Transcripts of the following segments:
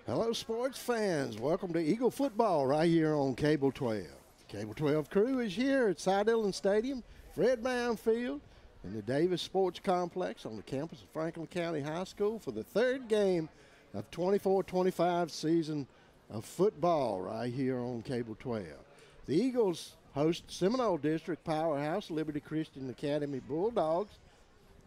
Hello, sports fans. Welcome to Eagle football right here on Cable 12. Cable 12 crew is here at Cy Dillon Stadium, Fred Brown Field, in the Davis Sports Complex on the campus of Franklin County High School for the third game of 24-25 season of football right here on Cable 12. The Eagles host Seminole District powerhouse Liberty Christian Academy Bulldogs.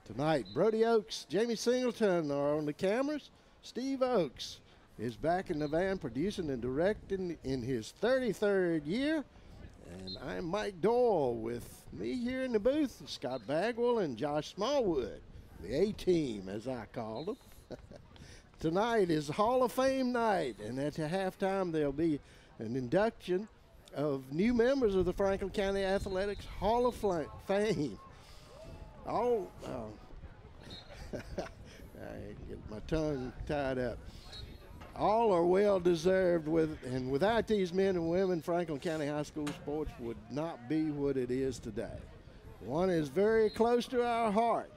Tonight, Brody Oaks, Jamie Singleton are on the cameras. Steve Oaks is back in the van producing and directing in his 33rd year. And I'm Mike Doyle. With me here in the booth, Scott Bagwell and Josh Smallwood, the A-team as I call them. Tonight is Hall of Fame night, and at halftime there'll be an induction of new members of the Franklin County Athletics Hall of Fame. All, I get my tongue tied up. All are well deserved, and without these men and women, Franklin County High School sports would not be what it is today. One is very close to our heart,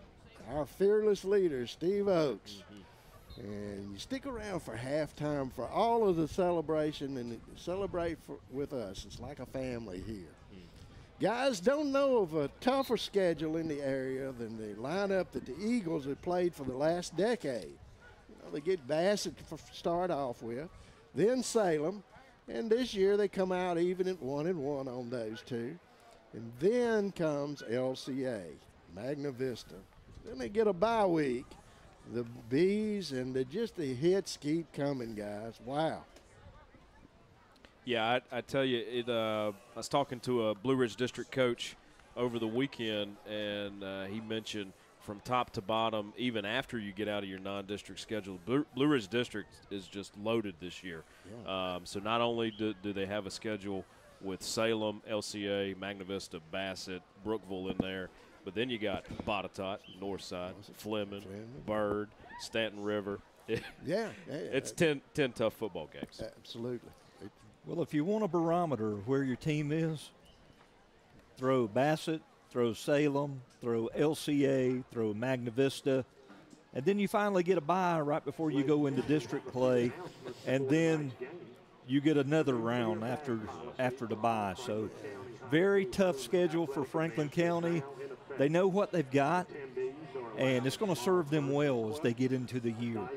our fearless leader, Steve Oaks. And you stick around for halftime for all of the celebration and celebrate with us. It's like a family here. Guys don't know of a tougher schedule in the area than the lineup that the Eagles have played for the last decade. They get Bassett to start off with, then Salem, and this year they come out even at 1-1 on those two. And then comes LCA, Magna Vista. Then they get a bye week. The Bees and the hits keep coming, guys. Wow. Yeah, I tell you, I was talking to a Blue Ridge District coach over the weekend, and he mentioned from top to bottom, even after you get out of your non-district schedule, Blue Ridge District is just loaded this year. Yeah. So not only do they have a schedule with Salem, LCA, Magna Vista, Bassett, Brookville in there, but then you got Botetourt, Northside, Fleming, Byrd, Stanton River. It's 10 tough football games. Absolutely. Well, if you want a barometer of where your team is, throw Bassett, throw Salem, throw LCA, throw Magna Vista, and then you finally get a bye right before you go into district play, and then you get another round after the bye. So very tough schedule for Franklin County. They know what they've got, and it's going to serve them well as they get into the year.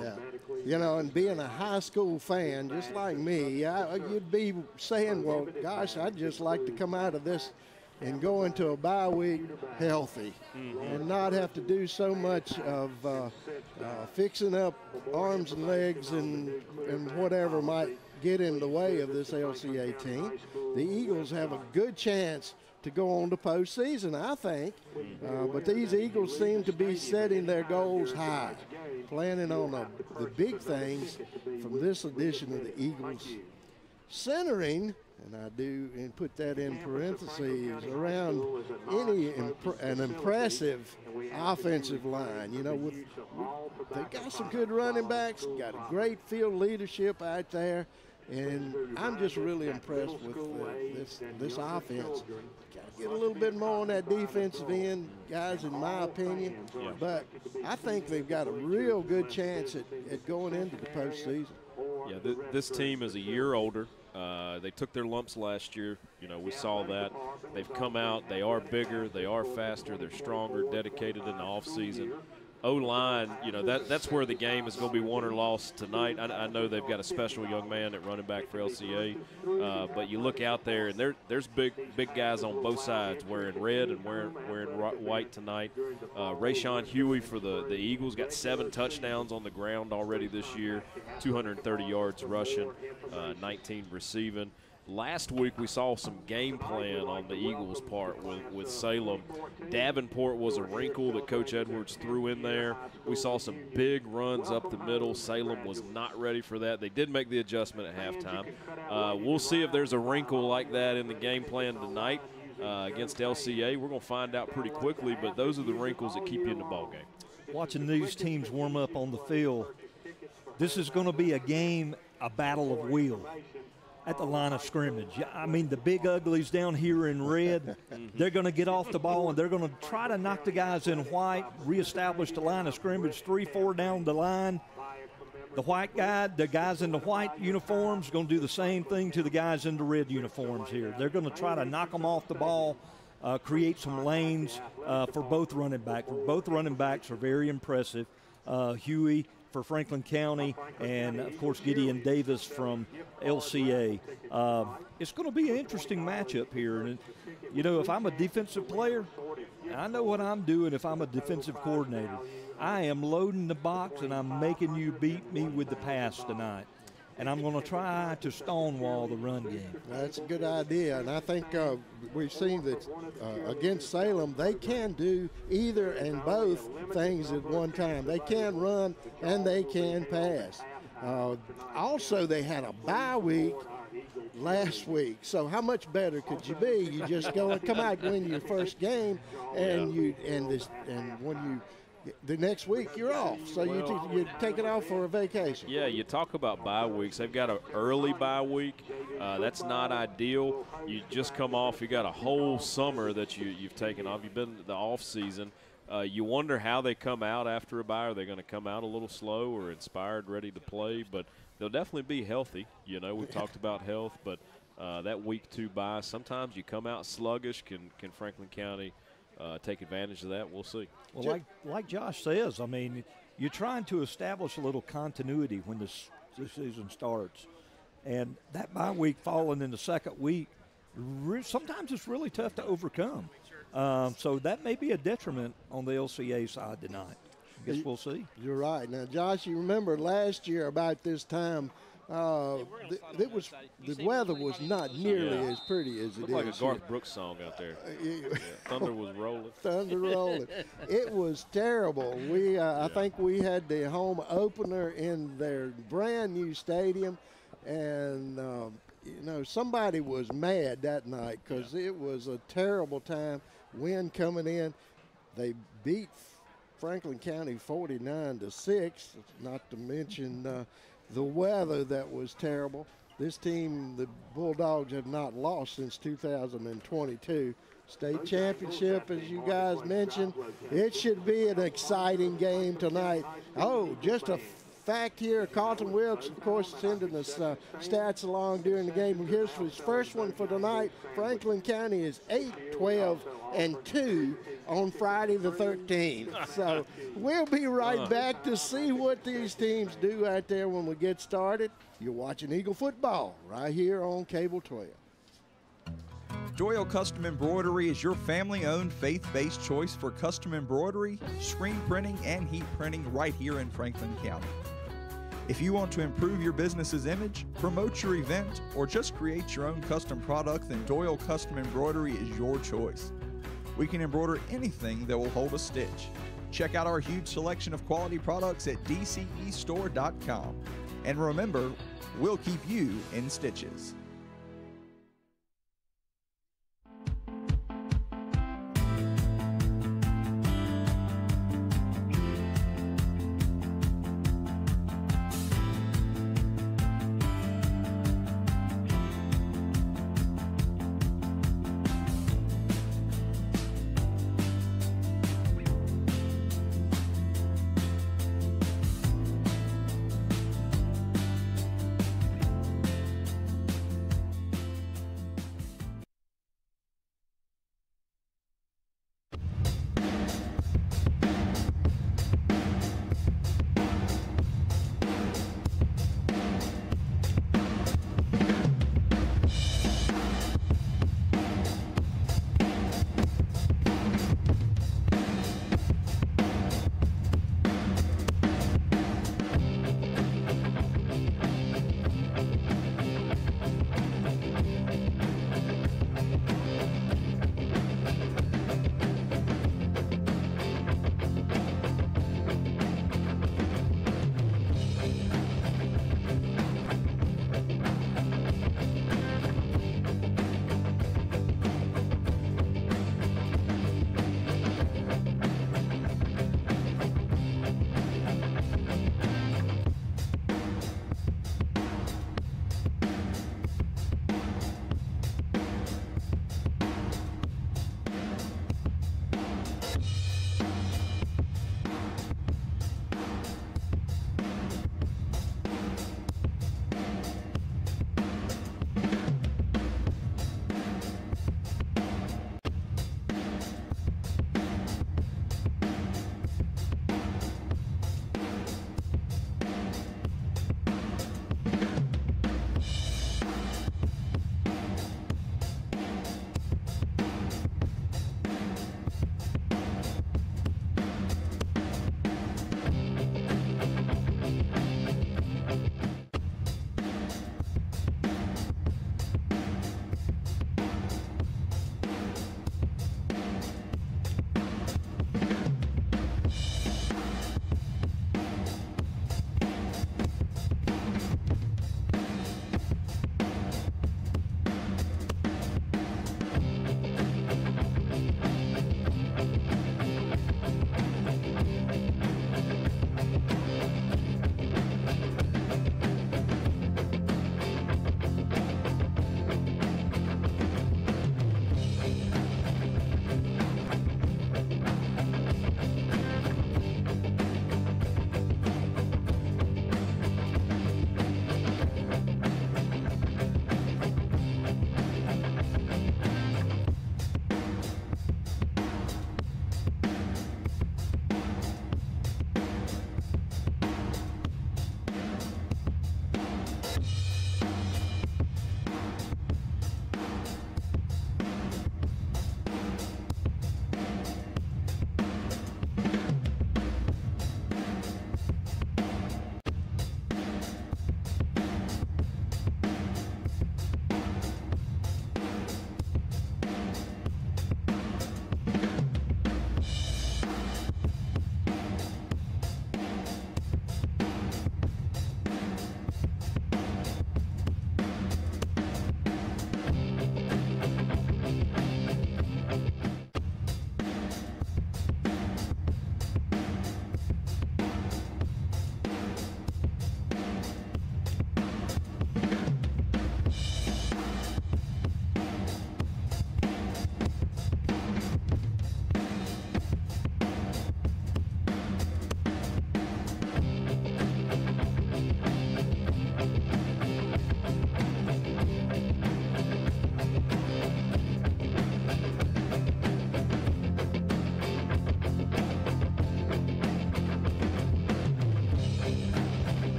Yeah. You know, and being a high school fan, just like me, you'd be saying, well, gosh, I'd just like to come out of this and go into a bye week healthy and not have to do so much of fixing up arms and legs and whatever might get in the way of this LCA team. The Eagles have a good chance to go on to postseason, I think. But these Eagles seem to be setting their goals high, planning on the big things from this edition of the Eagles. Centering, and I do and put that in parentheses, around an impressive offensive line. You know, they've got some good running backs, got a great field leadership out there, and I'm just really impressed with this offense. Got to get a little bit more on that defensive end, guys, in my opinion. Yeah. But I think they've got a real good chance at going into the postseason. Yeah, this team is a year older. They took their lumps last year. You know, we saw that. They've come out. They are bigger. They are faster. They're stronger, dedicated in the offseason. O-line, you know, that's where the game is going to be won or lost tonight. I know they've got a special young man at running back for LCA, but you look out there, and there's big guys on both sides wearing red and wearing white tonight. Rayshawn Huey for the Eagles got 7 touchdowns on the ground already this year, 230 yards rushing, 19 receiving. Last week we saw some game plan on the Eagles' part with Salem. Davenport was a wrinkle that Coach Edwards threw in there. We saw some big runs up the middle. Salem was not ready for that. They did make the adjustment at halftime. We'll see if there's a wrinkle like that in the game plan tonight against LCA. We're going to find out pretty quickly, but those are the wrinkles that keep you in the ballgame. Watching these teams warm up on the field, this is going to be a battle of will at the line of scrimmage. I mean, the big uglies down here in red, they're going to get off the ball, and they're going to try to knock the guys in white, reestablish the line of scrimmage 3-4 down the line. the guys in the white uniforms, going to do the same thing to the guys in the red uniforms here. They're going to try to knock them off the ball, create some lanes for both running backs. Both running backs are very impressive. Huey for Franklin County, and of course Gideon Davis from LCA. It's going to be an interesting matchup here. And you know, if I'm a defensive player, I know what I'm doing. If I'm a defensive coordinator, I am loading the box and I'm making you beat me with the pass tonight. And I'm going to try to stonewall the run game. That's a good idea, and I think we've seen that against Salem, they can do either and both things at one time. They can run and they can pass. Also, they had a bye week last week, so how much better could you be? You just go and come out, win your first game, and the next week you're off, so you take it off for a vacation. Yeah, you talk about bye weeks. They've got an early bye week. That's not ideal. You just come off. You got a whole summer that you've taken off. You've been the off season. You wonder how they come out after a bye. Are they going to come out a little slow or inspired, ready to play? But they'll definitely be healthy. You know, we've talked about health, but that week 2 bye, sometimes you come out sluggish. Can Franklin County take advantage of that? We'll see. Well, like Josh says, I mean, you're trying to establish a little continuity when the season starts. And that bye week falling in the second week, sometimes it's really tough to overcome. So that may be a detriment on the LCA side tonight. I guess we'll see. You're right. Now, Josh, you remember last year about this time, the weather was not nearly as pretty as it is. Looked like a Garth Brooks song out there. Thunder was rolling. Thunder rolling. It was terrible. I think we had the home opener in their brand new stadium, and somebody was mad that night because it was a terrible time. Wind coming in. They beat Franklin County 49-6. Not to mention the weather that was terrible. This team, the Bulldogs, have not lost since 2022. State championship, as you guys mentioned. It should be an exciting game tonight. Oh, just a fact here, Carlton Wilkes, of course, sending us stats along during the game. Here's his first one for tonight. Franklin County is 8-12-2 on Friday the 13th. So we'll be right back to see what these teams do out there when we get started. You're watching Eagle football right here on Cable 12. Doyle Custom Embroidery is your family-owned, faith-based choice for custom embroidery, screen printing, and heat printing right here in Franklin County. If you want to improve your business's image, promote your event, or just create your own custom product, then Doyle Custom Embroidery is your choice. We can embroider anything that will hold a stitch. Check out our huge selection of quality products at dcestore.com. And remember, we'll keep you in stitches.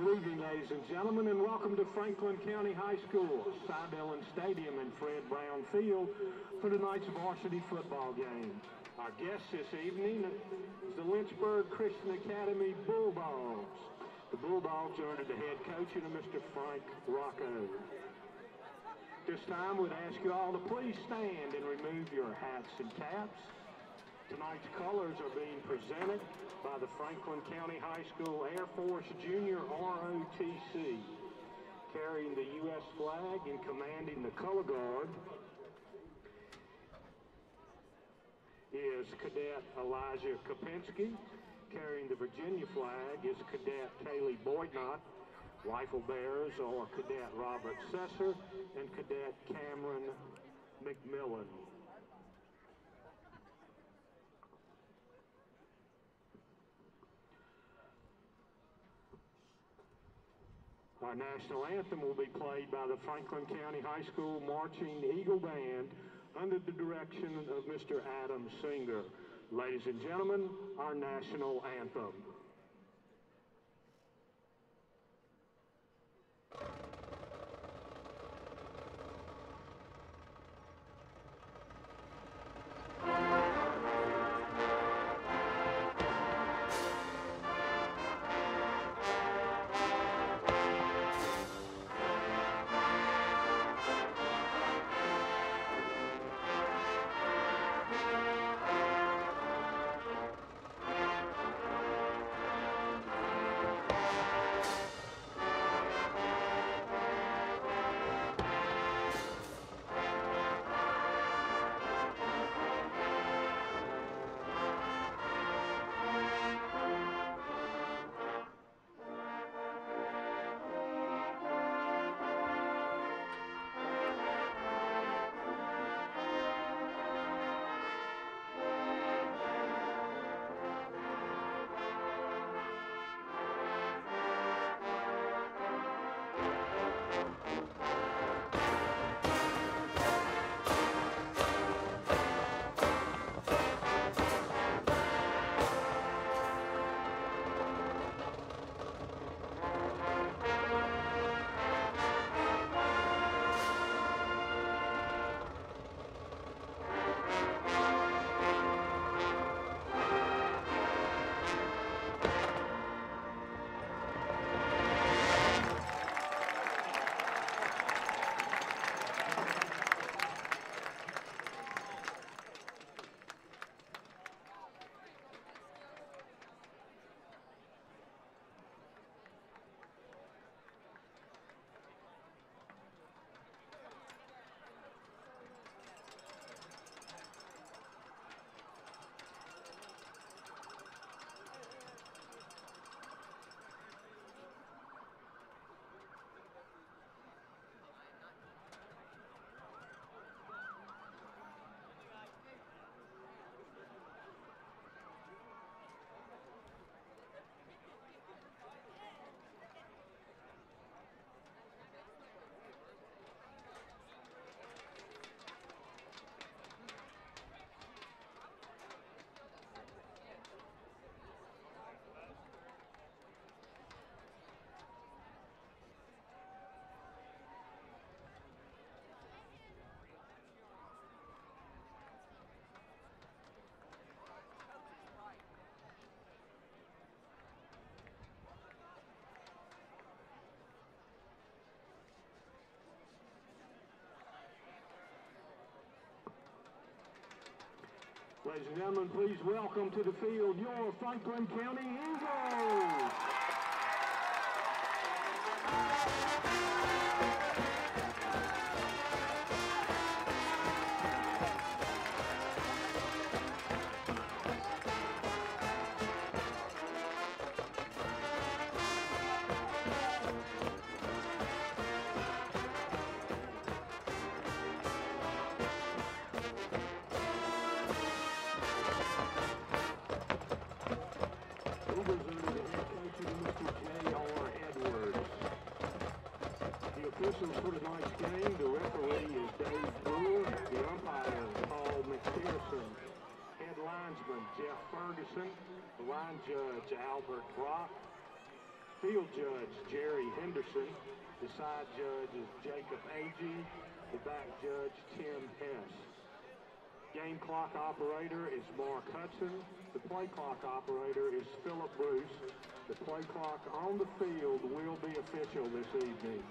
Good evening, ladies and gentlemen, and welcome to Franklin County High School, Cy Dillon Stadium and Fred Brown Field for tonight's varsity football game. Our guest this evening is the Lynchburg Christian Academy Bulldogs. The Bulldogs are under the head coaching of Mr. Frank Rocco. This time, we'd ask you all to please stand and remove your hats and caps. Tonight's colors are being presented by the Franklin County High School Air Force Junior ROTC. Carrying the U.S. flag and commanding the color guard is Cadet Elijah Kopinski. Carrying the Virginia flag is Cadet Kaylee Boydnott. Rifle bearers are Cadet Robert Sesser and Cadet Cameron McMillan. Our national anthem will be played by the Franklin County High School Marching Eagle Band under the direction of Mr. Adam Singer. Ladies and gentlemen, our national anthem. Ladies and gentlemen, please welcome to the field your Franklin County Eagles. Officials for tonight's game, the referee is Dave Brewer, the umpire is Paul McPherson, head linesman Jeff Ferguson, the line judge Albert Brock, Field judge, Jerry Henderson. The side judge is Jacob Agee. The back judge, Tim Hess. Game clock operator is Mark Hudson. The play clock operator is Philip Bruce. The play clock on the field will be official this evening.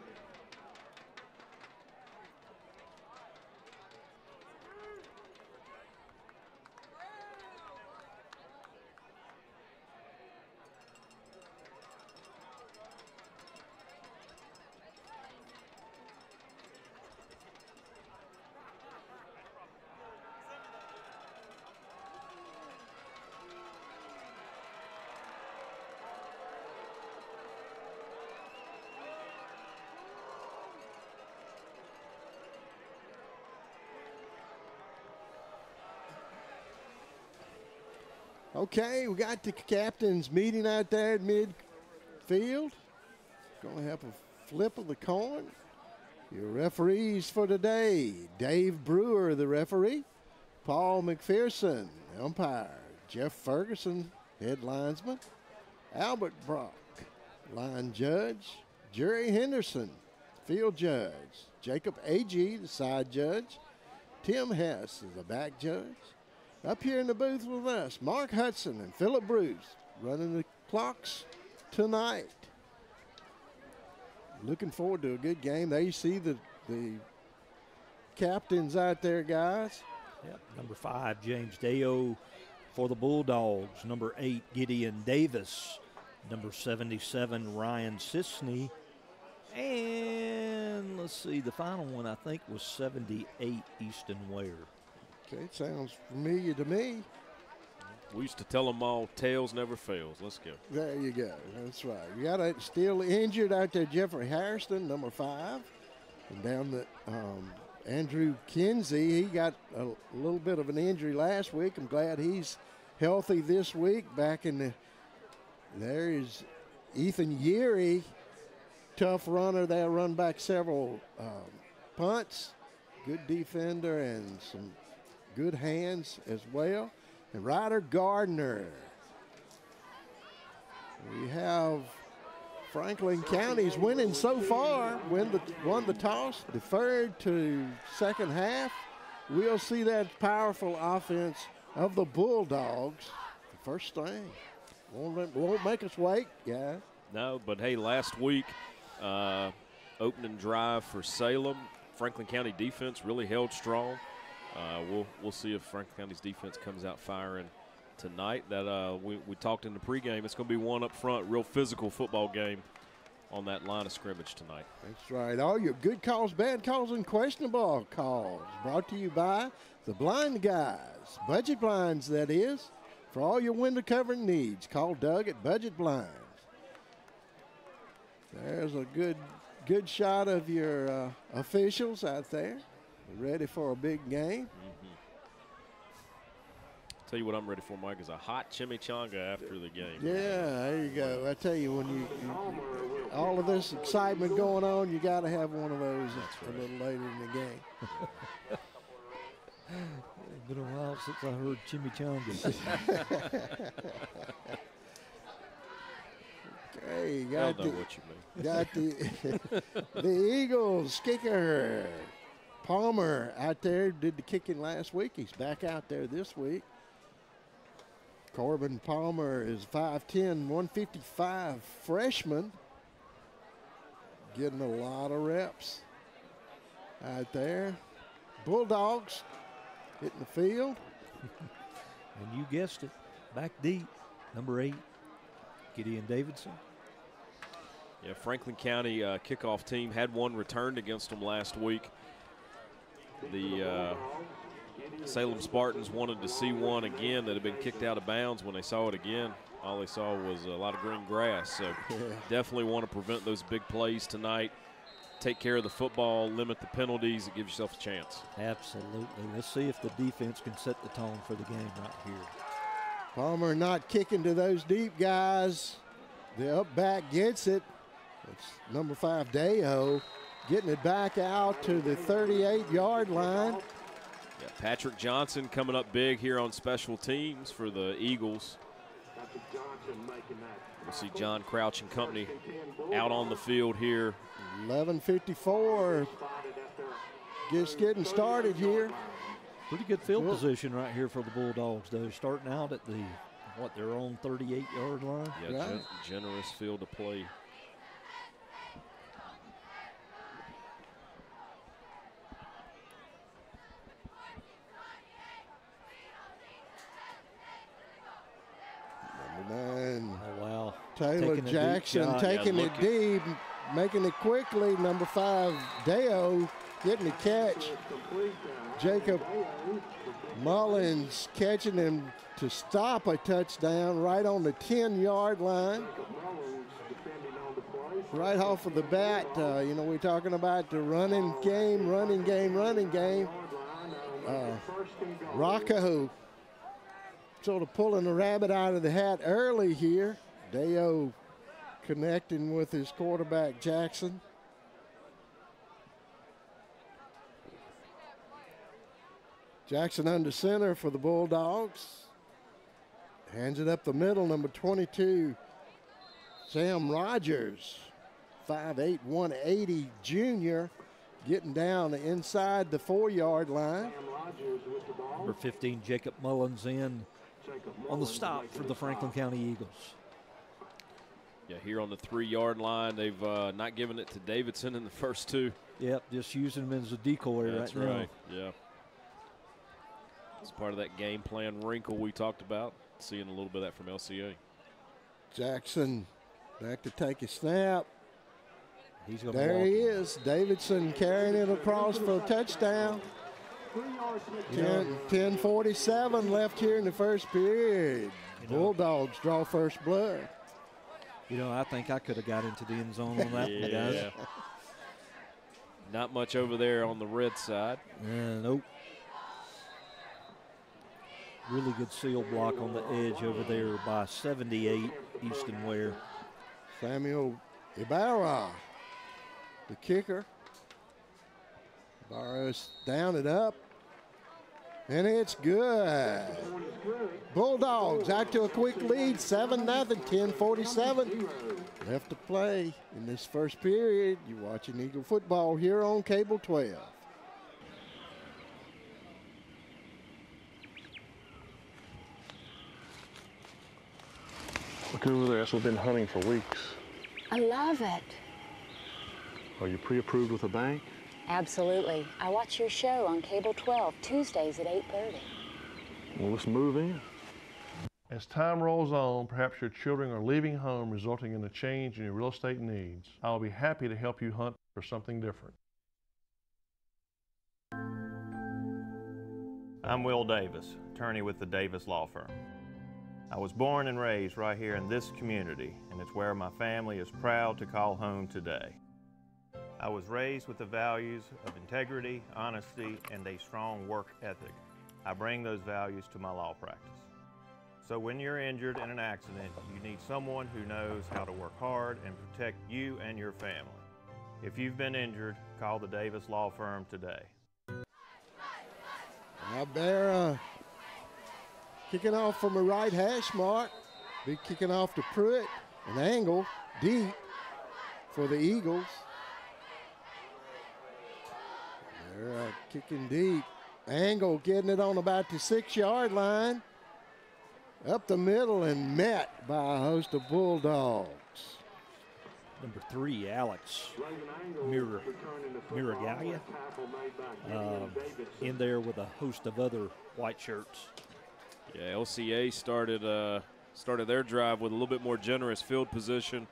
Okay, we got the captains meeting out there at midfield. Going to have a flip of the coin. Your referees for today, Dave Brewer, the referee. Paul McPherson, umpire. Jeff Ferguson, head linesman. Albert Brock, line judge. Jerry Henderson, field judge. Jacob Agee, the side judge. Tim Hess is the back judge. Up here in the booth with us, Mark Hudson and Philip Bruce running the clocks tonight. Looking forward to a good game. There you see the captains out there, guys. Yep. Number 5, James Deo for the Bulldogs. Number 8, Gideon Davis. Number 77, Ryan Sisney. And let's see, the final one I think was 78, Easton Ware. Okay, it sounds familiar to me. We used to tell them all, tails never fails. Let's go. There you go. That's right. You got it still injured out there, Jeffrey Harrison, number 5. And down the Andrew Kinsey, he got a little bit of an injury last week. I'm glad he's healthy this week. Back in the, there is Ethan Yeary, tough runner there, run back several punts. Good defender and some good hands as well. And Ryder Gardner. We have Franklin County's winning so far. Won the toss, deferred to second half. We'll see that powerful offense of the Bulldogs. The first thing. Won't make us wait, guys. No, but hey, last week, opening drive for Salem, Franklin County defense really held strong. We'll see if Franklin County's defense comes out firing tonight. That we talked in the pregame. It's going to be one up front, real physical football game on that line of scrimmage tonight. That's right. All your good calls, bad calls, and questionable calls brought to you by the Blind Guys. Budget Blinds, that is. For all your window covering needs, call Doug at Budget Blinds. There's a good shot of your officials out there. Ready for a big game. Tell you what I'm ready for, Mike, is a hot chimichanga after the game. Yeah, there you go. I tell you, when you all of this excitement going on, you got to have one of those a little later in the game. It's been a while since I heard chimichanga. Okay, you I know what you mean. Got the Eagles kicker. Palmer out there did the kicking last week. He's back out there this week. Corbin Palmer is 5'10", 155 freshman. Getting a lot of reps out there. Bulldogs hitting the field. And you guessed it, back deep, number 8, Gideon Davidson. Yeah, Franklin County kickoff team had one returned against them last week. The Salem Spartans wanted to see one again that had been kicked out of bounds. When they saw it again, all they saw was a lot of green grass. So definitely want to prevent those big plays tonight. Take care of the football, limit the penalties. It gives yourself a chance. Absolutely. Let's see if the defense can set the tone for the game right here. Palmer not kicking to those deep guys. The up back gets it. It's number 5, Deo, getting it back out to the 38-yard line. Yeah, Patrick Johnson coming up big here on special teams for the Eagles. We'll see John Crouch and company out on the field here. 11:54. Just getting started here. Pretty good field position right here for the Bulldogs, though. Starting out at their own 38-yard line. Yeah, right. Generous field to play. Number 9. Oh, wow. Taylor Jackson taking it deep, making it quickly. Number 5, Deo getting the catch. Jacob Mullins catching him to stop a touchdown right on the 10-yard line. Right off of the bat, we're talking about the running game. Rocco sort of pulling the rabbit out of the hat early here. Deo connecting with his quarterback, Jackson. Jackson under center for the Bulldogs. Hands it up the middle, number 22, Sam Rogers, 5'8", 180 junior, getting down inside the 4-yard line. Number 15, Jacob Mullins in on the stop for the Franklin County Eagles. Yeah, here on the 3-yard line, they've not given it to Davidson in the first 2. Yep, just using him as a decoy right now. That's right, yeah. It's part of that game plan wrinkle we talked about. Seeing a little bit of that from LCA. Jackson back to take a snap. He's gonna there he is. Davidson carrying it across for a touchdown. 10:47 left here in the first period. Bulldogs draw first blood. I think I could have got into the end zone on that one, guys. Not much over there on the red side. Nope. Really good seal block on the edge over there by 78, Easton Ware. Samuel Ibarra, the kicker. Ibarra's down and up. And it's good. Bulldogs out to a quick lead, 7-0, 10:47 left to play in this first period. You're watching Eagle football here on Cable 12. Look over there, that's what we've been hunting for weeks. I love it. Are you pre-approved with a bank? Absolutely. I watch your show on Cable 12, Tuesdays at 8:30. Well, let's move in. As time rolls on, perhaps your children are leaving home, resulting in a change in your real estate needs. I will be happy to help you hunt for something different. I'm Will Davis, attorney with the Davis Law Firm. I was born and raised right here in this community, and it's where my family is proud to call home today. I was raised with the values of integrity, honesty, and a strong work ethic. I bring those values to my law practice. So when you're injured in an accident, you need someone who knows how to work hard and protect you and your family. If you've been injured, call the Davis Law Firm today. Ibarra kicking off from the right hash mark. Big kicking off to Pruitt. An angle deep for the Eagles. They're kicking deep. Angle getting it on about the 6-yard line. Up the middle and met by a host of Bulldogs. Number 3, Alex Miragalia, in there with a host of other white shirts. Yeah, LCA started their drive with a little bit more generous field position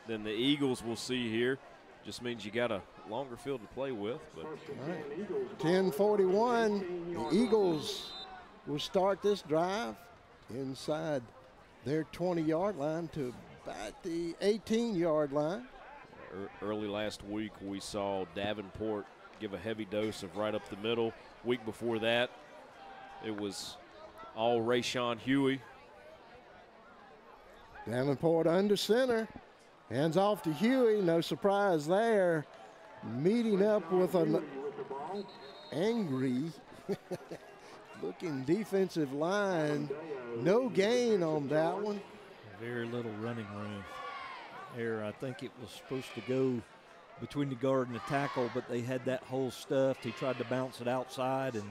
than the Eagles will see here. Just means you got a longer field to play with. But right. 10:41, the Eagles will start this drive inside their 20-yard line to about the 18-yard line. Early last week, we saw Davenport give a heavy dose of right up the middle. Week before that, it was all Rayshawn Huey. Davenport under center. Hands off to Huey. No surprise there. Meeting up with an angry looking defensive line. No gain on that one. Very little running room there. I think it was supposed to go between the guard and the tackle, but they had that hole stuffed. He tried to bounce it outside and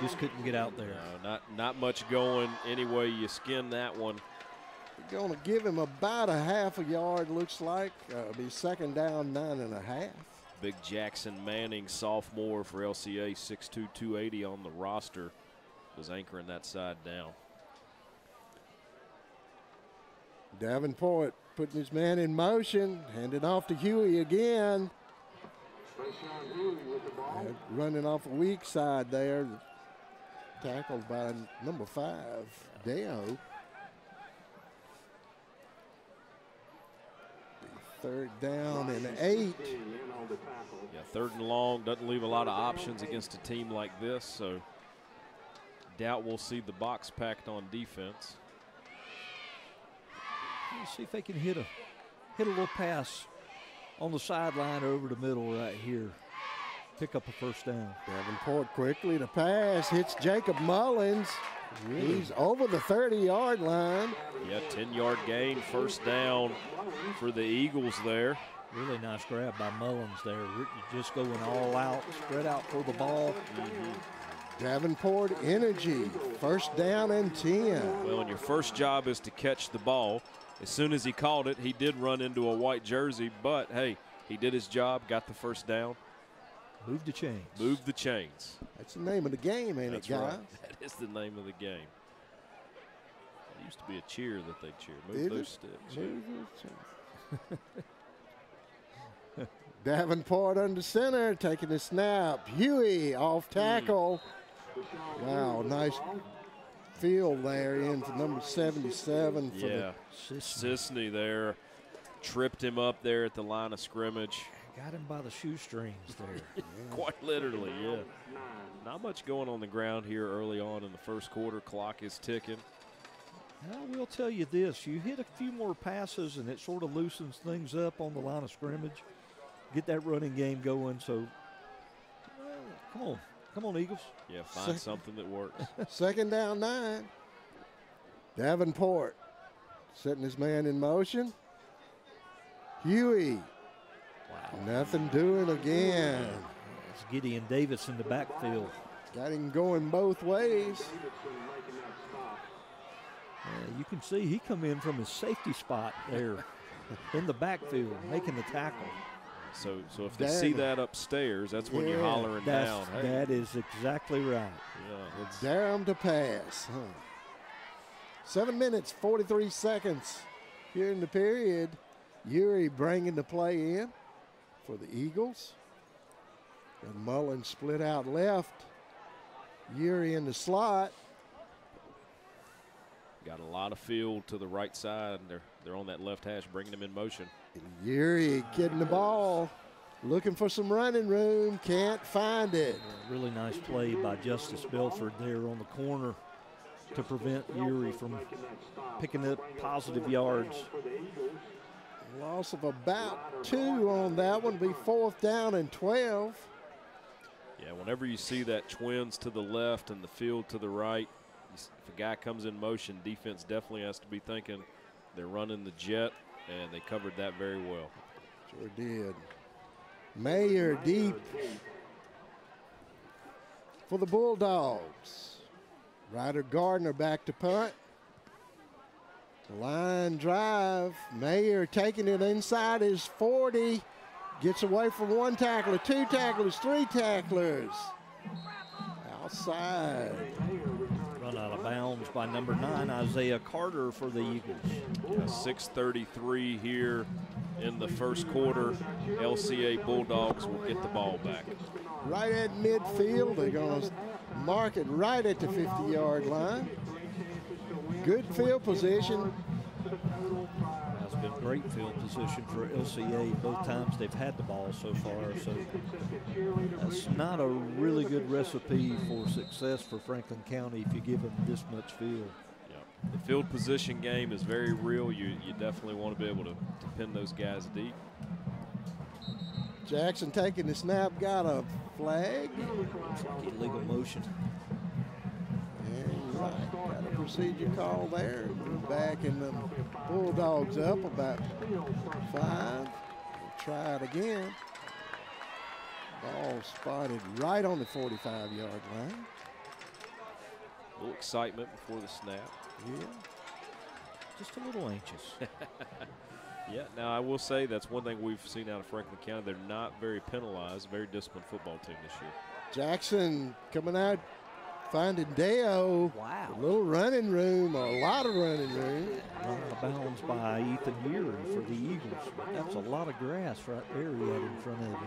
just couldn't get out there. No, not much going any way you skin that one. You're going to give him about a half a yard, looks like. Be second down, 9.5. Big Jackson Manning, sophomore for LCA, 6'2", 280 on the roster, was anchoring that side down. Davenport putting his man in motion, handing off to Huey again. Running off a weak side there. Tackled by number 5, Deo. Third down and 8. Yeah, third and long doesn't leave a lot of options against a team like this, so doubt we'll see the box packed on defense. Let's see if they can hit a little pass on the sideline over the middle right here. Pick up a first down. Davenport quickly to pass, hits Jacob Mullins. Really? He's over the 30-yard line. Yeah, 10-yard gain, first down for the Eagles there. Really nice grab by Mullins there. Just going all out, spread out for the ball. Davenport energy, first down and 10. Well, and your first job is to catch the ball. As soon as he caught it, he did run into a white jersey, but hey, he did his job, got the first down. Move the chains. Move the chains. That's the name of the game, ain't That's it, guys? Right. That is the name of the game. It used to be a cheer that they cheered. Move those sticks. Move those sticks. Davenport under center, taking the snap. Huey off tackle. Wow, nice field there in for number 77 for the Sisney there. Tripped him up there at the line of scrimmage. Got him by the shoestrings there. Quite literally, yeah. Not much going on the ground here early on in the first quarter. Clock is ticking. I will tell you this. You hit a few more passes, and it sort of loosens things up on the line of scrimmage. Get that running game going. So, come on. Come on, Eagles. Yeah, find something that works. Second down, 9. Davenport setting his man in motion. Huey. Wow. Nothing doing again. It's Gideon Davis in the backfield. Got him going both ways. You can see he come in from his safety spot there in the backfield, making the tackle. So if they see that upstairs, that's when you're hollering down. Hey. That is exactly right. Yeah, dare him to pass. 7 minutes, 43 seconds here in the period. Urey bringing the play in for the Eagles. And Mullins split out left. Urey in the slot. Got a lot of field to the right side, and they're on that left hash, bringing them in motion. Urey getting the ball, looking for some running room, can't find it. Really nice play by Justice Belford there on the corner to prevent Urey from picking up positive yards. Loss of about 2 on that one, be 4th down and 12. Yeah, whenever you see that twins to the left and the field to the right, if a guy comes in motion, defense definitely has to be thinking they're running the jet, and they covered that very well. Sure did. Mayer deep for the Bulldogs. Ryder Gardner back to punt. Line drive. Mayer taking it inside his 40. Gets away from 1 tackler, 2 tacklers, 3 tacklers. Outside. Run out of bounds by number 9, Isaiah Carter for the Eagles. 6:33 here in the first quarter. LCA Bulldogs will get the ball back. Right at midfield. They're going to mark it right at the 50-yard line. Good field position. Has been great field position for LCA both times they've had the ball so far. So that's not a really good recipe for success for Franklin County if you give them this much field. Yeah. The field position game is very real. You definitely want to be able to pin those guys deep. Jackson taking the snap, got a flag. Looks like illegal motion. And right, got a procedure call there. Back in the Bulldogs up about 5. We'll try it again. Ball spotted right on the 45-yard line. A little excitement before the snap. Yeah. Just a little anxious. Yeah, now I will say that's one thing we've seen out of Franklin County. They're not very penalized, very disciplined football team this year. Jackson coming out, finding Deo. Wow. A little running room, or a lot of running room. Run out of bounds by Ethan Muir for the Eagles. But that's a lot of grass right there he had in front of him.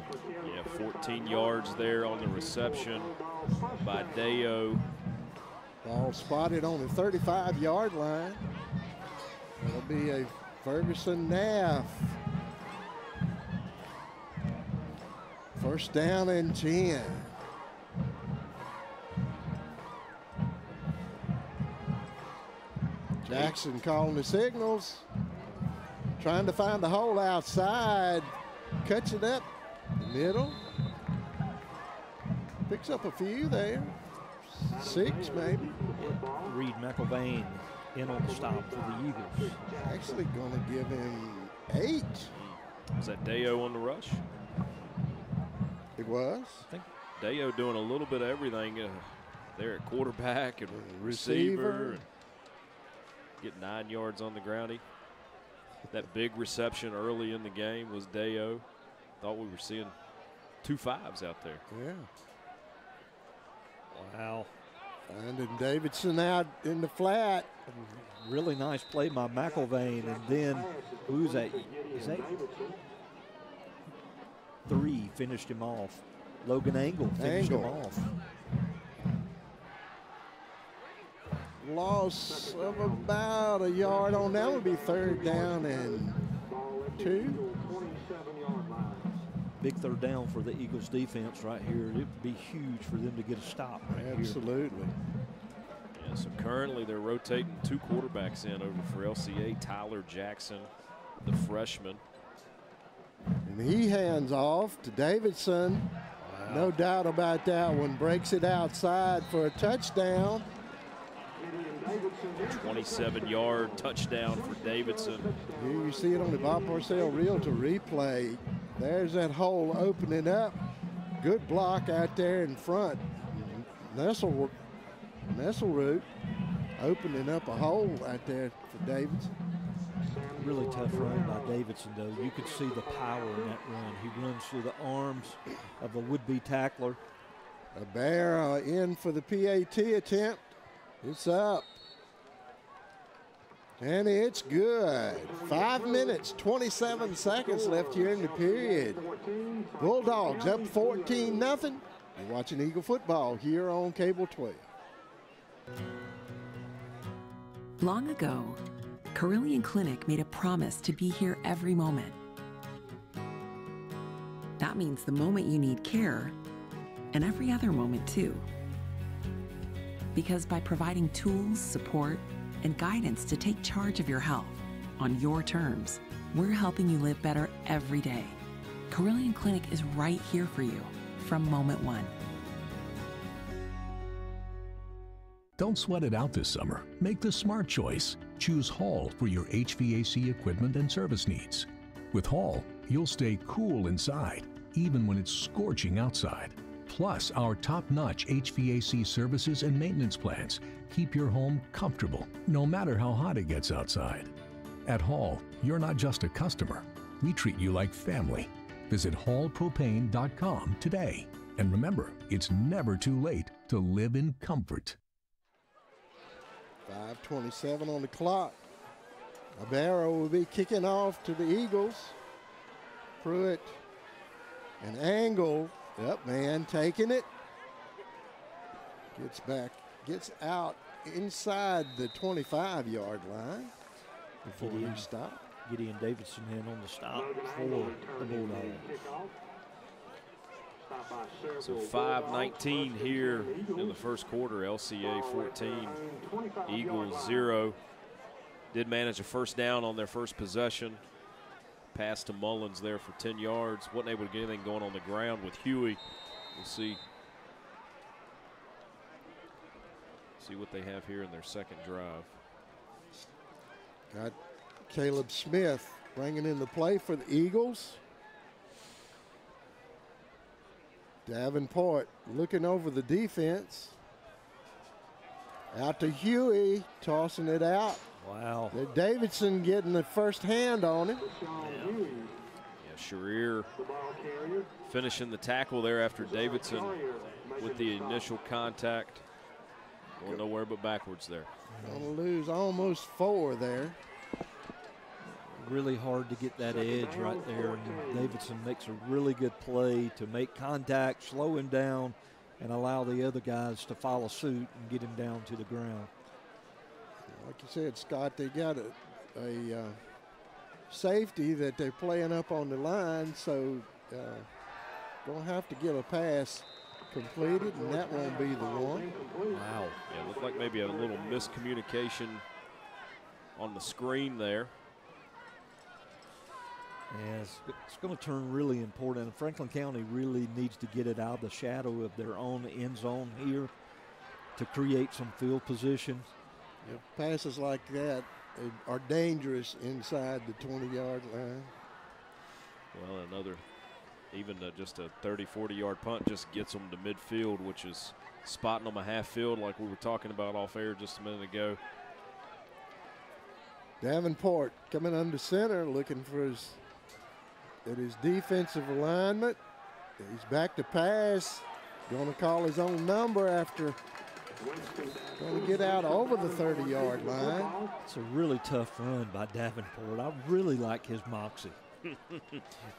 Yeah, 14 yards there on the reception by Deo. Ball spotted on the 35-yard line. It'll be a Ferguson Naff. First down and 10. Jackson calling the signals. Trying to find the hole outside. Cuts it up the middle. Picks up a few there. 6 maybe. Reed McElvain in on the stop for the Eagles. Actually going to give him 8. Was that Deo on the rush? It was. I think Deo doing a little bit of everything there at quarterback and receiver. And get 9 yards on the ground. That big reception early in the game was Deo. Thought we were seeing 2 5s out there. Yeah. Wow. Finding Davidson out in the flat. Really nice play by McElvain. And then, who's that? Is that 3 finished him off. Logan Angle finished him off. Loss of about a yard on that would be 3rd down and 2. Big 3rd down for the Eagles defense right here. It would be huge for them to get a stop right here. Absolutely. Yeah, so currently they're rotating 2 quarterbacks in over for LCA. Tyler Jackson, the freshman. And he hands off to Davidson. Wow. No doubt about that one. Breaks it outside for a touchdown. 27-yard touchdown for Davidson. Here you see it on the Bob Porcel Realtor replay. There's that hole opening up. Good block out there in front. Nesselroot opening up a hole out there for Davidson. Really tough run by Davidson, though. You could see the power in that run. He runs through the arms of a would-be tackler. A bear in for the PAT attempt. It's up. And it's good. 5 minutes, 27 seconds left here in the period. Bulldogs up 14-0. You're watching Eagle football here on Cable 12. Long ago, Carilion Clinic made a promise to be here every moment. That means the moment you need care and every other moment too. Because by providing tools, support, and guidance to take charge of your health on your terms, we're helping you live better every day. Carilion Clinic is right here for you from moment one. Don't sweat it out this summer. Make the smart choice. Choose Hall for your HVAC equipment and service needs. With Hall, you'll stay cool inside, even when it's scorching outside. Plus, our top-notch HVAC services and maintenance plans keep your home comfortable, no matter how hot it gets outside. At Hall, you're not just a customer. We treat you like family. Visit hallpropane.com today. And remember, it's never too late to live in comfort. 5:27 on the clock. Abero will be kicking off to the Eagles. Pruitt and Angle. Yep, man, taking it. Gets back, gets out inside the 25-yard line before we stop. Gideon Davidson in on the stop for the Bulldogs. So 5:19 here in the first quarter. LCA 14, Eagles 0. Did manage a first down on their first possession. Pass to Mullins there for 10 yards. Wasn't able to get anything going on the ground with Huey. We'll see. See what they have here in their second drive. Got Caleb Smith bringing in the play for the Eagles. Davenport looking over the defense. Out to Huey, tossing it out. Wow. Davidson getting the first hand on him. Yeah, Sharir finishing the tackle there after Davidson with the initial contact. Going nowhere but backwards there. Gonna lose almost 4 there. Really hard to get that edge right there. And Davidson makes a really good play to make contact, slow him down, and allow the other guys to follow suit and get him down to the ground. Like you said, Scott, they got a safety that they're playing up on the line, so gonna have to get a pass completed, and that won't be the one. Wow. Yeah, looked like maybe a little miscommunication on the screen there. Yeah, it's going to turn really important. And Franklin County really needs to get it out of the shadow of their own end zone here to create some field position. Yeah, passes like that are dangerous inside the 20-yard line. Well, another, even just a 30, 40-yard punt just gets them to midfield, which is spotting them a half field like we were talking about off air just a minute ago. Davenport coming under center, looking for his defensive alignment. He's back to pass. Going to call his own number after going to get out over the 30-yard line. It's a really tough run by Davenport. I really like his moxie.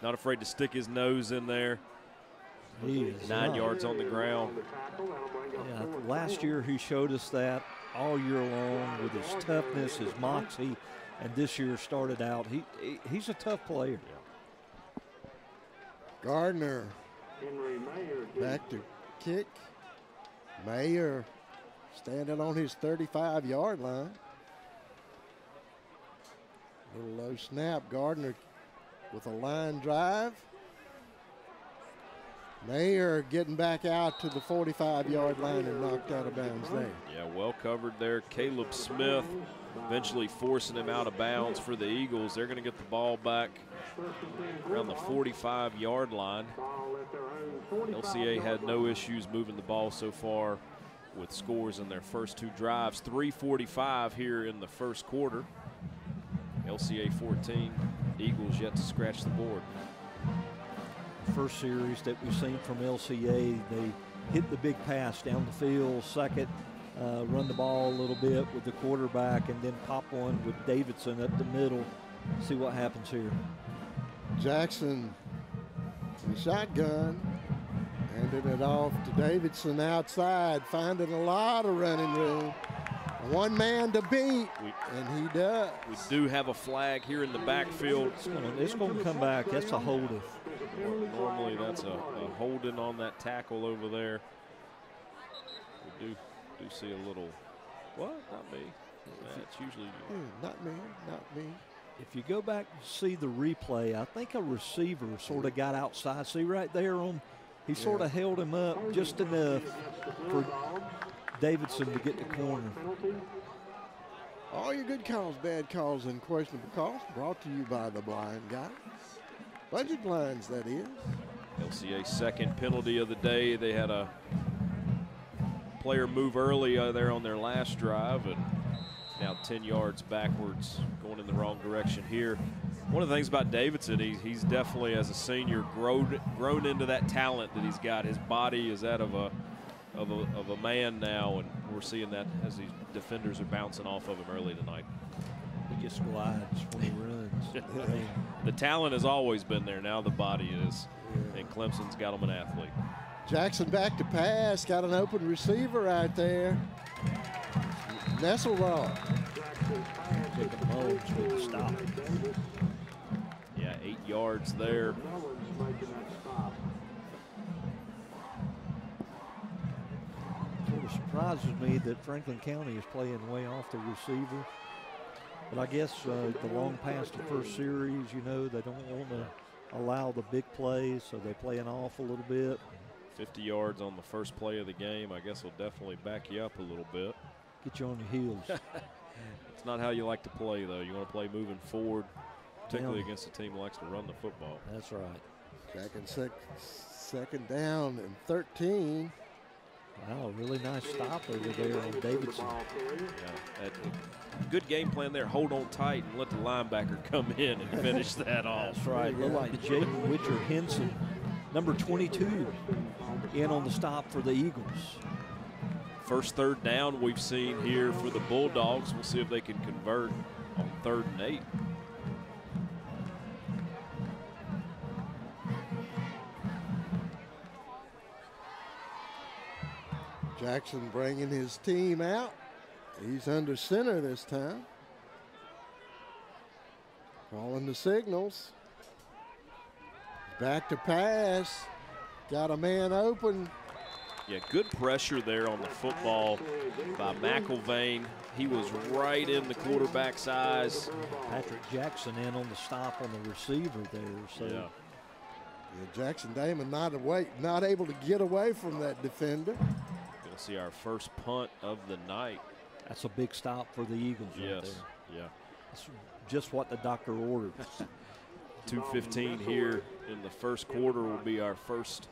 Not afraid to stick his nose in there. He is 9 yards on the ground. Yeah, last year he showed us that all year long with his toughness, his moxie, and this year started out. He's a tough player. Gardner back to kick. Mayer standing on his 35-yard line. Little low snap. Gardner with a line drive. Mayer getting back out to the 45-yard line and knocked out of bounds there. Yeah, well covered there. Caleb Smith eventually forcing him out of bounds for the Eagles. They're going to get the ball back around the 45-yard line. LCA had no issues moving the ball so far with scores in their first 2 drives. 3:45 here in the first quarter. LCA 14, Eagles yet to scratch the board. First series that we've seen from LCA, they hit the big pass down the field. Second, run the ball a little bit with the quarterback, and then pop one with Davidson up the middle. See what happens here. Jackson, the shotgun, handing it off to Davidson outside, finding a lot of running room. One man to beat, and he does. We do have a flag here in the backfield. It's going to come back. That's a holding. Normally that's a holding on that tackle over there. We do see a little, what? Not me. That's usually you. Not me, not me. If you go back and see the replay, I think a receiver sort of got outside. See right there he sort of held him up just enough for Davidson to get the corner. All your good calls, bad calls, and questionable calls brought to you by the Blind Guy. Budget blinds, that is. LCA's second penalty of the day. They had a player move early there on their last drive, and now 10 yards backwards, going in the wrong direction here. One of the things about Davidson, he's definitely, as a senior, grown into that talent that he's got. His body is that of a man now, and we're seeing that as these defenders are bouncing off of him early tonight. He just glides when he runs. The talent has always been there. Now the body is, and Clemson's got him an athlete. Jackson back to pass, got an open receiver right there. Nesselrod. Stop. Yeah, 8 yards there. Sort of surprises me that Franklin County is playing way off the receiver. But I guess the long pass to first series, they don't want to allow the big plays, so they're playing off a little bit. 50 yards on the first play of the game, I guess will definitely back you up a little bit. Get you on your heels. It's not how you like to play, though. You want to play moving forward, particularly against a team that likes to run the football. That's right. Second down and 13. Wow, really nice stop over there on Davidson. Yeah, good game plan there. Hold on tight and let the linebacker come in and finish that off. That's right. Looked like Jaden Witcher Henson, number 22, in on the stop for the Eagles. First third down we've seen here for the Bulldogs. We'll see if they can convert on 3rd and 8. Jackson bringing his team out. He's under center this time. Calling the signals. Back to pass. Got a man open. Yeah, good pressure there on the football by McIlvain. He was right in the quarterback's eyes. Patrick Jackson in on the stop on the receiver there. So. Yeah. Jackson Damon not able to get away from that defender. Going to see our first punt of the night. That's a big stop for the Eagles right there. Yeah. That's just what the doctor ordered. 2:15 here in the first quarter will be our first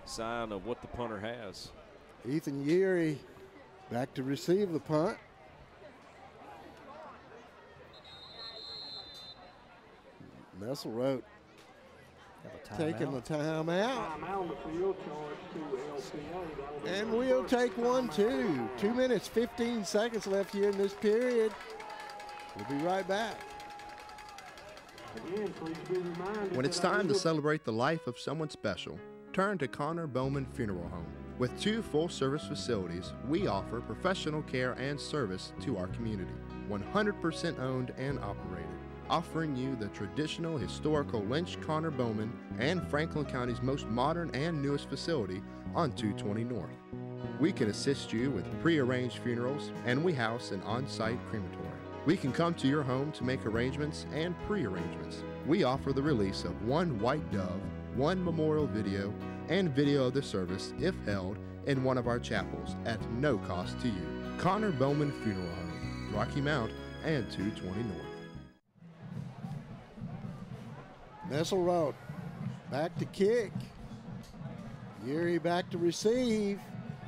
sign of what the punter has. Ethan Yeary back to receive the punt. Nesselrote taking the timeout. And we'll take one, too. 2 minutes, 15 seconds left here in this period. We'll be right back. When it's time to celebrate the life of someone special, turn to Connor Bowman Funeral Home. With 2 full-service facilities, we offer professional care and service to our community. 100% owned and operated, offering you the traditional historical Lynch Connor Bowman and Franklin County's most modern and newest facility on 220 North. We can assist you with pre-arranged funerals, and we house an on-site crematory. We can come to your home to make arrangements and pre-arrangements. We offer the release of 1 white dove, 1 memorial video, and video of the service if held in one of our chapels at no cost to you. Connor Bowman Funeral Home, Rocky Mount and 220 North. Nesselrote back to kick. Yeary back to receive.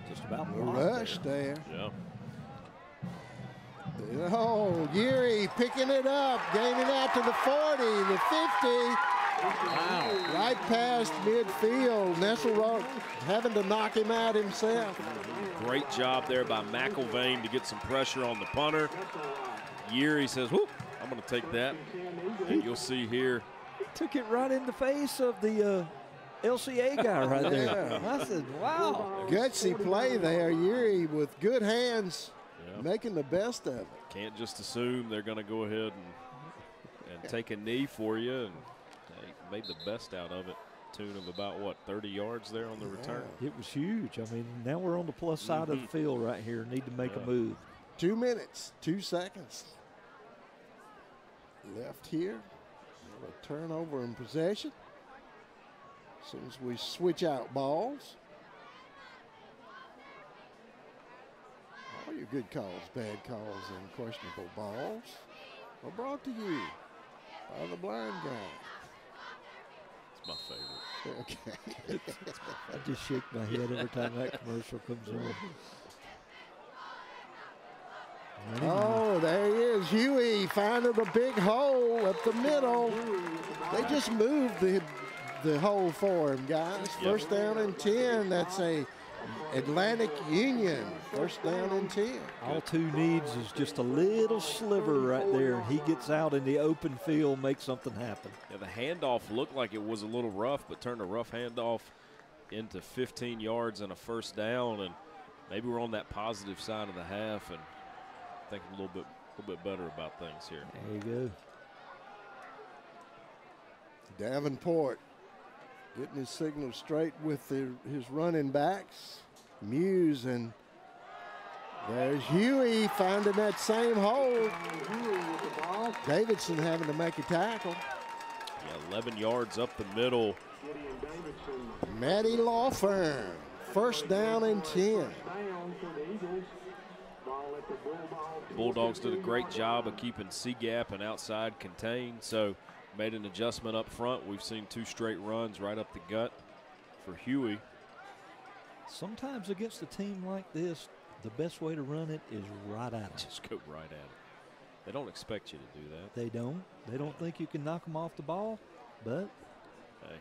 Just about rush there. Yeah. Oh, Yeary picking it up, gaining out to the 40, the 50. Wow. Right past midfield. Nesselrote having to knock him out himself. Great job there by McIlvain to get some pressure on the punter. Yeary says, whoop, I'm going to take that. And you'll see here. Took it right in the face of the LCA guy right there. Yeah. I said, wow. Gutsy play there. Yeary with good hands, making the best of it. Can't just assume they're going to go ahead and take a knee for you. And they made the best out of it. Tune of about, what, 30 yards there on the return? It was huge. I mean, now we're on the plus side of the field right here. Need to make a move. 2 minutes, 2 seconds left here. A turnover in possession. As soon as we switch out balls. All your good calls, bad calls, and questionable balls are brought to you by the blind guy. It's my favorite. Okay. I just shake my head every time that commercial comes on. Oh, there he is. Huey finding a big hole up the middle. They just moved the hole for him, guys. First down and 10. That's a Atlantic Union. First down and 10. All 2 needs is just a little sliver right there, and he gets out in the open field, makes something happen. Yeah, the handoff looked like it was a little rough, but turned a rough handoff into 15 yards and a first down, and maybe we're on that positive side of the half and think a little bit better about things here. There you go. Davenport getting his signal straight with his running backs. Muse, and there's Huey finding that same hole. Davidson having to make a tackle. Yeah, 11 yards up the middle. Matty Law Firm, first down and 10. Bulldogs did a great job of keeping C-gap and outside contained, so made an adjustment up front. We've seen 2 straight runs right up the gut for Huey. Sometimes against a team like this, the best way to run it is right at it. Just go right at it. They don't expect you to do that. They don't. They don't think you can knock them off the ball, but hey.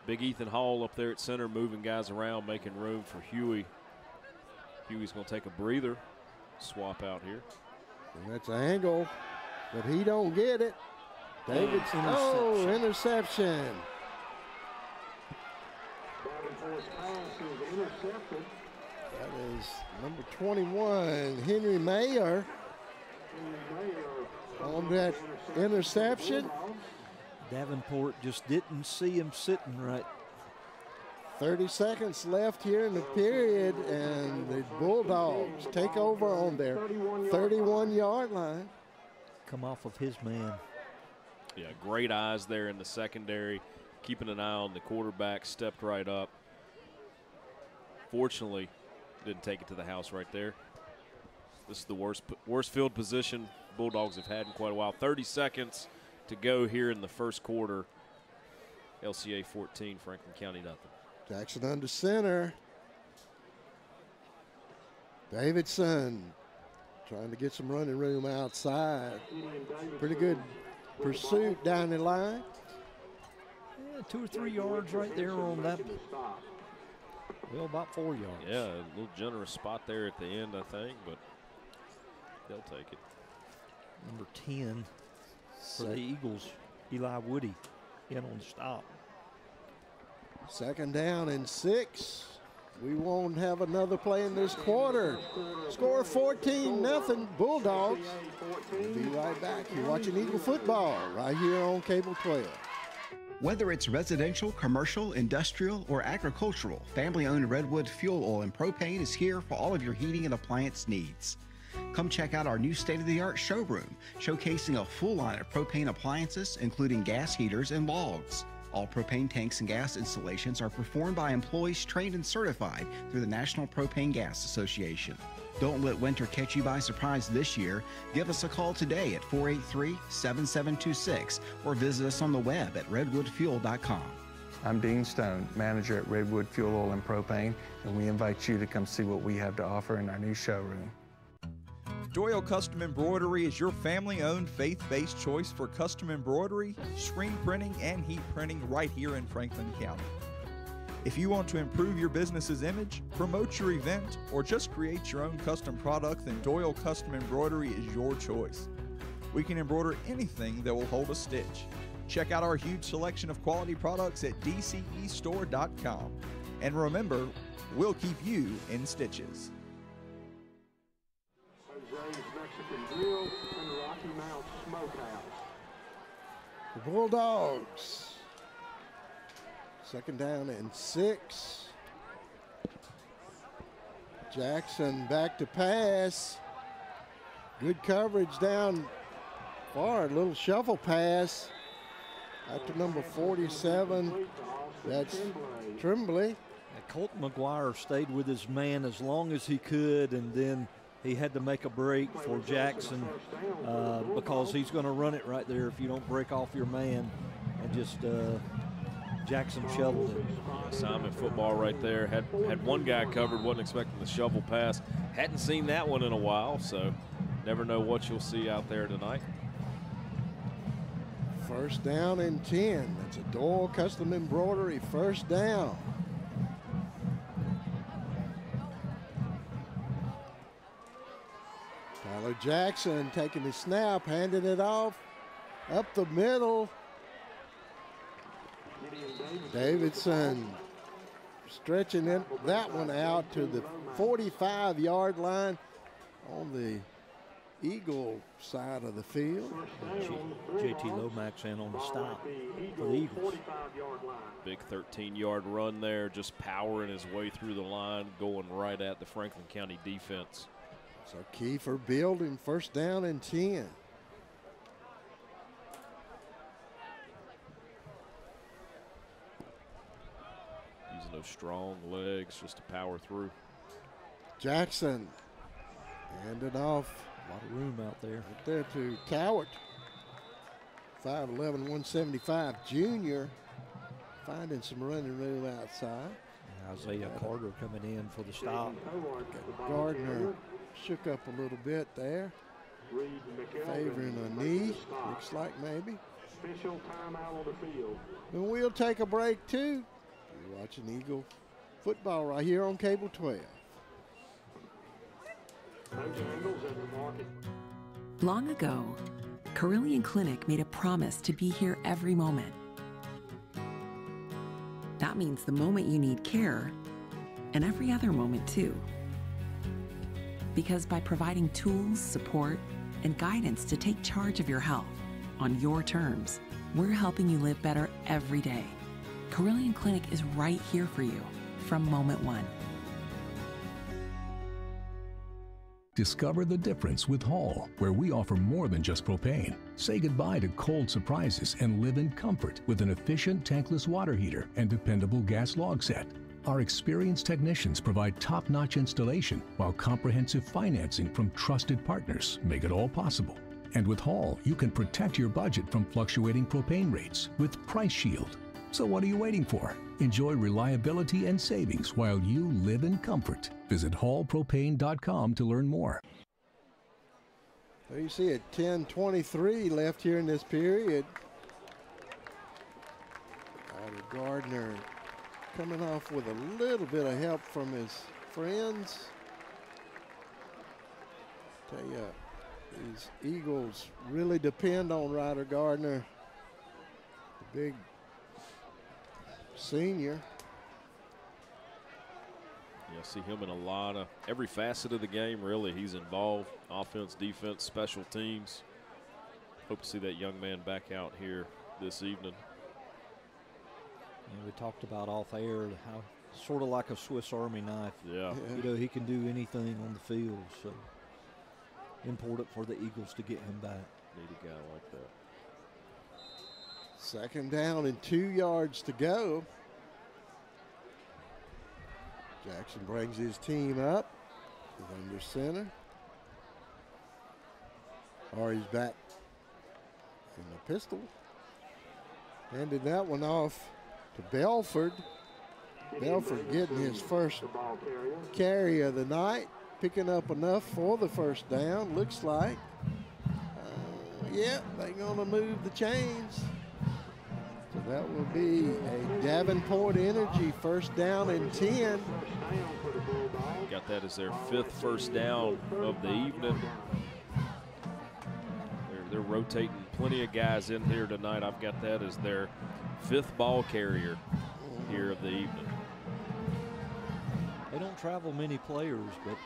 Big Ethan Hall up there at center, moving guys around, making room for Huey. Huey's going to take a breather, swap out here. And that's an angle, but he don't get it. David's interception. That is number 21, Henry Mayer, on that interception. Davenport just didn't see him sitting right. 30 seconds left here in the period, and the Bulldogs take over on their 31-yard line. Come off of his man. Yeah, great eyes there in the secondary, keeping an eye on the quarterback, stepped right up. Fortunately, didn't take it to the house right there. This is the worst field position Bulldogs have had in quite a while. 30 seconds to go here in the first quarter. LCA 14, Franklin County nothing. Jackson under center. Davidson trying to get some running room outside. Pretty good pursuit down the line. Yeah, 2 or 3 yards right there on that. Well, about 4 yards. Yeah, a little generous spot there at the end, I think, but they'll take it. Number 10 for the Eagles, Eli Woody, in on the stop. 2nd down and 6. We won't have another play in this quarter. Score 14-0 Bulldogs. We'll be right back. You're watching Eagle football right here on Cable 12. Whether it's residential, commercial, industrial, or agricultural, family-owned Redwood Fuel Oil and Propane is here for all of your heating and appliance needs. Come check out our new state-of-the-art showroom, showcasing a full line of propane appliances, including gas heaters and logs. All propane tanks and gas installations are performed by employees trained and certified through the National Propane Gas Association. Don't let winter catch you by surprise this year. Give us a call today at 483-7726 or visit us on the web at redwoodfuel.com. I'm Dean Stone, manager at Redwood Fuel Oil and Propane, and we invite you to come see what we have to offer in our new showroom. Doyle Custom Embroidery is your family-owned, faith-based choice for custom embroidery, screen printing, and heat printing right here in Franklin County. If you want to improve your business's image, promote your event, or just create your own custom product, then Doyle Custom Embroidery is your choice. We can embroider anything that will hold a stitch. Check out our huge selection of quality products at dcestore.com. And remember, we'll keep you in stitches. Mexican Grill and Rocky Mount Smokehouse. The Bulldogs. 2nd down and 6. Jackson back to pass. Good coverage down far. A little shuffle pass out to number 47. That's Tremblay. Colton McGuire stayed with his man as long as he could, and then he had to make a break for Jackson because he's going to run it right there if you don't break off your man. And just Jackson shoveled it. Assignment football right there. Had one guy covered, wasn't expecting the shovel pass. Hadn't seen that one in a while, so never know what you'll see out there tonight. 1st down and 10. That's a Doyle Custom Embroidery 1st down. Tyler Jackson taking the snap, handing it off up the middle. Davidson stretching that one out to the 45-yard line on the Eagle side of the field. JT Lomax in on the stop for the Eagles. Big 13-yard run there, just powering his way through the line, going right at the Franklin County defense. So key for building 1st down and 10. Using those strong legs just to power through. Jackson Handed off. A lot of room out there. Right there to Cowart. 5'11", 175 junior. Finding some running room outside. Isaiah Carter coming in for the stop. Gardner shook up a little bit there. Favoring a knee, looks like maybe. Official timeout on the field. And we'll take a break too. You're watching Eagle football right here on Cable 12. Long ago, Carillion Clinic made a promise to be here every moment. That means the moment you need care, and every other moment too. Because by providing tools, support, and guidance to take charge of your health on your terms, we're helping you live better every day. Carillion Clinic is right here for you from moment one. Discover the difference with Hall, where we offer more than just propane. Say goodbye to cold surprises and live in comfort with an efficient tankless water heater and dependable gas log set. Our experienced technicians provide top-notch installation, while comprehensive financing from trusted partners make it all possible. And with Hall, you can protect your budget from fluctuating propane rates with Price Shield. So what are you waiting for? Enjoy reliability and savings while you live in comfort. Visit hallpropane.com to learn more. There you see it, 10:23 left here in this period. Gardner coming off with a little bit of help from his friends. Tell you, these Eagles really depend on Ryder Gardner, the big senior. Yeah, see him in a lot of every facet of the game, really. He's involved. Offense, defense, special teams. Hope to see that young man back out here this evening. And we talked about off air how sort of like a Swiss Army knife. Yeah. You know, he can do anything on the field, so important for the Eagles to get him back. Need a guy like that. Second down and 2 yards to go. Jackson brings his team up. He's under center. Or he's back in the pistol. Handed that one off to Belford. Belford getting his first carry of the night. Picking up enough for the first down, looks like. Yeah, they're going to move the chains. So that will be a Davenport Energy first down and 10. Got that as their 5th first down of the evening. They're rotating plenty of guys in here tonight. I've got that as their 5th ball carrier here of the evening. They don't travel many players, but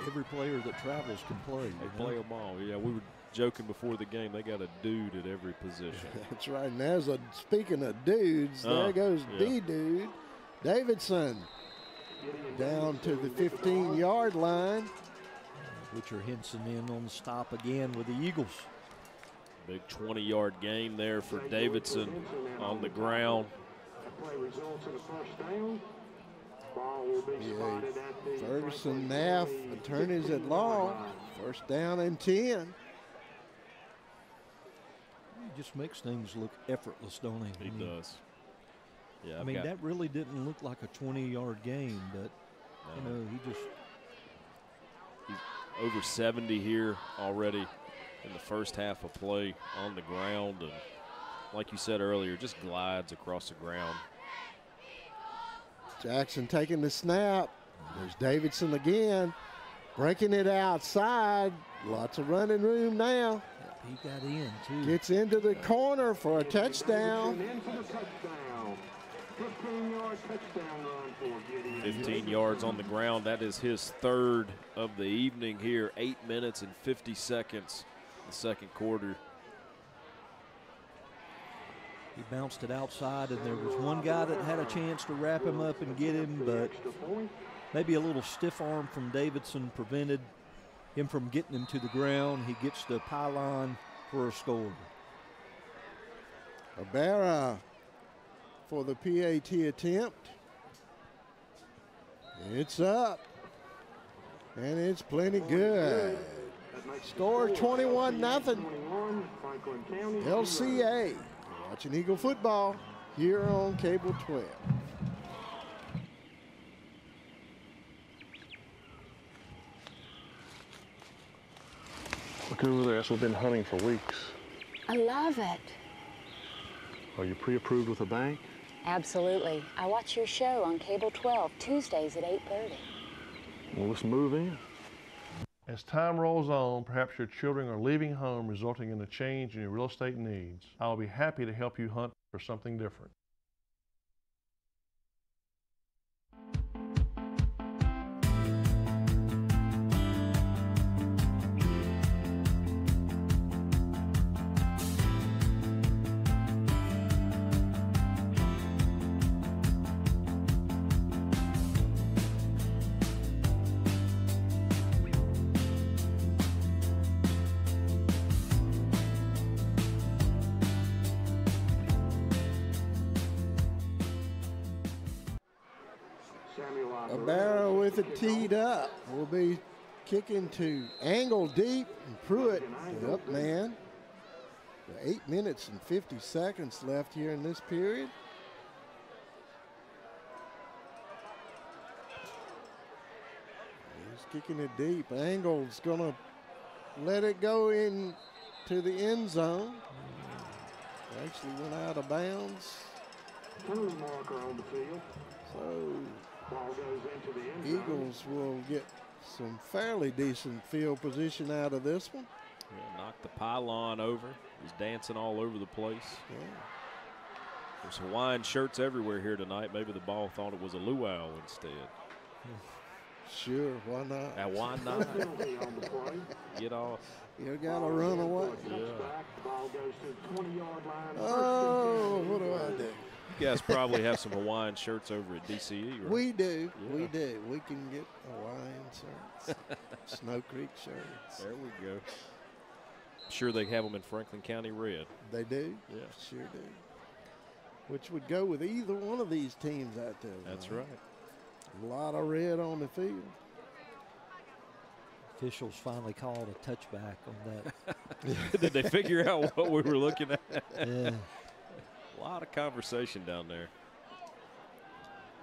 every player that travels can play. They play them all. Yeah, we were joking before the game, they got a dude at every position. That's right. And there's a, speaking of dudes, there goes the dude, Davidson, down to the 15-yard line. Butcher Henson in on the stop again with the Eagles. Big 20-yard gain there for Davidson on the ground. Ferguson Naff, attorneys at law, first down and 10. He just makes things look effortless, don't he? He does. Yeah, I mean, that really didn't look like a 20-yard gain, but, you know, he's over 70 here already in the first half of play on the ground. And like you said earlier, just glides across the ground. Jackson taking the snap. There's Davidson again, breaking it outside. Lots of running room now. He got in, too. Gets into the corner for a touchdown. 15 yards on the ground. That is his 3rd of the evening here. 8 minutes and 50 seconds in the second quarter. He bounced it outside, and there was one guy that had a chance to wrap him up and get him, but maybe a little stiff arm from Davidson prevented him from getting him to the ground. He gets the pylon for a score. Ibarra for the PAT attempt. It's up. And it's plenty good. Score 21-0. LCA. Watching Eagle football here on Cable 12. Look over there. That's what we've been hunting for weeks. I love it. Are you pre-approved with a bank? Absolutely. I watch your show on Cable 12 Tuesdays at 8:30. Well, let's move in. As time rolls on, perhaps your children are leaving home, resulting in a change in your real estate needs. I'll be happy to help you hunt for something different. A barrel with it teed up. Will be kicking to angle deep, and Pruitt, the up man. 8 minutes and 50 seconds left here in this period. He's kicking it deep. Angle's gonna let it go in to the end zone. Actually went out of bounds. Marker on the field. So Ball goes into the end zone. Eagles will get some fairly decent field position out of this one. Yeah, knocked the pylon over. He's dancing all over the place. Yeah. There's Hawaiian shirts everywhere here tonight. Maybe the ball thought it was a luau instead. Sure, why not? Now, why not? Get off. You gotta run away. Yeah. Ball goes to the 20-yard line. Oh, what do I do? You guys probably have some Hawaiian shirts over at DCE, right? We do. Yeah. We do. We can get Hawaiian shirts, Snow Creek shirts. There we go. Sure they have them in Franklin County red. They do? Yeah. Sure do. Which would go with either one of these teams out there. That's right. A lot of red on the field. Officials finally called a touchback on that. Did they figure out what we were looking at? Yeah. A lot of conversation down there.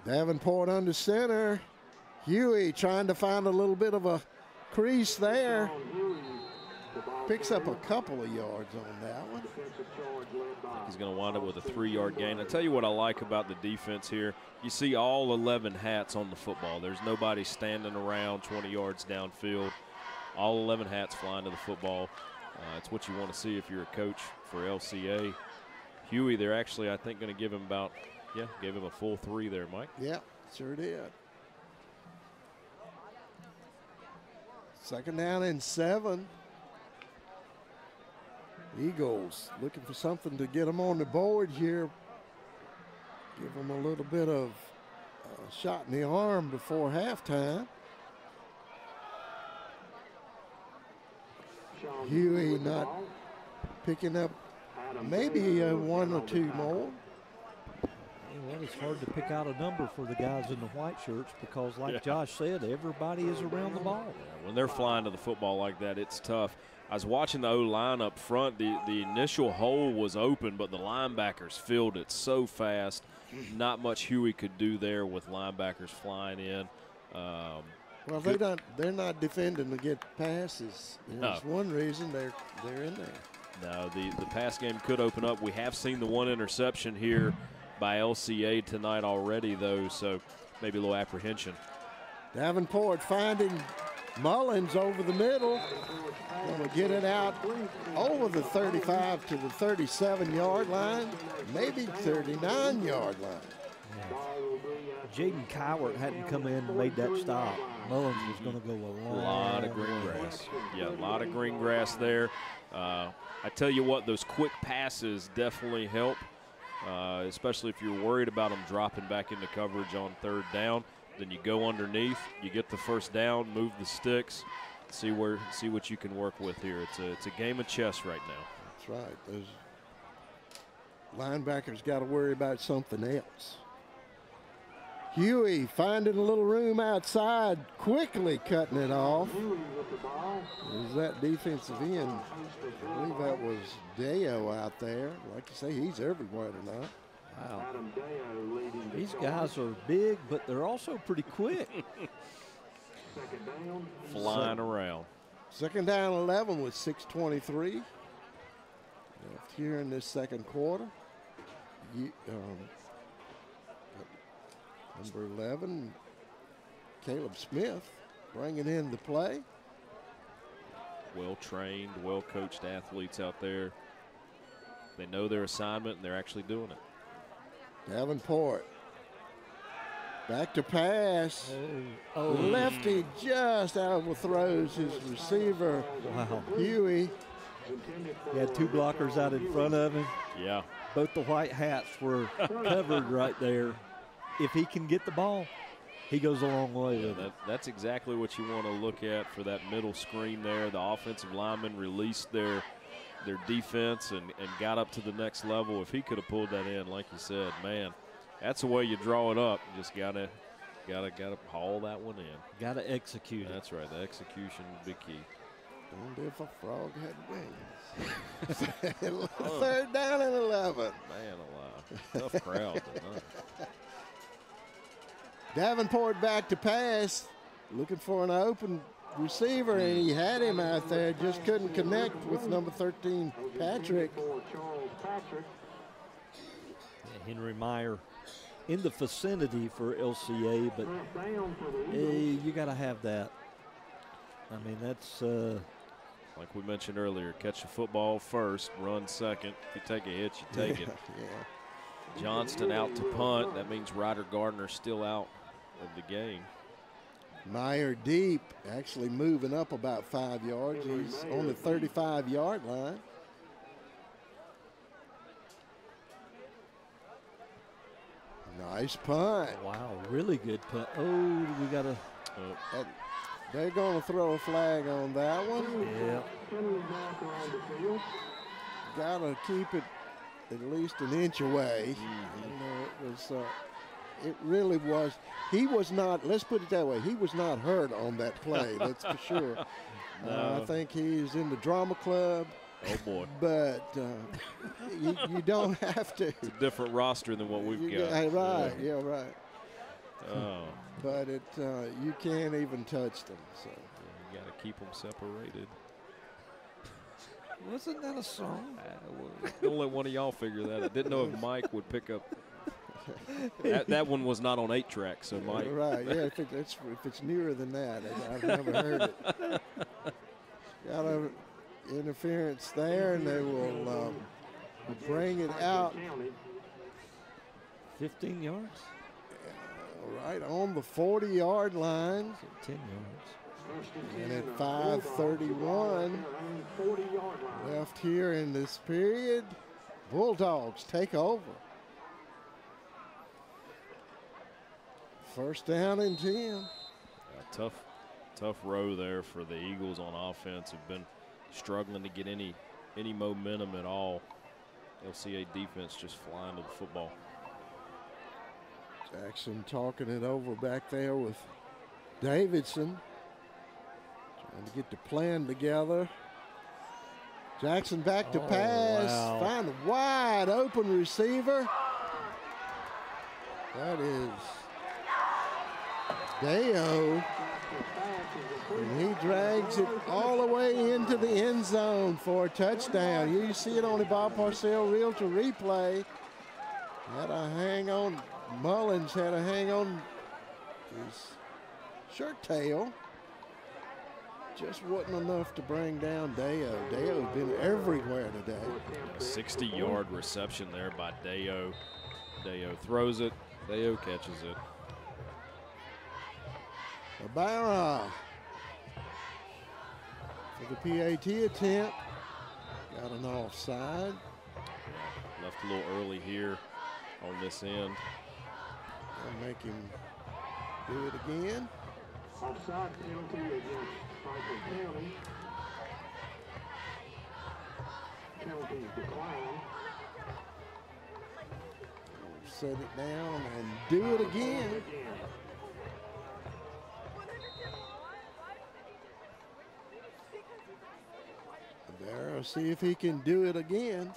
Davenport under center. Huey trying to find a little bit of a crease there. Picks up a couple of yards on that one. He's going to wind up with a 3-yard gain. I tell you what I like about the defense here. You see all 11 hats on the football. There's nobody standing around 20 yards downfield. All 11 hats flying to the football. It's what you want to see if you're a coach for LCA. Huey, they're actually, I think, going to give him gave him a full 3 there, Mike. Yeah, sure did. 2nd down and 7. Eagles looking for something to get them on the board here. Give them a little bit of shot in the arm before halftime. Huey not picking up maybe 1 or 2 more. Well, it's hard to pick out a number for the guys in the white shirts because, like Josh said, everybody is around the ball. Yeah, when they're flying to the football like that, it's tough. I was watching the O-line up front. The initial hole was open, but the linebackers filled it so fast. Not much Huey could do there with linebackers flying in. Well, they're not defending to get passes. That's one reason they're in there. No, the pass game could open up. We have seen the 1 interception here by LCA tonight already, though, so maybe a little apprehension. Davenport finding Mullins over the middle. Going to get it out over the 35 to the 37-yard line, maybe 39-yard line. Jaden Cowart hadn't come in and made that stop. Mullins was going to go a lot of green grass. Yeah, a lot of green grass there. I tell you what, those quick passes definitely help, especially if you're worried about them dropping back into coverage on 3rd down. Then you go underneath, you get the 1st down, move the sticks, see what you can work with here. It's a game of chess right now. That's right. Those linebackers got to worry about something else. Huey finding a little room outside, quickly cutting it off. Is that defensive end? I believe that was Deo out there. Like you say, he's everywhere tonight. Wow. These guys are big, but they're also pretty quick. Flying around. Second down 11 with 6:23 left here in this second quarter. Number 11, Caleb Smith, bringing in the play. Well-trained, well-coached athletes out there. They know their assignment, and they're actually doing it. Davenport. Back to pass. Lefty just overthrows his receiver. Wow. Huey. He had 2 blockers out in front of him. Yeah. Both the white hats were covered right there. If he can get the ball, he goes a long way with it. That's exactly what you want to look at for that middle screen there. The offensive lineman released their defense and got up to the next level. If he could have pulled that in, like you said, man, that's the way you draw it up. You just gotta haul that one in. Gotta execute it. That's right. The execution would be key. And if a frog had wings. Third down and 11. Man alive. Tough crowd tonight. Davenport back to pass, looking for an open receiver, and he had him out there, just couldn't connect with number 13, Patrick. Henry Meyer in the vicinity for LCA, but hey, you got to have that. I mean, that's like we mentioned earlier, catch the football first, run second. If you take a hit, you take it. Yeah. Johnston out to punt. That means Ryder Gardner still out of the game. Meyer deep, actually moving up about 5 yards. He's on the 35-yard line. Nice punt. Wow, really good punt. Oh, we got to. They're going to throw a flag on that one. Yeah. Got to keep it at least an inch away. You know, it really was. He was not, let's put it that way, he was not hurt on that play, that's for sure. No. I think he's in the drama club. Oh, boy. But you don't have to. It's a different roster than what we've got. Right, yeah, right. Oh. But you can't even touch them. So you got to keep them separated. Wasn't that a song? Don't let one of y'all figure that out. Didn't know if Mike would pick up. That one was not on 8-track, so Mike. Right, yeah, if it's nearer than that, I've never heard it. Got an interference there, and they will bring it out. 15 yards? Right on the 40-yard line. 10 yards. And at 5:31 left here in this period, Bulldogs take over. First down and 10. Yeah, tough row there for the Eagles on offense. Have been struggling to get any momentum at all. LCA defense just flying to the football. Jackson talking it over back there with Davidson. Trying to get the plan together. Jackson back to pass. Wow. Find a wide open receiver. That is Deo. And he drags it all the way into the end zone for a touchdown. You see it on the Bob Parcell Realtor replay. Had a hang on. Mullins had a hang on his shirt tail. Just wasn't enough to bring down Deo. Deo's been everywhere today. 60-yard reception there by Deo. Deo throws it. Deo catches it. Ibarra for the PAT attempt. Got an offside. Left a little early here on this end. I'll make him do it again. Offside penalty against Franklin County. Penalties declined. set it down and do it again. Barrow, see if he can do it again.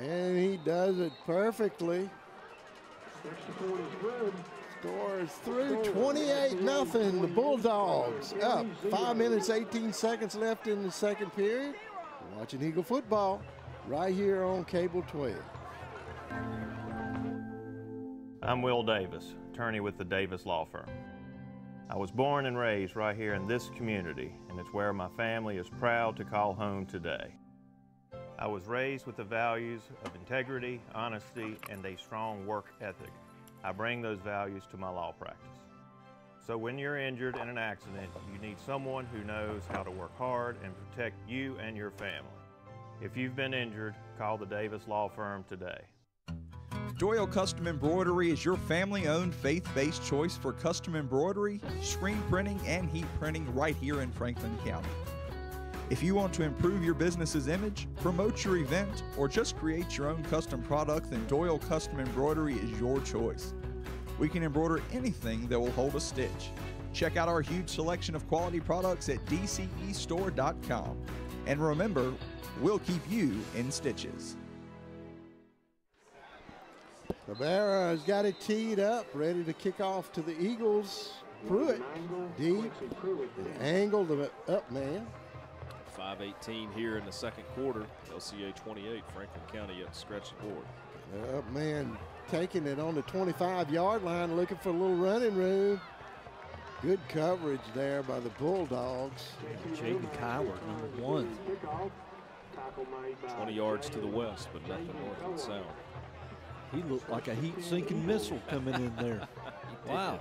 And he does it perfectly. Score is through, 28-0. The Bulldogs up. 5 minutes, 18 seconds left in the second period. You're watching Eagle football right here on Cable 12. I'm Will Davis, attorney with the Davis Law Firm. I was born and raised right here in this community, and it's where my family is proud to call home today. I was raised with the values of integrity, honesty, and a strong work ethic. I bring those values to my law practice. So when you're injured in an accident, you need someone who knows how to work hard and protect you and your family. If you've been injured, call the Davis Law Firm today. Doyle Custom Embroidery is your family-owned, faith-based choice for custom embroidery, screen printing, and heat printing right here in Franklin County. If you want to improve your business's image, promote your event, or just create your own custom product, then Doyle Custom Embroidery is your choice. We can embroider anything that will hold a stitch. Check out our huge selection of quality products at dcestore.com. And remember, we'll keep you in stitches. Rivera has got it teed up, ready to kick off to the Eagles. Pruitt, deep, and angled the up man. 5:18 here in the second quarter. LCA 28, Franklin County yet to stretch the board. The up man taking it on the 25-yard line, looking for a little running room. Good coverage there by the Bulldogs. Jaden Kyler, number 1. 20 yards to the west, but nothing north and south. He looked like a heat-sinking missile coming in there. Wow.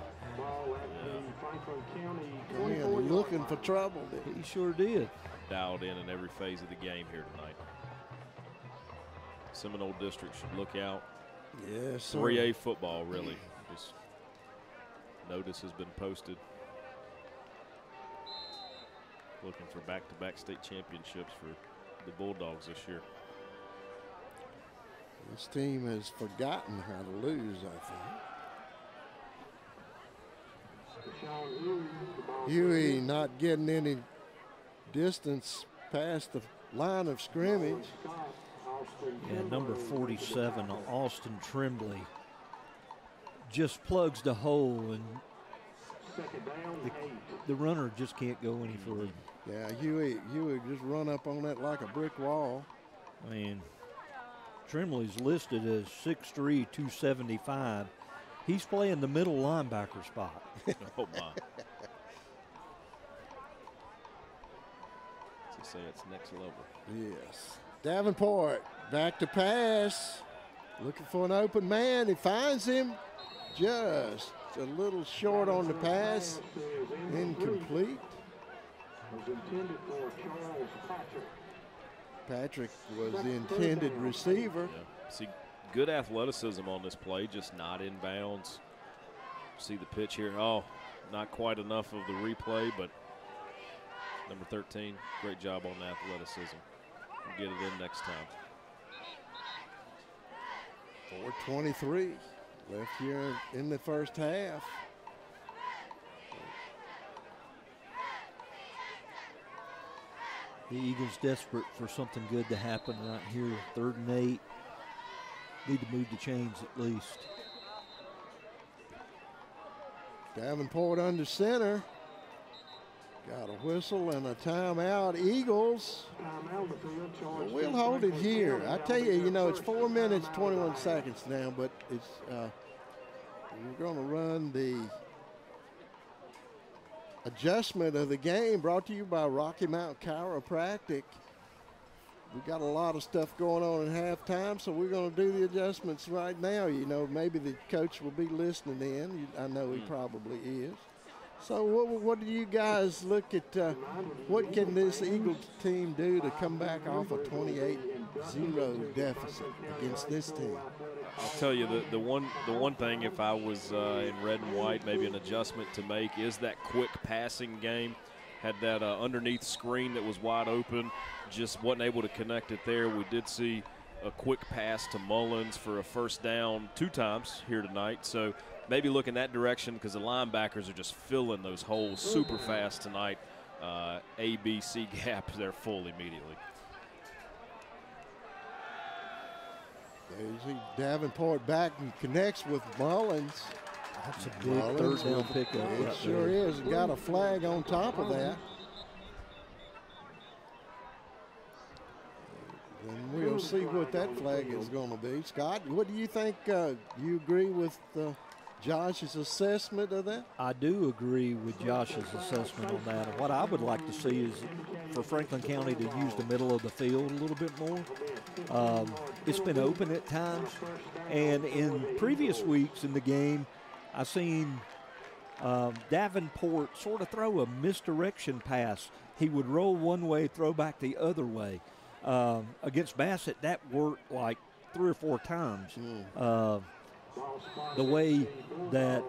Man, looking for trouble. He sure did. Dialed in every phase of the game here tonight. Seminole District should look out. Yes, sir. 3A football, really. Just notice has been posted. Looking for back-to-back state championships for the Bulldogs this year. This team has forgotten how to lose, I think. Huey not getting any distance past the line of scrimmage. Yeah, number 47, Austin Tremblay, just plugs the hole, and the runner just can't go any further. Yeah, Huey just run up on that like a brick wall. Man, Tremblay's listed as 6'3", 275. He's playing the middle linebacker spot. Oh, my. To say it's next level. Yes. Davenport back to pass. Looking for an open man. He finds him. Just a little short on the pass. Incomplete. Patrick was the intended receiver. Yeah. See, good athleticism on this play, just not in bounds. See the pitch here. Oh, not quite enough of the replay, but number 13, great job on the athleticism. We'll get it in next time. 4:23 left here in the first half. The Eagles desperate for something good to happen right here. 3rd and 8. Need to move the chains at least. Davenport under center. Got a whistle and a timeout. Eagles. We'll hold it here. I tell you, it's 4 minutes, 21 seconds now, but it's we're going to run the adjustment of the game, brought to you by Rocky Mount Chiropractic. We've got a lot of stuff going on in halftime, so we're going to do the adjustments right now. Maybe the coach will be listening in. I know he probably is. So what do you guys look at? What can this Eagles team do to come back off a 28-0 deficit against this team? I'll tell you, the one thing, if I was in red and white, maybe an adjustment to make is that quick passing game. Had that underneath screen that was wide open, just wasn't able to connect it there. We did see a quick pass to Mullins for a first down 2 times here tonight. So maybe look in that direction because the linebackers are just filling those holes super fast tonight. A, B, C gap, they're full immediately. There you see Davenport back and connects with Mullins. That's a big third down pickup. It sure is. Got a flag on top of that. And we'll see what that flag is going to be. Scott, what do you think? You agree with Josh's assessment of that? I do agree with Josh's assessment on that. And what I would like to see is for Franklin County to use the middle of the field a little bit more. It's been open at times. And in previous weeks in the game, I've seen Davenport sort of throw a misdirection pass. He would roll one way, throw back the other way. Against Bassett, that worked like 3 or 4 times. The way that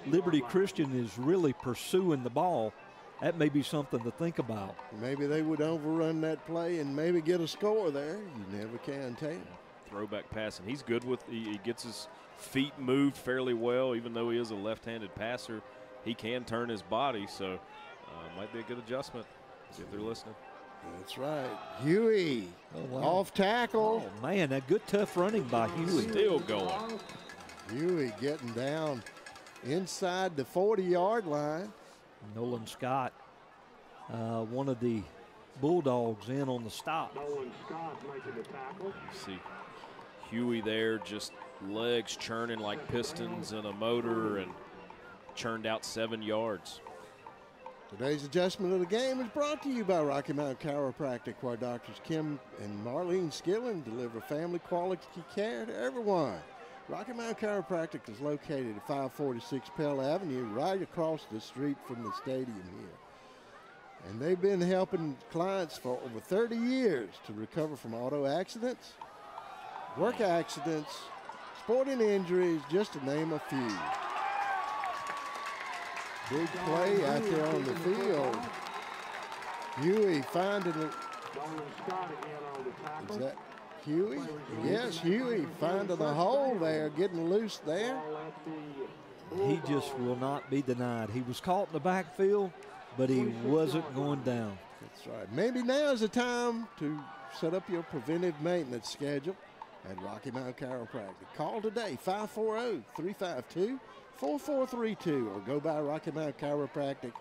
Liberty Christian is really pursuing the ball, that may be something to think about. Maybe they would overrun that play and maybe get a score there. You never can tell. Throwback pass, and he's good with he gets his feet moved fairly well. Even though he is a left-handed passer, he can turn his body, so might be a good adjustment if they're listening. That's right. Huey off tackle. Oh, man, that good tough running by Huey. Still going. Huey getting down inside the 40-yard line. Nolan Scott, one of the Bulldogs in on the stop. Nolan Scott making the tackle. You see Huey there, just legs churning like pistons in a motor and churned out 7 yards. Today's adjustment of the game is brought to you by Rocky Mount Chiropractic, where Doctors Kim and Marlene Skillen deliver family quality care to everyone. Rocky Mount Chiropractic is located at 546 Pell Avenue, right across the street from the stadium here. And they've been helping clients for over 30 years to recover from auto accidents, work accidents, sporting injuries, just to name a few. Big play out there on the field. Huey finding it. Is that Huey? Yes, Huey finding a hole there, getting loose there. He just will not be denied. He was caught in the backfield, but he wasn't going down. That's right. Maybe now is the time to set up your preventive maintenance schedule at Rocky Mount Chiropractic. Call today, 540-352-4432, or go by Rocky Mount Chiropractic,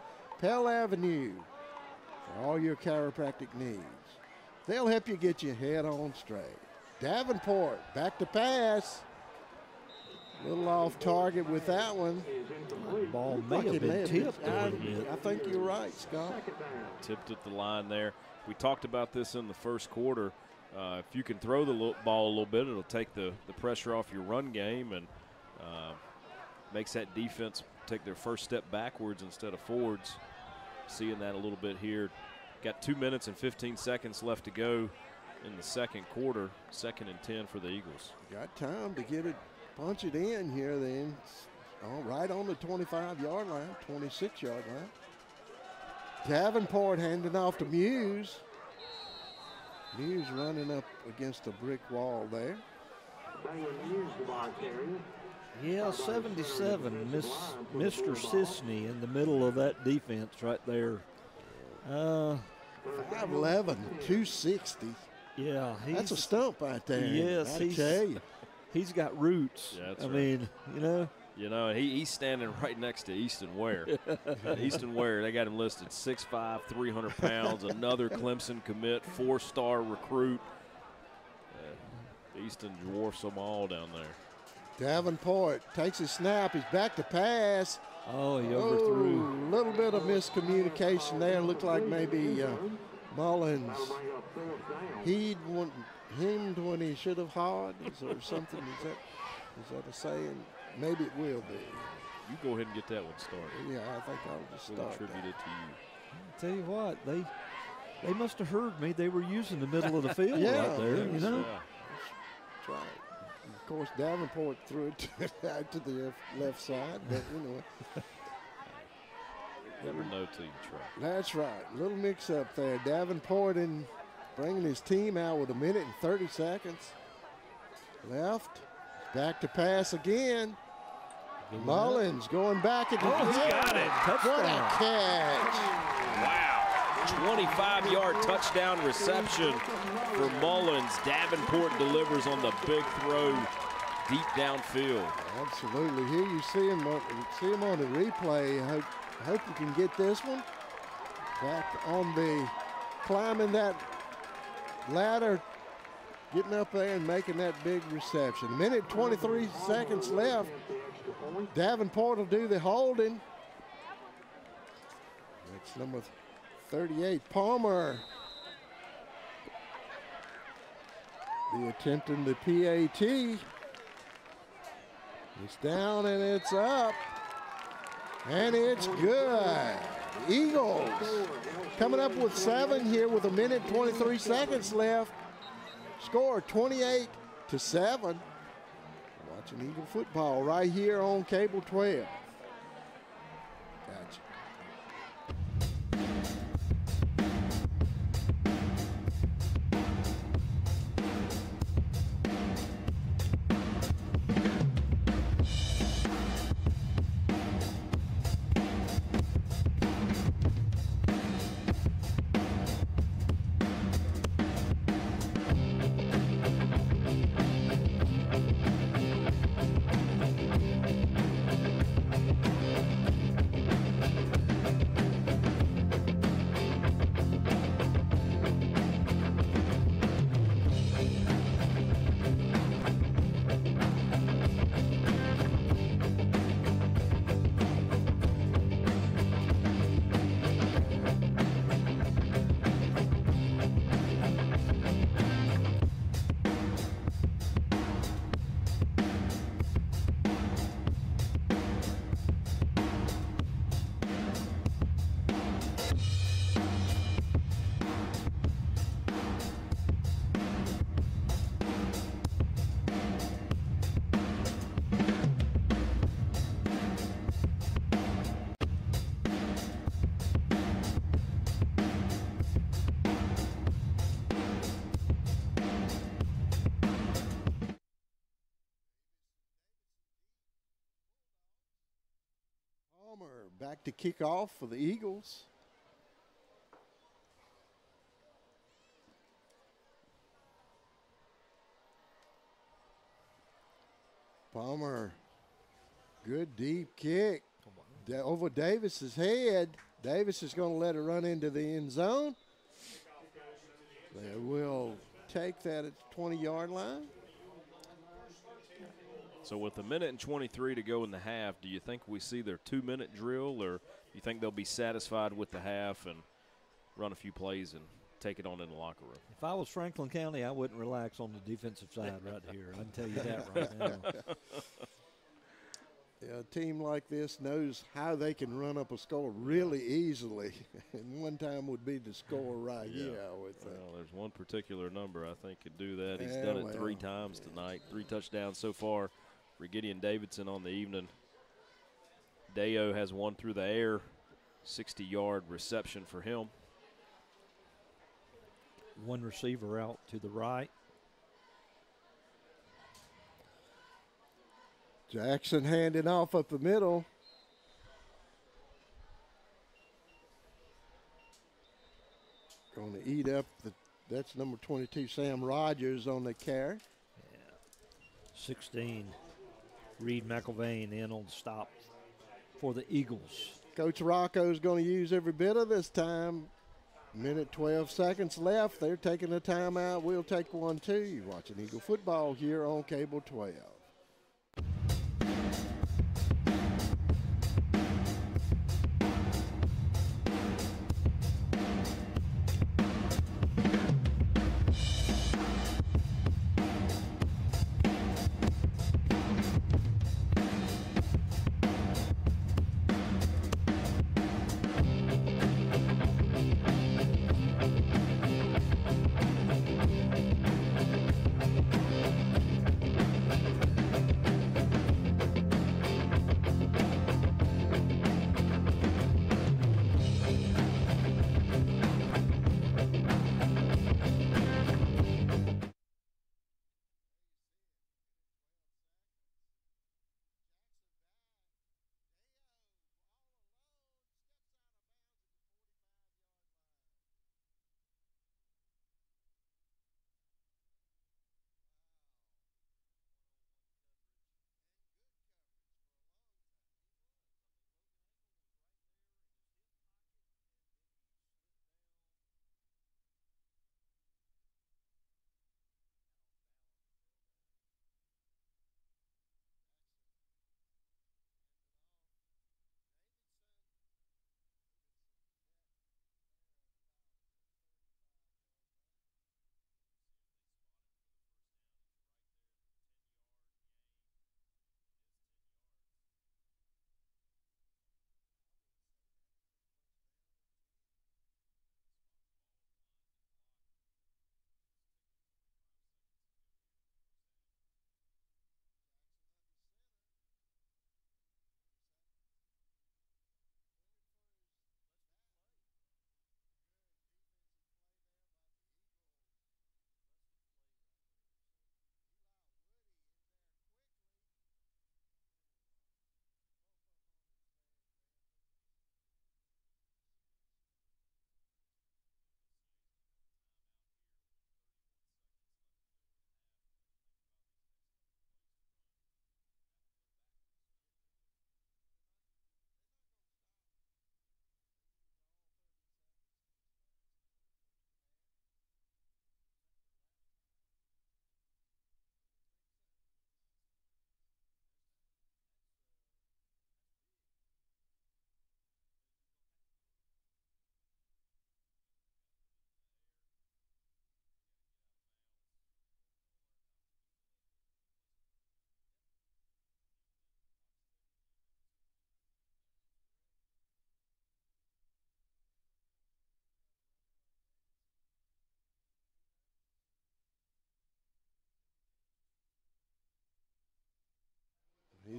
Pell Avenue, for all your chiropractic needs. They'll help you get your head on straight. Davenport, back to pass. A little off target with that one. The ball may have been tipped a little bit. I think you're right, Scott. Tipped at the line there. We talked about this in the first quarter. If you can throw the ball a little bit, it'll take the pressure off your run game and makes that defense take their first step backwards instead of forwards. Seeing that a little bit here. Got 2 minutes and 15 seconds left to go in the second quarter. 2nd and 10 for the Eagles. Got time to get it, punch it in here then. Right on the 25-yard line, 26-yard line. Davenport handing off to Muse. Muse running up against a brick wall there. Yeah, 77, Mr. Sisney in the middle of that defense right there. 5'11", 260. Yeah. That's a stump right there. Yes, I tell you. He's got roots. Yeah, that's I right. mean, you know. You know, and he's standing right next to Easton Ware. Easton Ware, they got him listed 6'5", 300 pounds, another Clemson commit, 4-star recruit. Easton dwarfs them all down there. Davenport takes his snap. He's back to pass. Oh, he overthrew. A little bit of miscommunication there. Looked like maybe Mullins hemmed when he should have hawed. Is there something? Is that a saying? Maybe it will be. You go ahead and get that one started. Yeah, I think I'll just start. Attribute it to you. I'll tell you what, they must have heard me. They were using the middle of the field right there, you know. Yeah. That's right. Of course, Davenport threw it to the left side, but you know. Never know till you try. That's right. Little mix-up there. Davenport and bringing his team out with 1 minute and 30 seconds left. Back to pass again. Mullins going back again. Oh, he's got it. What a catch. Wow. 25-yard touchdown reception for Mullins. Davenport delivers on the big throw deep downfield. Absolutely. Here you see him on the replay. I hope you can get this one. Back on the climbing that ladder, getting up there and making that big reception. 1 minute 23 seconds left. Davenport will do the holding. That's number 38, Palmer. The attempting the PAT. It's down and it's up. And it's good. Eagles coming up with 7 here with 1 minute 23 seconds left. Score 28-7. Watching Eagle football right here on Cable 12. Gotcha. Back to kick off for the Eagles. Palmer, good deep kick over Davis's head. Davis is going to let it run into the end zone. They will take that at the 20-yard line. So with 1 minute and 23 to go in the half, do you think we see their 2-minute drill, or do you think they'll be satisfied with the half and run a few plays and take it on in the locker room? If I was Franklin County, I wouldn't relax on the defensive side right here. I can tell you that right now. Yeah, a team like this knows how they can run up a score really easily, and one time would be to score right here, I would think. Well, there's one particular number I think could do that. He's done it 3 times tonight, 3 touchdowns so far for Gideon Davidson on the evening. Deo has one through the air, 60-yard reception for him. One receiver out to the right. Jackson handing off up the middle. Going to eat up that's number 22, Sam Rogers on the carry. Yeah. 16, Reed McIlvain in on the stop for the Eagles. Coach Rocco's going to use every bit of this time. 1 minute 12 seconds left. They're taking a timeout. We'll take one too. You're watching Eagle football here on Cable 12.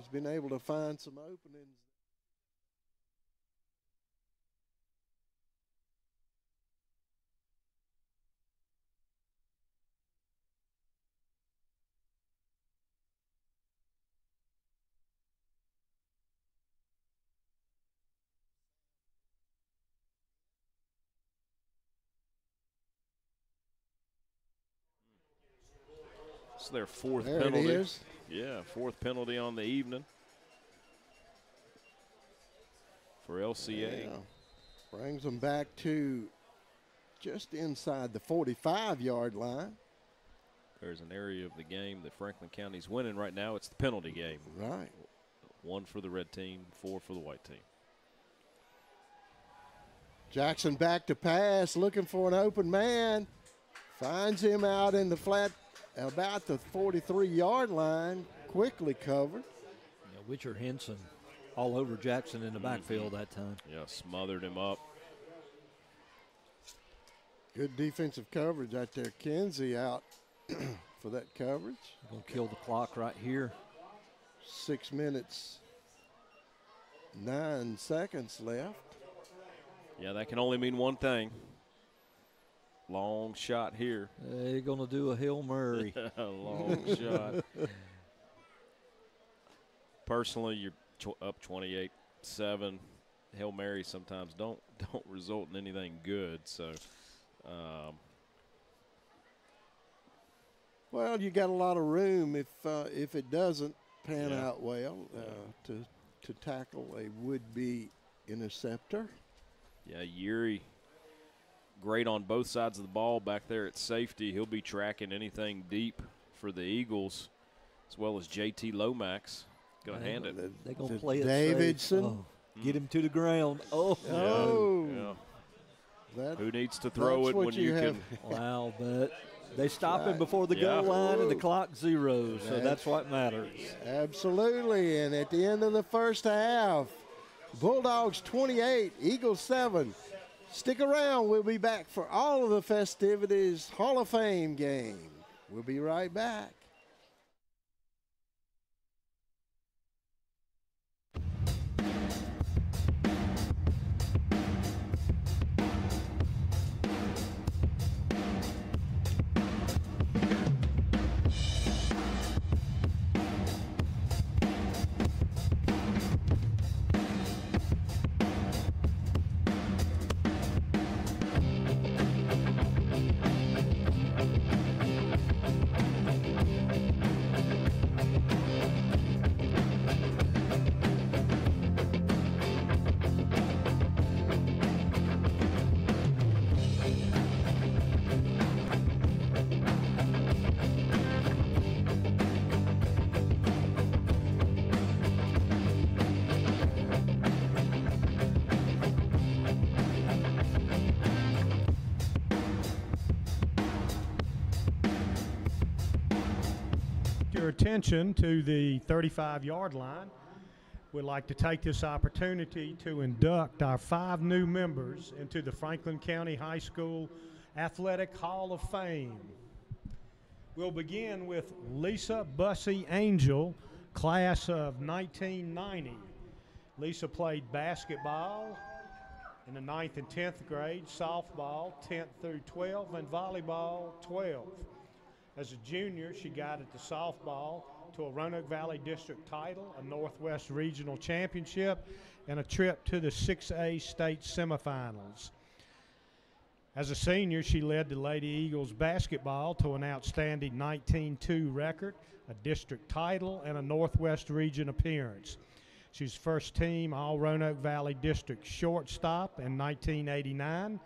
he's been able to find some openings. It's their fourth There penalty. it is. Yeah, fourth penalty on the evening for LCA. Yeah. Brings them back to just inside the 45-yard line. There's an area of the game that Franklin County's winning right now. It's the penalty game. Right. 1 for the red team, 4 for the white team. Jackson back to pass, looking for an open man. Finds him out in the flat about the 43-yard line, quickly covered. Yeah, Witcher Henson all over Jackson in the backfield that time. Yeah, smothered him up. Good defensive coverage out there. Kinsey out for that coverage. Going to kill the clock right here. 6 minutes, 9 seconds left. Yeah, that can only mean one thing. Long shot here. They're going to do a Hail Mary. Long shot. Personally, you're up 28-7. Hail Marys sometimes don't result in anything good. So, well, you got a lot of room if it doesn't pan out well to tackle a would-be interceptor. Yeah, Yuri, great on both sides of the ball back there at safety. He'll be tracking anything deep for the Eagles, as well as J.T. Lomax. Going to hand it. They're going to play it Davidson. safe. Oh, get him to the ground. Oh. Yeah. Who needs to throw it when you can? Wow, but they stop him before the goal line and the clock zeros, so that's what matters. Absolutely, and at the end of the first half, Bulldogs 28, Eagles 7. Stick around. We'll be back for all of the festivities Hall of Fame game. We'll be right back. Your attention to the 35-yard line. We'd like to take this opportunity to induct our 5 new members into the Franklin County High School Athletic Hall of Fame. We'll begin with Lisa Bussey Angel, class of 1990. Lisa played basketball in the 9th and 10th grade, softball 10th through 12, and volleyball 12. As a junior, she guided the softball to a Roanoke Valley District title, a Northwest Regional Championship, and a trip to the 6A state semifinals. As a senior, she led the Lady Eagles basketball to an outstanding 19-2 record, a district title, and a Northwest Region appearance. She's first team All Roanoke Valley District shortstop in 1989,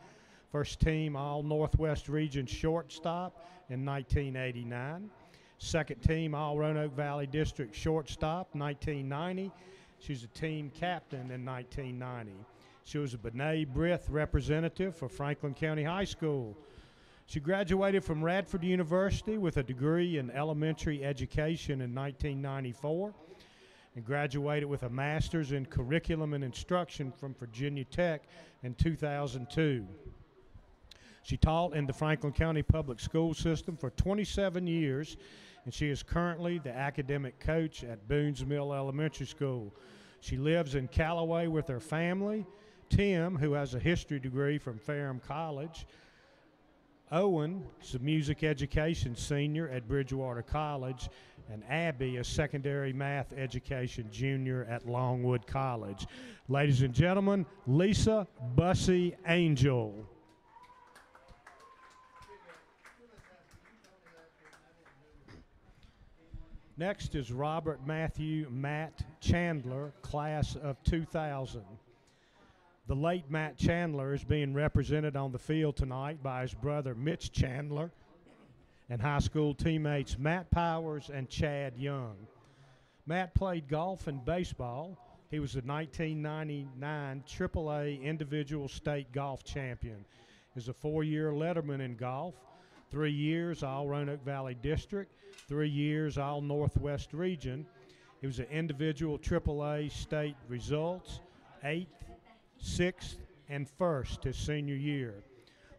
first team All Northwest Region shortstop in 1989. Second team All Roanoke Valley District shortstop 1990. She was a team captain in 1990. She was a B'nai B'rith representative for Franklin County High School. She graduated from Radford University with a degree in elementary education in 1994 and graduated with a master's in curriculum and instruction from Virginia Tech in 2002. She taught in the Franklin County Public School System for 27 years and she is currently the academic coach at Boones Mill Elementary School. She lives in Callaway with her family. Tim, who has a history degree from Ferrum College. Owen is a music education senior at Bridgewater College, and Abby, a secondary math education junior at Longwood College. Ladies and gentlemen, Lisa Bussey Angel. Next is Robert Matthew Matt Chandler, class of 2000. The late Matt Chandler is being represented on the field tonight by his brother Mitch Chandler and high school teammates Matt Powers and Chad Young. Matt played golf and baseball. He was the 1999 AAA individual state golf champion. He's a 4-year letterman in golf, 3 years all Roanoke Valley District, 3 years all Northwest Region. He was an individual AAA state results, 8th, 6th, and 1st his senior year.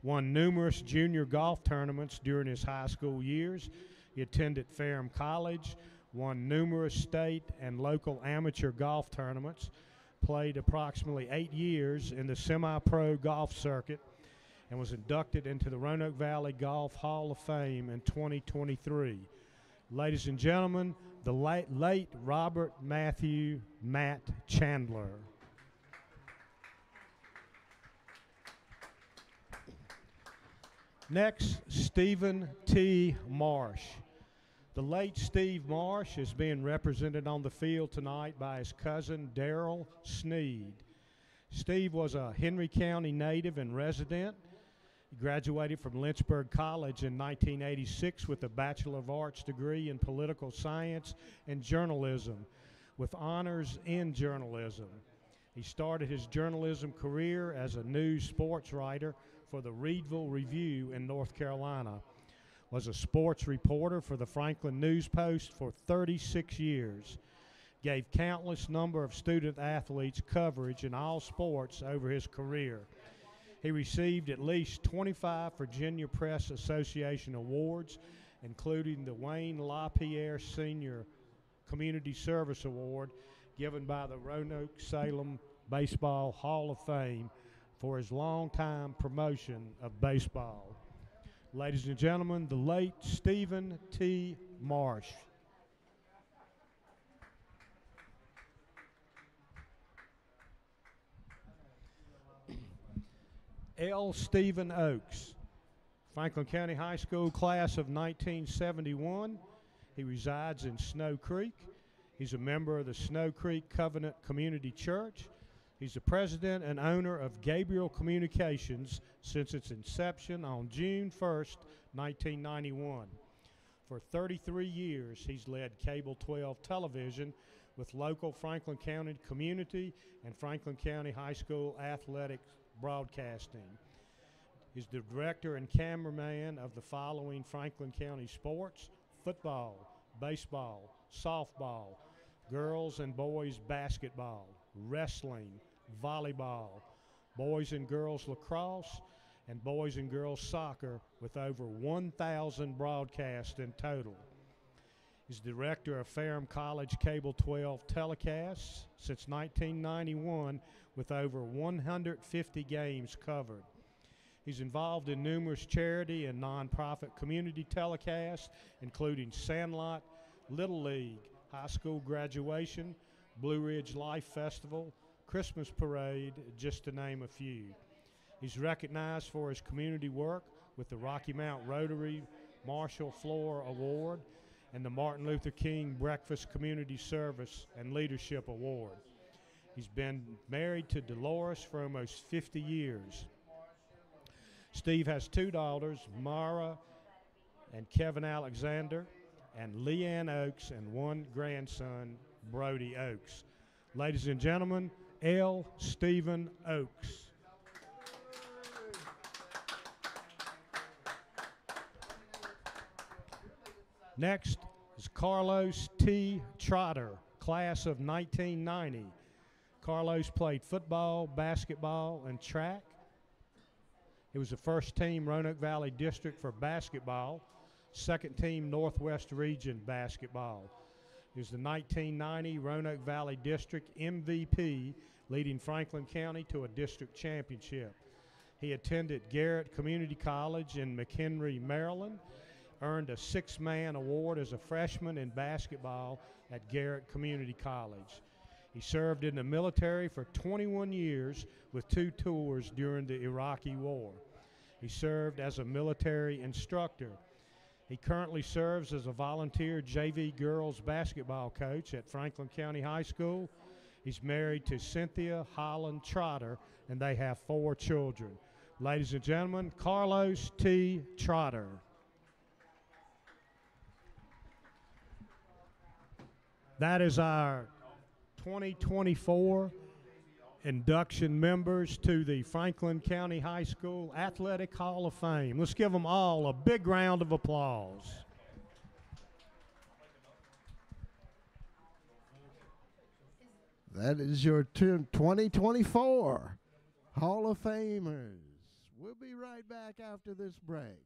Won numerous junior golf tournaments during his high school years. He attended Ferrum College, won numerous state and local amateur golf tournaments, played approximately 8 years in the semi-pro golf circuit, and was inducted into the Roanoke Valley Golf Hall of Fame in 2023. Ladies and gentlemen, the late Robert Matthew Matt Chandler. Next, Stephen T. Marsh. The late Steve Marsh is being represented on the field tonight by his cousin Daryl Sneed. Steve was a Henry County native and resident. He graduated from Lynchburg College in 1986 with a Bachelor of Arts degree in Political Science and Journalism with honors in journalism. He started his journalism career as a news sports writer for the Reedville Review in North Carolina, was a sports reporter for the Franklin News Post for 36 years, gave countless number of student athletes coverage in all sports over his career. He received at least 25 Virginia Press Association awards, including the Wayne LaPierre Senior Community Service Award given by the Roanoke-Salem Baseball Hall of Fame for his longtime promotion of baseball. Ladies and gentlemen, the late Stephen T. Marsh. L. Stephen Oakes, Franklin County High School class of 1971. He resides in Snow Creek. He's a member of the Snow Creek Covenant Community Church. He's the president and owner of Gabriel Communications since its inception on June 1st, 1991. For 33 years, he's led Cable 12 television with local Franklin County community and Franklin County High School athletics broadcasting. He's the director and cameraman of the following Franklin County sports: football, baseball, softball, girls and boys basketball, wrestling, volleyball, boys and girls lacrosse, and boys and girls soccer, with over 1,000 broadcasts in total. He's director of Ferrum College Cable 12 telecasts since 1991 with over 150 games covered. He's involved in numerous charity and nonprofit community telecasts, including Sandlot, Little League, high school graduation, Blue Ridge Life Festival, Christmas Parade, just to name a few. He's recognized for his community work with the Rocky Mount Rotary Marshall Floor Award and the Martin Luther King Breakfast Community Service and Leadership Award. He's been married to Dolores for almost 50 years. Steve has 2 daughters, Mara and Kevin Alexander, and Leanne Oakes, and 1 grandson, Brody Oakes. Ladies and gentlemen, L. Stephen Oakes. Next is Carlos T. Trotter, class of 1990. Carlos played football, basketball, and track. He was the first team Roanoke Valley District for basketball, second team Northwest Region basketball. He was the 1990 Roanoke Valley District MVP, leading Franklin County to a district championship. He attended Garrett Community College in McHenry, Maryland, earned a six-man award as a freshman in basketball at Garrett Community College. He served in the military for 21 years with 2 tours during the Iraqi War. He served as a military instructor. He currently serves as a volunteer JV girls basketball coach at Franklin County High School. He's married to Cynthia Holland Trotter, and they have 4 children. Ladies and gentlemen, Carlos T. Trotter. That is our 2024 induction members to the Franklin County High School Athletic Hall of Fame. Let's give them all a big round of applause. That is your 2024 Hall of Famers. We'll be right back after this break.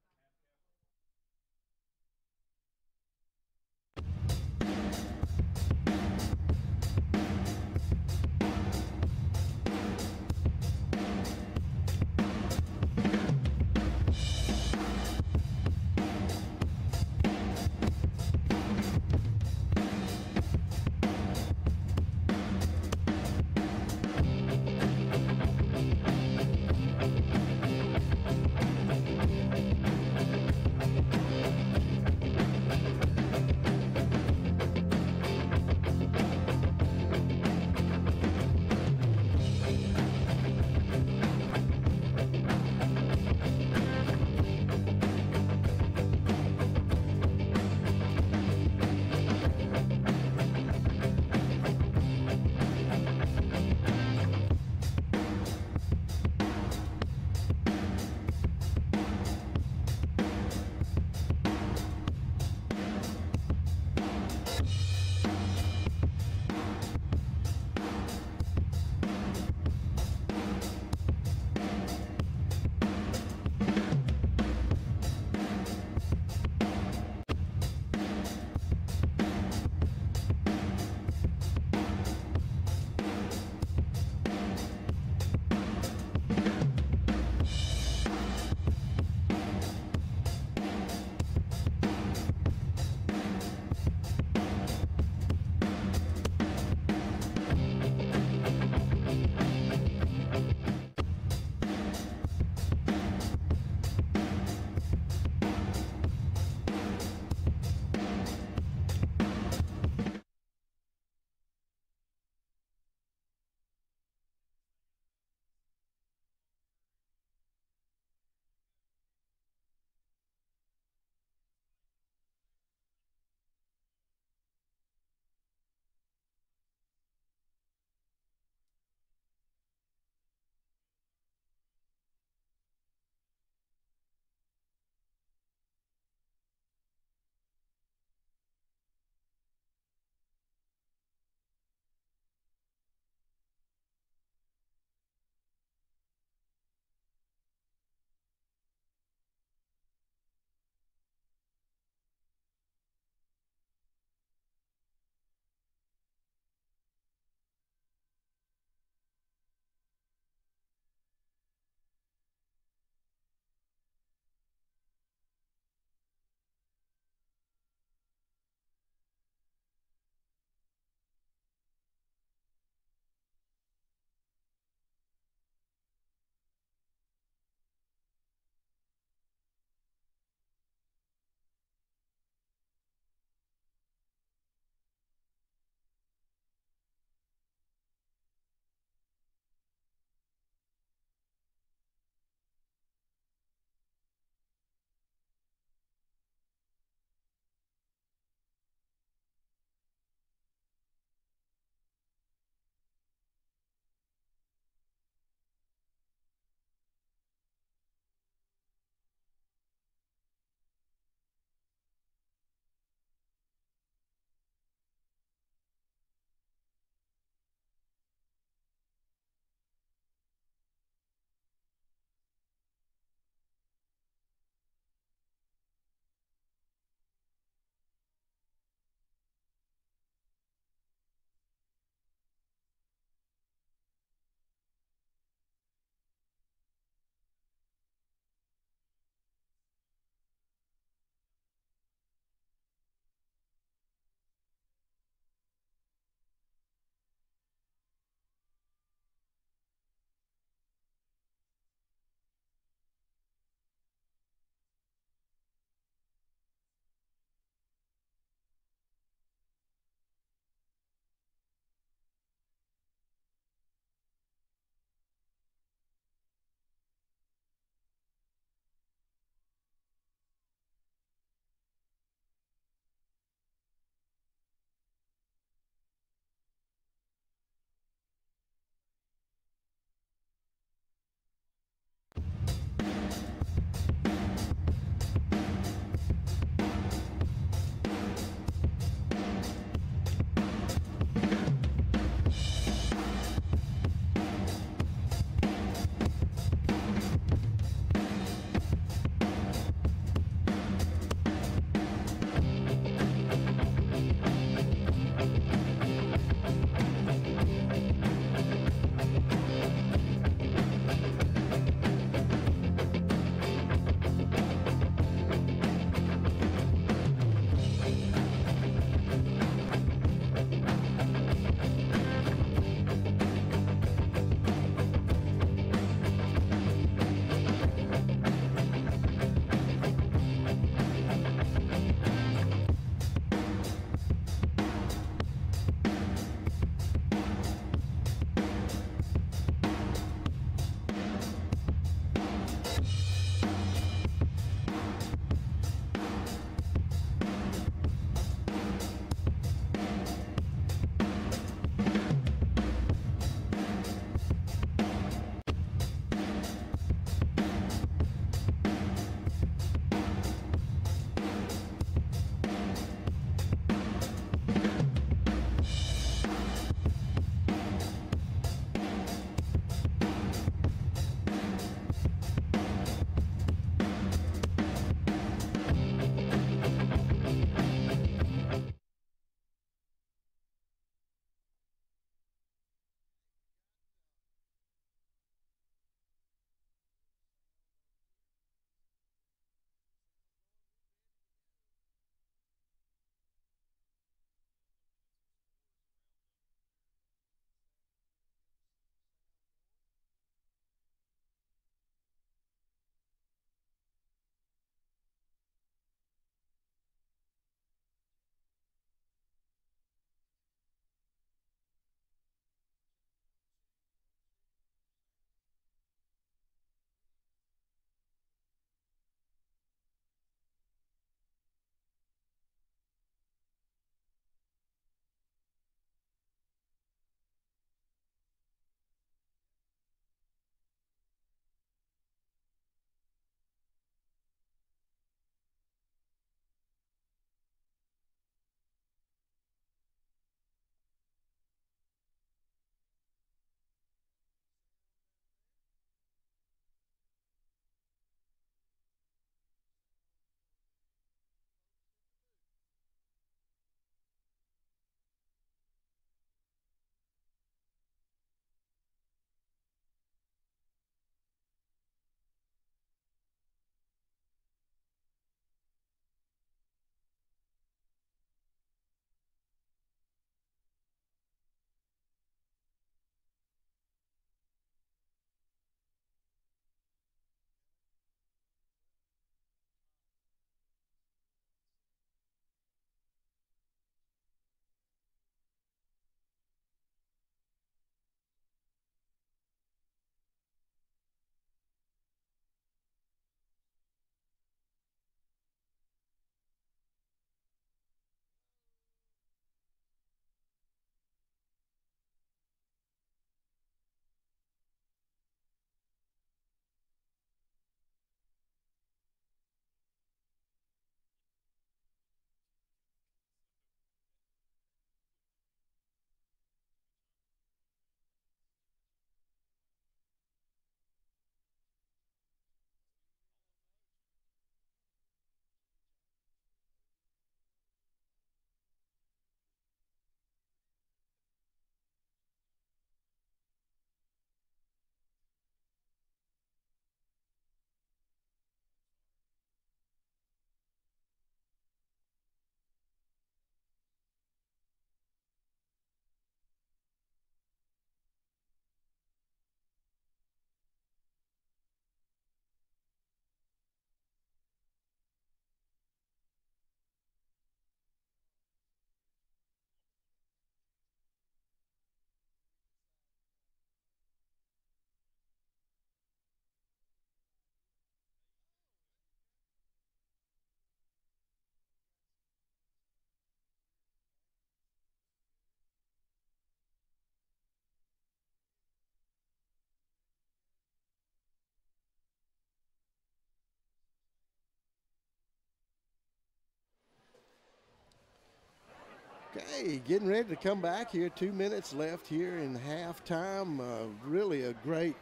Okay, getting ready to come back here. 2 minutes left here in halftime. Really a great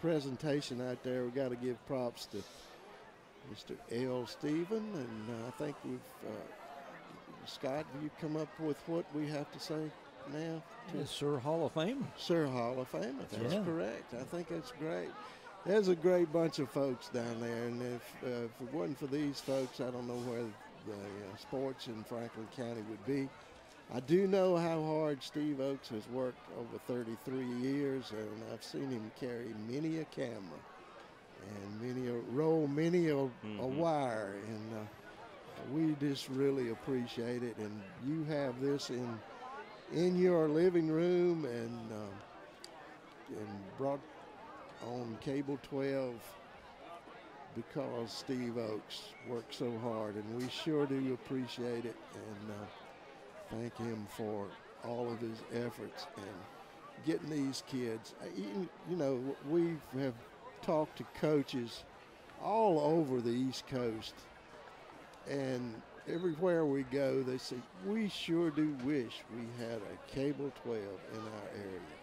presentation out there. We've got to give props to Mr. L. Stephen, and I think we've, Scott, you come up with what we have to say now? Yes, Sir Hall of Famer. Sir Hall of Famer, that's correct. I think that's great. There's a great bunch of folks down there, and if it wasn't for these folks, I don't know where the sports in Franklin County would be. I do know how hard Steve Oakes has worked over 33 years, and I've seen him carry many a camera and many a roll, many a wire, and we just really appreciate it. And you have this in your living room and brought on Cable 12 because Steve Oakes worked so hard, and we sure do appreciate it, and thank him for all of his efforts and getting these kids. You know, we have talked to coaches all over the East Coast, and everywhere we go, they say, we sure do wish we had a Cable 12 in our area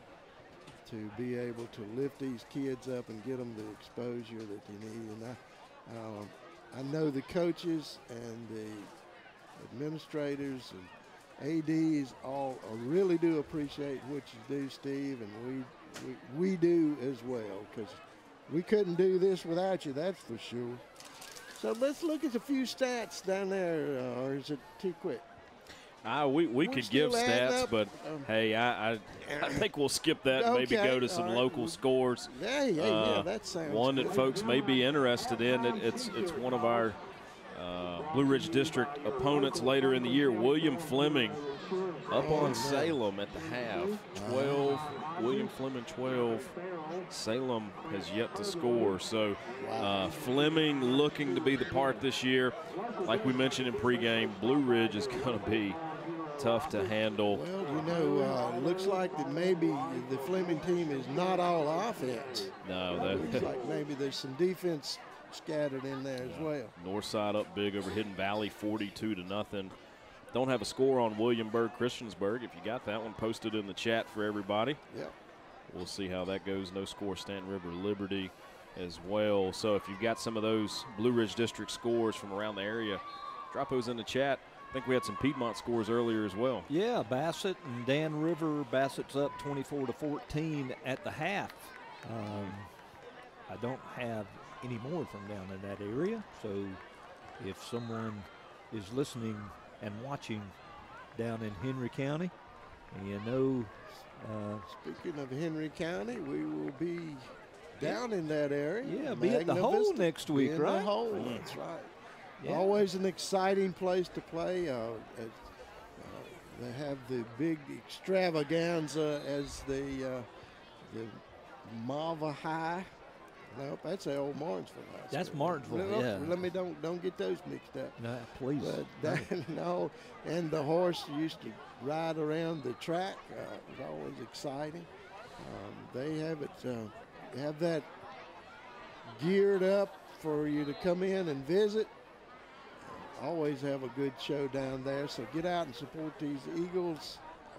to be able to lift these kids up and get them the exposure that they need. And I know the coaches and the administrators and ADs all really do appreciate what you do, Steve, and we do as well, because we couldn't do this without you, that's for sure. So let's look at a few stats down there, or is it too quick? We could give stats, but hey, I think we'll skip that and maybe go to some local scores. Yeah, that sounds one good. that folks may be interested in. It's one of our Blue Ridge District opponents later in the year. William Fleming up on Salem at the half. 12, William Fleming 12. Salem has yet to score. So Fleming looking to be the part this year. Like we mentioned in pregame, Blue Ridge is going to be tough to handle. Well, you know, looks like that maybe the Fleming team is not all offense. No, looks like maybe there's some defense scattered in there as well. North side up big over Hidden Valley, 42-0. Don't have a score on Williamsburg, Christiansburg. If you got that one, posted in the chat for everybody. Yep. We'll see how that goes. No score, Stanton River Liberty as well. So if you've got some of those Blue Ridge District scores from around the area, drop those in the chat. I think we had some Piedmont scores earlier as well. Yeah, Bassett and Dan River. Bassett's up 24-14 at the half. I don't have any more from down in that area, so if someone is listening and watching down in Henry County, you know. Speaking of Henry County, we will be down in that area. Yeah, be at the Hole next week, right? The Hole, that's right. Yeah. Always an exciting place to play. They have the big extravaganza as the Mava High. Nope, that's the old Martinsville High School. That's Martinsville, yeah. Let me don't get those mixed up. No, please. But no, and the horse used to ride around the track. It was always exciting. They have it. Have that geared up for you to come in and visit. Always have a good show down there. So get out and support these Eagles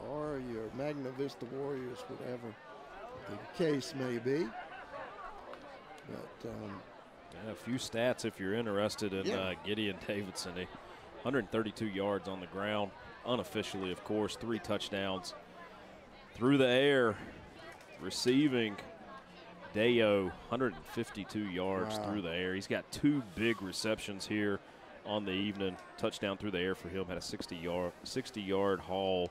or your Magna Vista Warriors, whatever the case may be. But a few stats if you're interested in Gideon Davidson. 132 yards on the ground, unofficially, of course, 3 touchdowns. Through the air, receiving Deo, 152 yards through the air. He's got 2 big receptions here on the evening. Touchdown through the air for him, had a 60-yard haul.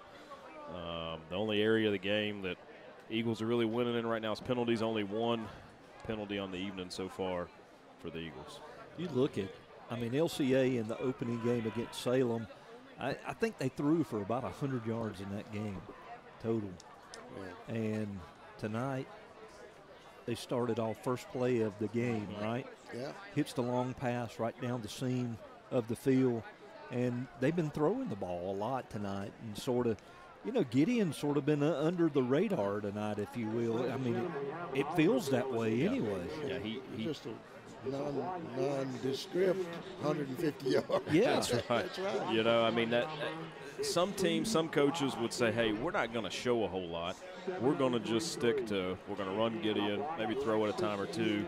The only area of the game that Eagles are really winning in right now is penalties. Only 1 penalty on the evening so far for the Eagles. You look at, LCA in the opening game against Salem, I think they threw for about 100 yards in that game total. Yeah. And tonight, they started off first play of the game, right? Yeah. Hits the long pass right down the seam of the field, and they've been throwing the ball a lot tonight, and sort of, Gideon's sort of been under the radar tonight, if you will. It feels that way anyway. Yeah, he just nondescript 150 yards. Yeah, that's right. That's right. You know, I mean, that some teams, some coaches would say, hey, we're not going to show a whole lot. We're going to just stick to, we're going to run Gideon, maybe throw it a time or two,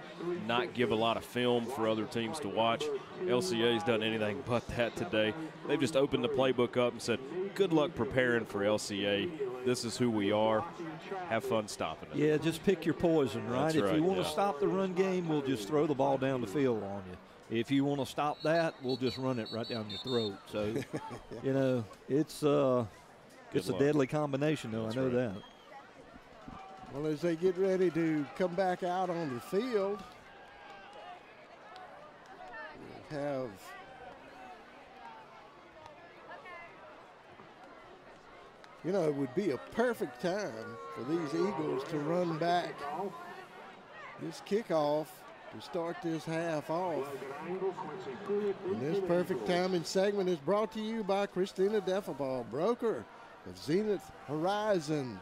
not give a lot of film for other teams to watch. LCA's done anything but that today. They've just opened the playbook up and said, good luck preparing for LCA. This is who we are. Have fun stopping it. Yeah, just pick your poison, right? That's If right, you want yeah. to stop the run game, we'll just throw the ball down the field on you. If you want to stop that, we'll just run it right down your throat. So, you know, it's a deadly combination, though. That's I know right. that. Well, as they get ready to come back out on the field, we'll have it would be a perfect time for these Eagles to run back this kickoff to start this half off. And this perfect timing segment is brought to you by Christina Deffelbaugh, broker of Zenith Horizon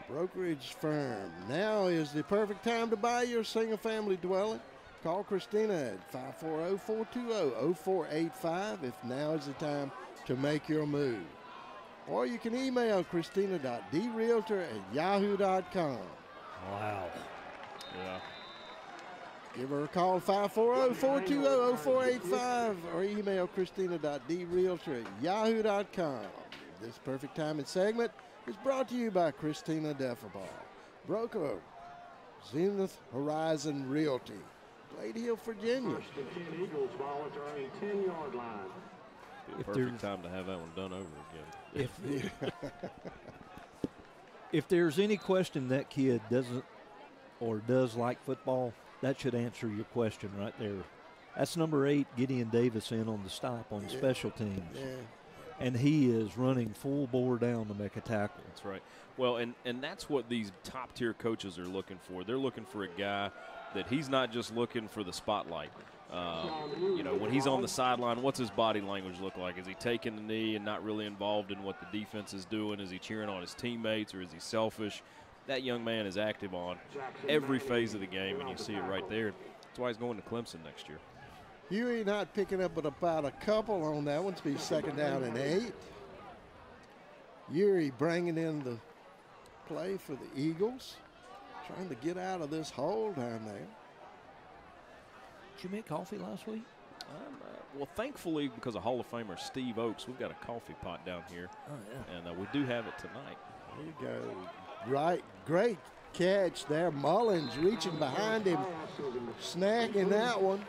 brokerage firm. Now is the perfect time to buy your single-family dwelling. Call Christina at 540-420-0485 if now is the time to make your move. Or you can email christina.drealtor@yahoo.com. Wow. Yeah. Give her a call, 540-420-0485, or email christina.drealtor@yahoo.com. This perfect time and segment is brought to you by Christina Deffelbaugh, broker of Zenith Horizon Realty, Glade Hill, Virginia. First and 10 Eagles ball at their own 10-yard line. Be a If perfect time to have that one done over again. If there's any question that kid doesn't or does like football, that should answer your question right there. That's number 8, Gideon Davis, in on the stop on special teams. Yeah. And he is running full bore down to make a tackle. That's right. Well, and that's what these top-tier coaches are looking for. They're looking for a guy that he's not just looking for the spotlight. When he's on the sideline, what's his body language look like? Is he taking the knee and not really involved in what the defense is doing? Is he cheering on his teammates, or is he selfish? That young man is active on every phase of the game, and you see it right there. That's why he's going to Clemson next year. Huey not picking up but about a couple on that one to be second down and 8. Yuri bringing in the play for the Eagles, trying to get out of this hole down there. Did you make coffee last week? Well, thankfully, because of Hall of Famer Steve Oakes, we've got a coffee pot down here. Oh, yeah. And we do have it tonight. There you go. Right, great catch there. Mullins reaching behind him, snagging that one.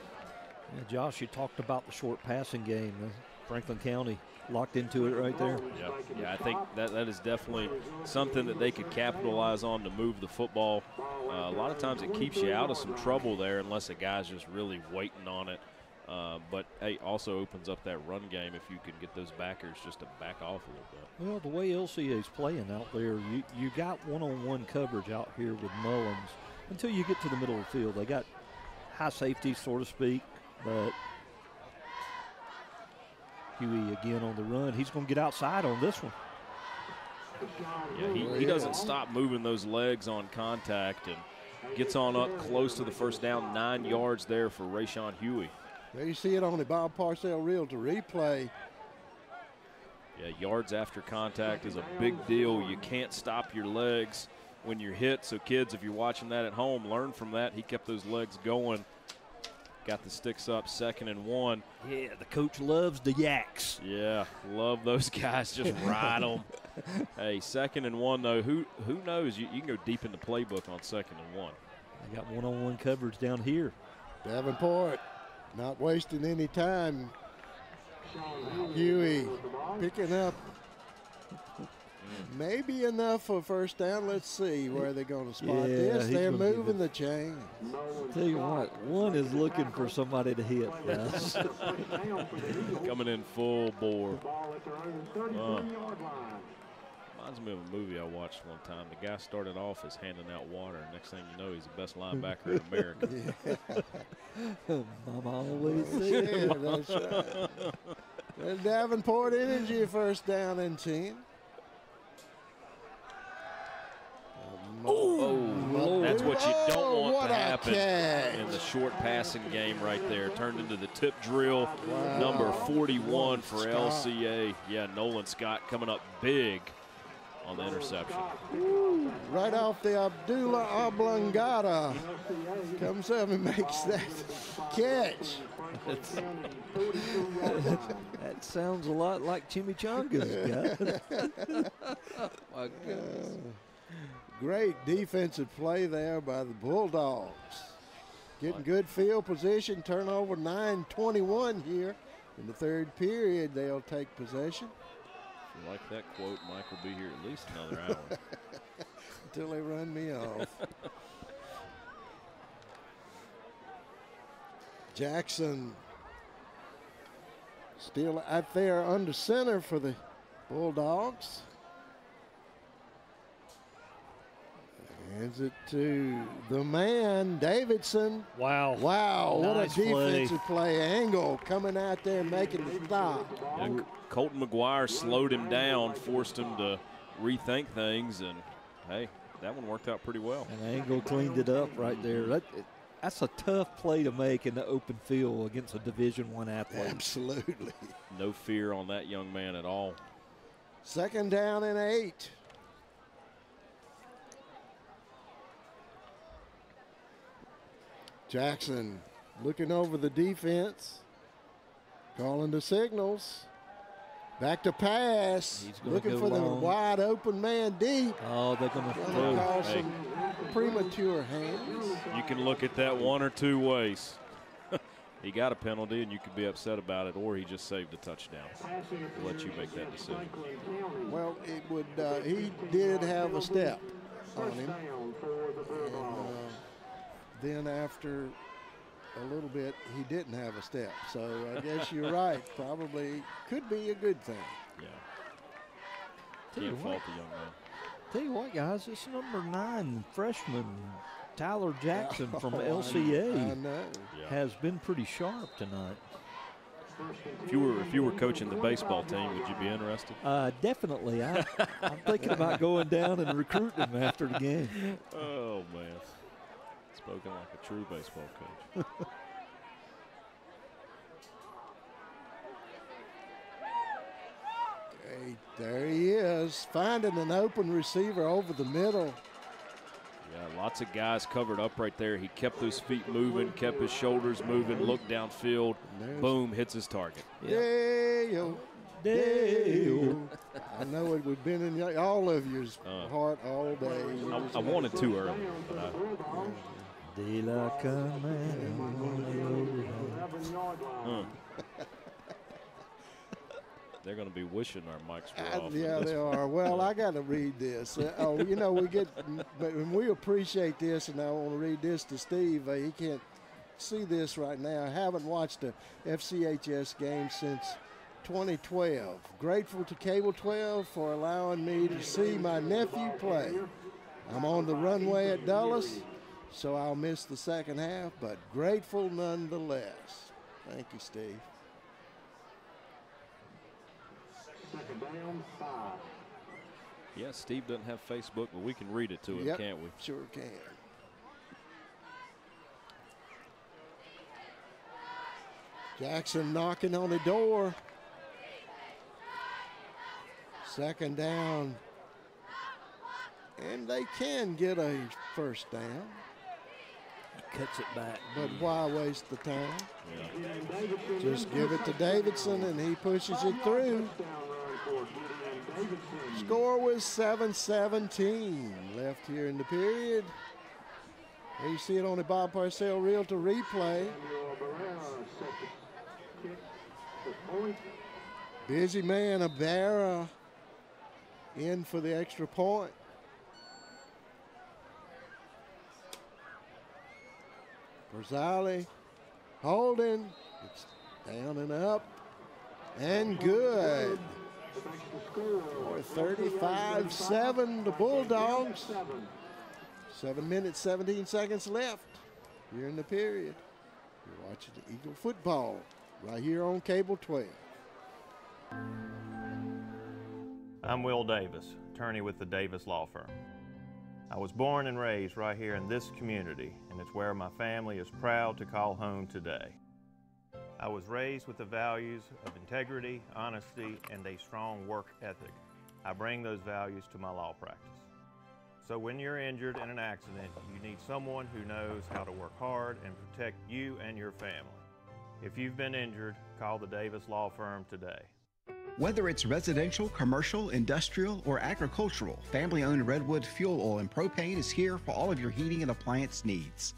Yeah, Josh, you talked about the short passing game. Franklin County locked into it right there. Yeah, I think that is definitely something that they could capitalize on to move the football. A lot of times it keeps you out of some trouble there unless a guy's just really waiting on it. But, hey, also opens up that run game if you can get those backers just to back off a little bit. Well, the way LCA's playing out there, you got one-on-one coverage out here with Mullins until you get to the middle of the field. They got high safety, so to speak, but Huey again on the run. He's going to get outside on this one. Yeah, he doesn't stop moving those legs on contact and gets on up close to the first down, 9 yards there for Rayshon Huey. There you see it on the Bob Parcell Realtor replay. Yeah, yards after contact is a big deal. You can't stop your legs when you're hit. So, kids, if you're watching that at home, learn from that. He kept those legs going. Got the sticks up, 2nd and 1. Yeah, the coach loves the yaks. Yeah, love those guys. Just ride them. Hey, 2nd and 1, though. Who knows? You can go deep in the playbook on 2nd and 1. They got one-on-one coverage down here. Davenport not wasting any time. Huey picking up maybe enough for first down. Let's see where they're going to spot this. They're moving the chain. Tell you what, one is looking for somebody to hit. Guys. Coming in full bore. Reminds me of a movie I watched one time. The guy started off as handing out water, and next thing you know, he's the best linebacker in America. Mama always said. Yeah, that's right. There's Davenport Energy, first down and 10. That's what you don't want what to a happen catch. in the short passing game right there. Turned into the tip drill, number 41 for LCA. Yeah, Nolan Scott coming up big on the interception. Right off the Abdullah Oblongata. Comes up and makes that catch. That sounds a lot like chimichangas, guys. My goodness. Great defensive play there by the Bulldogs. Getting good field position, turnover 9:21 here. In the third period, they'll take possession. If you like that quote, Mike will be here at least another hour. Until they run me off. Jackson still out there under center for the Bulldogs. Hands it to the man, Davidson. Wow. Wow, Nice what a defensive play. Angle coming out there making the stop. Yeah, Colton McGuire slowed him down, forced him to rethink things, and hey, that one worked out pretty well. And Angle cleaned it up right there. That's a tough play to make in the open field against a Division I athlete. Absolutely. No fear on that young man at all. 2nd down and 8. Jackson looking over the defense, calling the signals. Back to pass, looking for the wide open man deep. Oh, they're going to call some premature hands. You can look at that one or two ways. He got a penalty, and you could be upset about it, or he just saved a touchdown. We'll let you make that decision. Well, it would. He did have a step on him. Then after a little bit, he didn't have a step. So I guess you're right. Probably could be a good thing. Yeah. Can't fault the young man. Tell you what, guys, it's number 9 freshman Tyler Jackson from LCA. I know. Has been pretty sharp tonight. If you were coaching the baseball team, would you be interested? Definitely. I'm thinking about going down and recruiting him after the game. Oh man. Spoken like a true baseball coach. Okay, there he is, finding an open receiver over the middle. Yeah, lots of guys covered up right there. He kept those feet moving, kept his shoulders moving, looked downfield, boom, hits his target. Dale. I know it would have been in all of your heart all day. I wanted too early, but De la They're going to be wishing our mics were off. Yeah, they are. Well, I got to read this. We appreciate this, and I want to read this to Steve. He can't see this right now. I haven't watched a FCHS game since 2012. Grateful to Cable 12 for allowing me to see my nephew play. I'm on the runway at Dulles, so I'll miss the second half, but grateful nonetheless. Thank you, Steve. 2nd down, 5. Yeah, Steve doesn't have Facebook, but we can read it to him, can't we? Sure can. Jackson knocking on the door. 2nd down. And they can get a first down. Cuts it back. But why waste the time? Yeah. Just give it to Davidson, and he pushes it through. Score was 7-17 left here in the period. There you see it on the Bob Parcell Realtor replay. Busy man, Ibarra in for the extra point. Rosali holding. It's down and up and good. For 35-7, the Bulldogs. 7 minutes, 17 seconds left here in the period. You're watching the Eagle football right here on Cable 12. I'm Will Davis, attorney with the Davis Law Firm. I was born and raised right here in this community, and it's where my family is proud to call home today. I was raised with the values of integrity, honesty, and a strong work ethic. I bring those values to my law practice. So when you're injured in an accident, you need someone who knows how to work hard and protect you and your family. If you've been injured, call the Davis Law Firm today. Whether it's residential, commercial, industrial, or agricultural, family-owned Redwood Fuel Oil and Propane is here for all of your heating and appliance needs.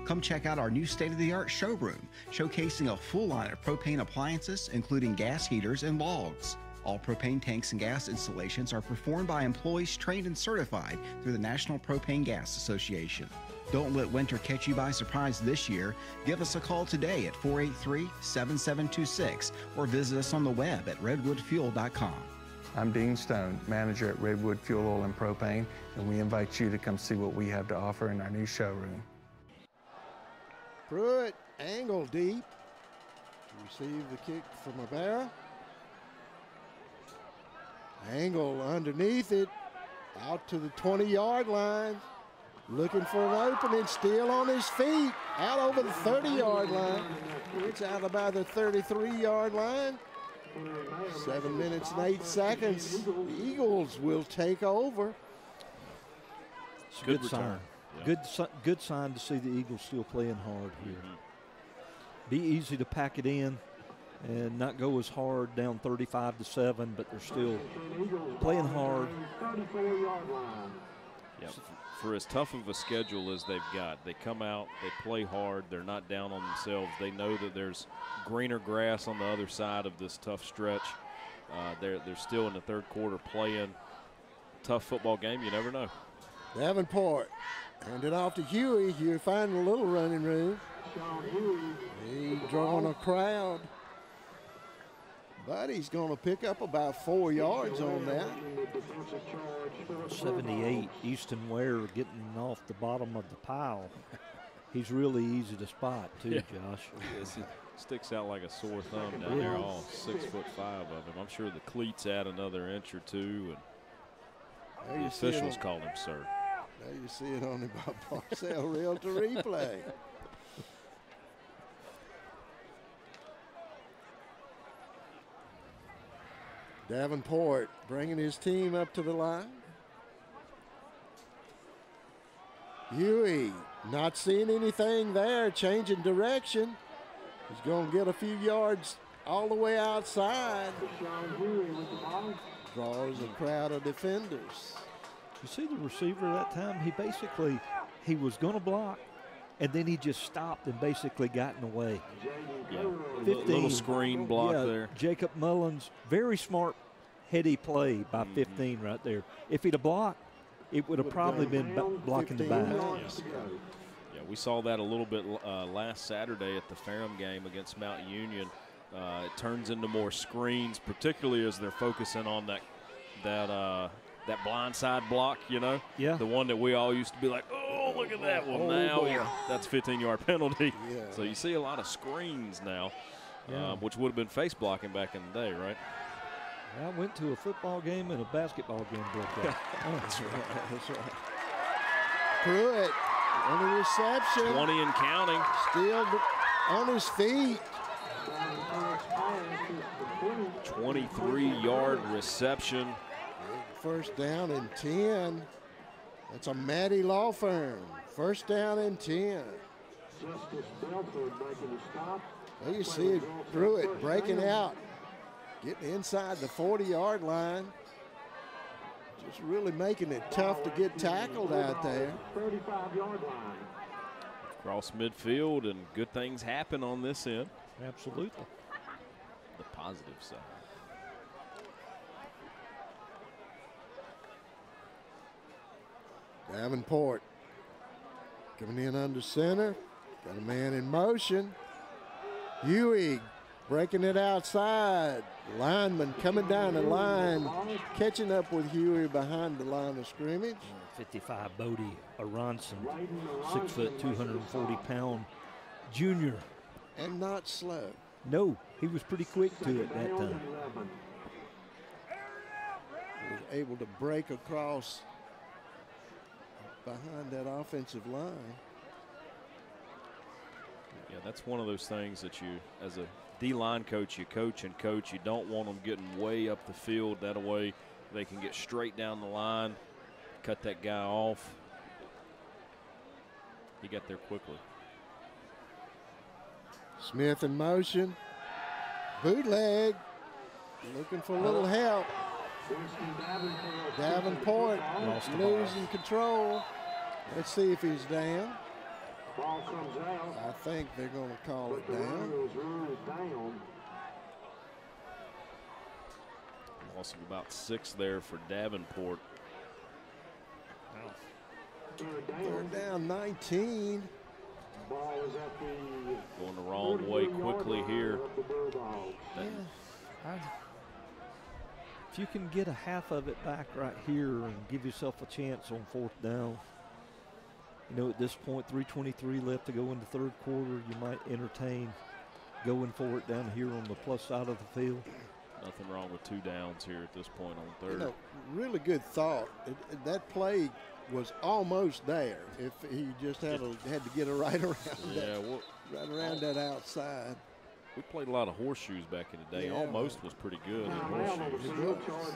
Come check out our new state-of-the-art showroom, showcasing a full line of propane appliances, including gas heaters and logs. All propane tanks and gas installations are performed by employees trained and certified through the National Propane Gas Association. Don't let winter catch you by surprise this year. Give us a call today at 483-7726 or visit us on the web at redwoodfuel.com. I'm Dean Stone, manager at Redwood Fuel Oil and Propane, and we invite you to come see what we have to offer in our new showroom. Pruitt, angle deep. Receive the kick from Ibarra. Angle underneath it, out to the 20-yard line. Looking for an opening, still on his feet, out over the 30-yard line. It's out about the 33-yard line. 7 minutes and 8 seconds. The Eagles will take over. It's a good sign. Yeah. Good sign to see the Eagles still playing hard here. Be easy to pack it in and not go as hard down 35-7, but they're still playing hard. Yeah, for as tough of a schedule as they've got, they come out, they play hard, they're not down on themselves. They know that there's greener grass on the other side of this tough stretch. They're still in the third quarter playing tough football game. You never know. Davenport handed off to Huey. Huey finding a little running room. He's drawing a crowd. But he's going to pick up about 4 yards on that. 78, Easton Ware getting off the bottom of the pile. He's really easy to spot, too, Josh. Yes, he sticks out like a sore thumb down there, all 6'5" of him. I'm sure the cleats add another inch or two, and the officials call him sir. Now you see it on the Parcell Realtor replay. Davenport bringing his team up to the line. Huey not seeing anything there, changing direction. He's going to get a few yards all the way outside. Draws a crowd of defenders. You see the receiver that time? He was going to block, and then he just stopped and basically got in the way. Yeah, 15, little screen block there. Jacob Mullins, very smart, heady play by 15 right there. If he'd have blocked, it would have probably been blocking the back. Yeah, we saw that a little bit last Saturday at the Ferrum game against Mount Union. It turns into more screens, particularly as they're focusing on that blindside block, you know? Yeah. The one that we all used to be like, oh, look at that one. Now that's a 15-yard penalty. Yeah. So you see a lot of screens now, which would have been face blocking back in the day, right? I went to a football game and a basketball game broke out. That's right. That's right. Pruitt on the reception. 20 and counting. Still on his feet. 23-yard reception. First down and 10. That's a Maddie Law Firm. First down and 10. There you see Pruitt breaking out, getting inside the 40-yard line. Just really making it tough to get tackled out there. 35-yard line. Cross midfield, and good things happen on this end. Absolutely. The positive side. Davenport coming in under center. Got a man in motion. Huey breaking it outside. Lineman coming down the line, catching up with Huey behind the line of scrimmage. 55 Bodie Aronson, 6 foot, 240-pound junior. And not slow. No, he was pretty quick to it that time. He was able to break across behind that offensive line. Yeah, that's one of those things that you, as a D-line coach, you coach and coach. You don't want them getting way up the field. That way they can get straight down the line, cut that guy off. He got there quickly. Smith in motion. Bootleg. Looking for a little help. Davenport losing control. Let's see if he's down. Ball comes out. I think they're going to call it down. Loss of about 6 there for Davenport. They're down 19. Ball is at the going the wrong way quickly here. If you can get a half of it back right here and give yourself a chance on 4th down. You know, at this point, 3:23 left to go in the third quarter. You might entertain going for it down here on the plus side of the field. Nothing wrong with 2 downs here at this point on 3rd. You know, really good thought. That play was almost there if he just had to get it right around right around that outside. We played a lot of horseshoes back in the day. Yeah. Almost was pretty good in horseshoes.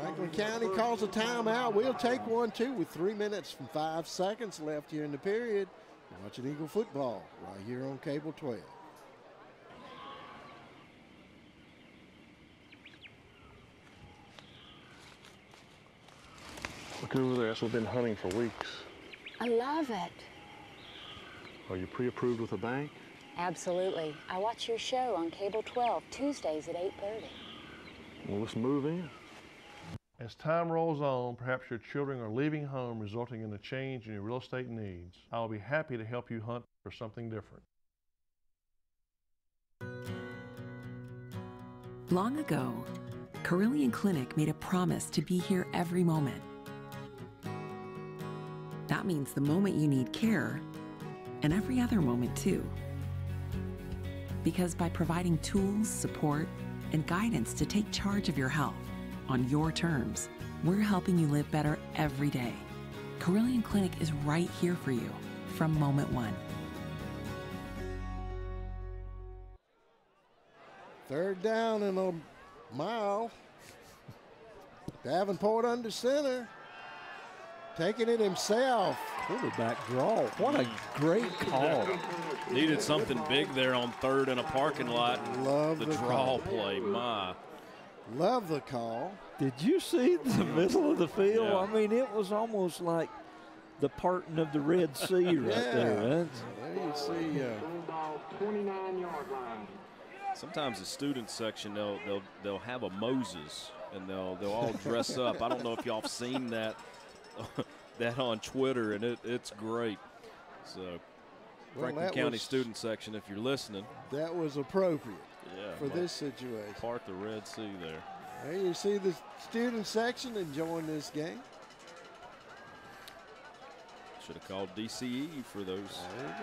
Franklin County calls a timeout. We'll take one, too, with 3 minutes and 5 seconds left here in the period. Watching Eagle football right here on Cable 12. Look over there. That's what we've been hunting for weeks. I love it. Are you pre-approved with a bank? Absolutely. I watch your show on Cable 12 Tuesdays at 8:30. Well, let's move in. As time rolls on, perhaps your children are leaving home, resulting in a change in your real estate needs. I'll be happy to help you hunt for something different. Long ago, Carillion Clinic made a promise to be here every moment. That means the moment you need care, and every other moment too. Because by providing tools, support, and guidance to take charge of your health on your terms, we're helping you live better every day. Carillion Clinic is right here for you from moment one. 3rd down and a mile. Davenport under center. Taking it himself. Quarterback draw. What a great call. Needed something big there on 3rd in a parking lot. Love the the draw call. play. My. Love the call. Did you see the middle of the field? Yeah. I mean, it was almost like the parting of the Red Sea right there. There you see. 29-yard line. Sometimes the student section they'll have a Moses and they'll all dress up. I don't know if y'all have seen that on Twitter, and it's great. So Franklin County was, student section, if you're listening, that was appropriate for well, this situation. Part the Red Sea there. There you see the student section enjoying this game. Should have called DCE for those. There you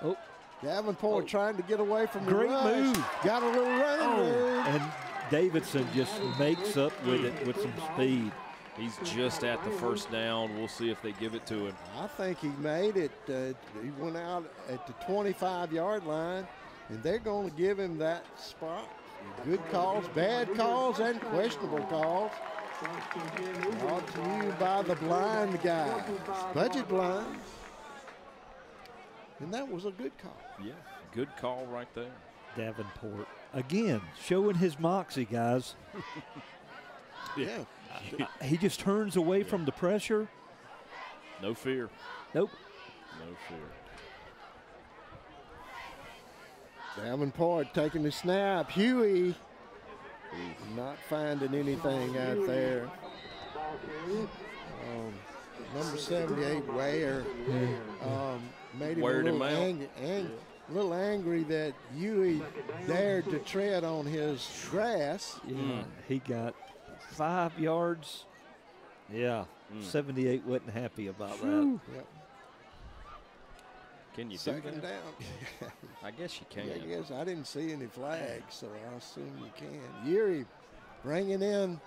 go. Oh, Davenport trying to get away from the Great rush. move. Got a little running move. And Davidson just makes up with it with some speed. He's just at the 1st down. We'll see if they give it to him. I think he made it. He went out at the 25-yard line, and they're going to give him that spot. Good calls, bad calls, and questionable calls. Brought to you by the blind guy, Budget Blinds. And that was a good call. Yeah, good call right there. Davenport, again, showing his moxie, guys. Yeah. He just turns away from the pressure. No fear. Nope. No fear. Davenport taking the snap. Huey not finding anything out there. Number 78, Ware, made him Weared a him little angry that Huey dared to tread on his grass. Yeah, he got 5 yards. Yeah, 78 wasn't happy about that. Yep. Can you do Second that? down. I guess you can. Yeah, I guess I didn't see any flags, so I assume you can. Yuri bringing in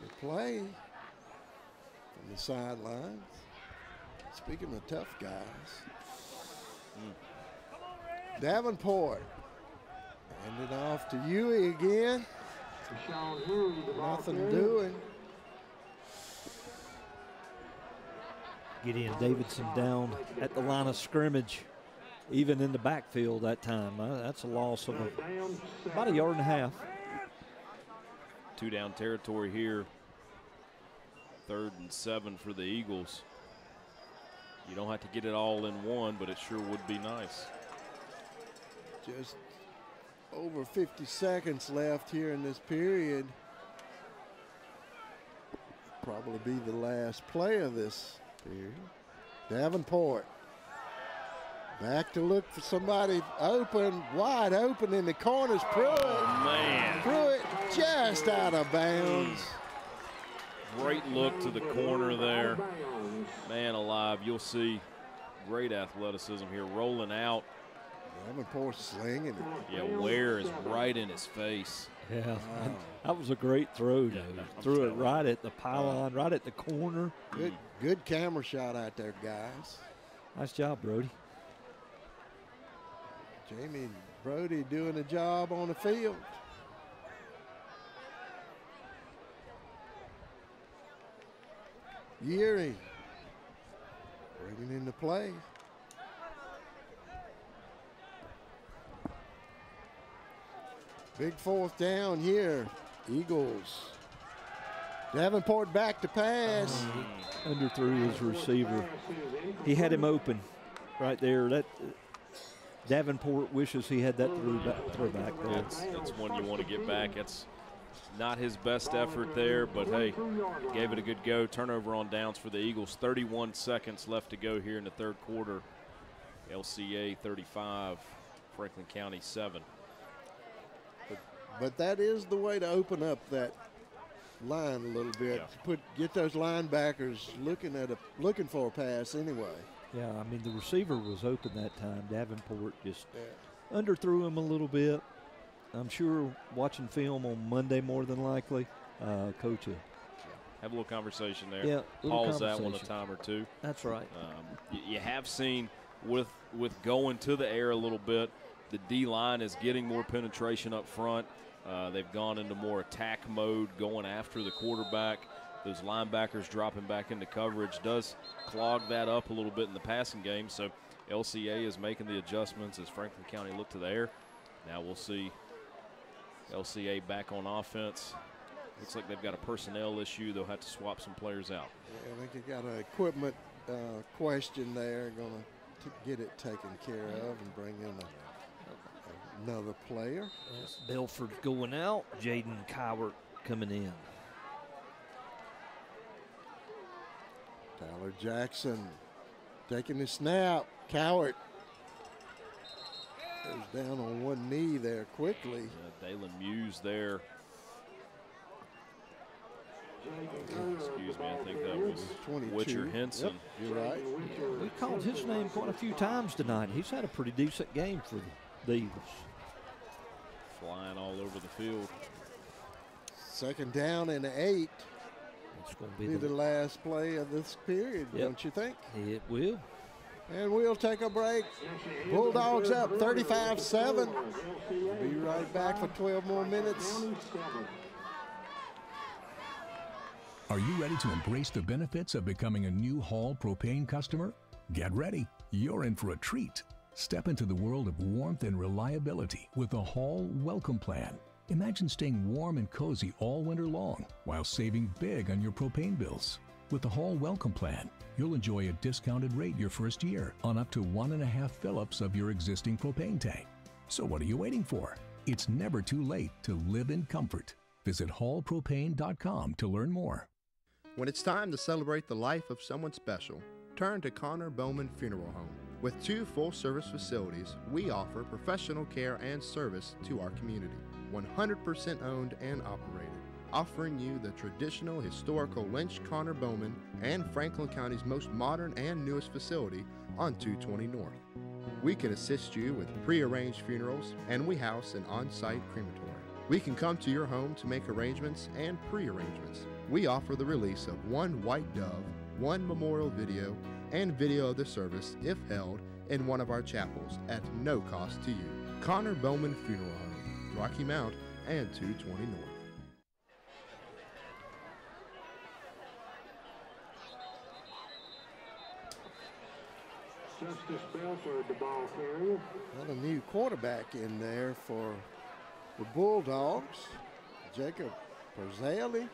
the play. the sidelines. Speaking of tough guys. Davenport. Hand it off to Huey again. Nothing doing. Gideon Davidson down at the line of scrimmage, even in the backfield that time. That's a loss of about a yard and a half. 2 down territory here. 3rd and 7 for the Eagles. You don't have to get it all in one, but it sure would be nice. Just over 50 seconds left here in this period. Probably be the last play of this period. Davenport back to look for somebody open, wide open in the corners. Pruitt. Oh, man. Pruitt just out of bounds. Great look to the corner there. Man alive, you'll see great athleticism here, rolling out. Davenport slinging it. Yeah, Ware is right in his face. Yeah, that was a great throw. Yeah, threw it right at the pylon, right at the corner. Good camera shot out there, guys. Nice job, Brody. Jamie Brody doing a job on the field. Yeary bringing into play. Big 4th down here. Eagles. Davenport back to pass. Underthrew his receiver. He had him open right there. That Davenport wishes he had that throw back there. That's one you want to get back. It's not his best effort there, but hey, gave it a good go. Turnover on downs for the Eagles. 31 seconds left to go here in the 3rd quarter. LCA 35, Franklin County 7. But that is the way to open up that line a little bit. Yeah. Get those linebackers looking for a pass anyway. Yeah, I mean, the receiver was open that time. Davenport just underthrew him a little bit. I'm sure watching film on Monday more than likely, Coach have a little conversation there. Yeah, pause that one a time or two. That's right. You have seen with going to the air a little bit, the D-line is getting more penetration up front. They've gone into more attack mode, going after the quarterback. Those linebackers dropping back into coverage does clog that up a little bit in the passing game. So LCA is making the adjustments as Franklin County look to the air. Now we'll see LCA back on offense. Looks like they've got a personnel issue. They'll have to swap some players out. Yeah, I think they got an equipment question there. Going to get it taken care of and bring in another player. Belford going out. Jaden Cowart coming in. Tyler Jackson taking the snap. Cowart goes down on one knee there quickly. Dalen Muse there. Excuse me, I think that was 22. Witcher Henson. Yep, you're right. We called his name quite a few times tonight. He's had a pretty decent game for the Eagles. Flying all over the field. 2nd down and 8. It's going to be the last play of this period, don't you think? It will. And we'll take a break. Bulldogs up 35-7. We'll be right back for 12 more minutes. Are you ready to embrace the benefits of becoming a new Hall propane customer? Get ready. You're in for a treat. Step into the world of warmth and reliability with the Hall Welcome Plan. Imagine staying warm and cozy all winter long while saving big on your propane bills. With the Hall Welcome Plan, you'll enjoy a discounted rate your first year on up to 1.5 fill-ups of your existing propane tank. So what are you waiting for? It's never too late to live in comfort. Visit hallpropane.com to learn more. When it's time to celebrate the life of someone special, turn to Connor Bowman Funeral Home. With 2 full-service facilities, we offer professional care and service to our community. 100% owned and operated, offering you the traditional historical Lynch Connor Bowman and Franklin County's most modern and newest facility on 220 North. We can assist you with pre-arranged funerals, and we house an on-site crematory. We can come to your home to make arrangements and pre-arrangements. We offer the release of one white dove, one memorial video, and video of the service if held in one of our chapels at no cost to you. Connor Bowman Funeral Home, Rocky Mount and 220 North. Justice Belford, the ball carrier. Got a new quarterback in there for the Bulldogs, Jacob Perzali.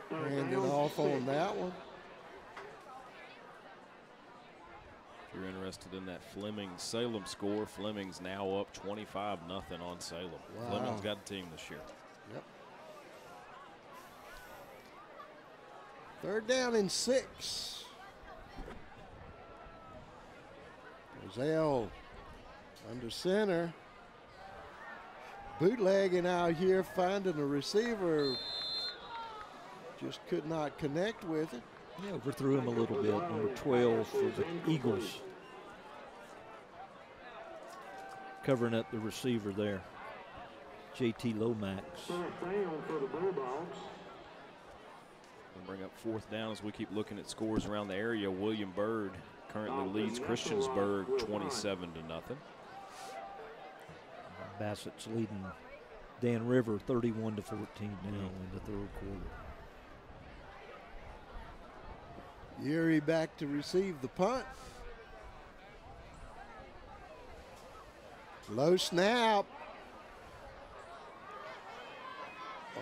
Handed off on that one. If you're interested in that Fleming-Salem score, Fleming's now up 25-0 on Salem. Wow. Fleming's got a team this year. Yep. 3rd down and 6. Roselle under center. Bootlegging out here, finding a receiver. Just could not connect with it. Yeah, overthrew him a little bit. Number 12 for the Eagles. Covering up the receiver there. JT Lomax. We'll bring up 4th down as we keep looking at scores around the area. William Byrd currently leads Christiansburg 27-0. Bassett's leading Dan River 31-14 now in the 3rd quarter. Yuri back to receive the punt. Low snap.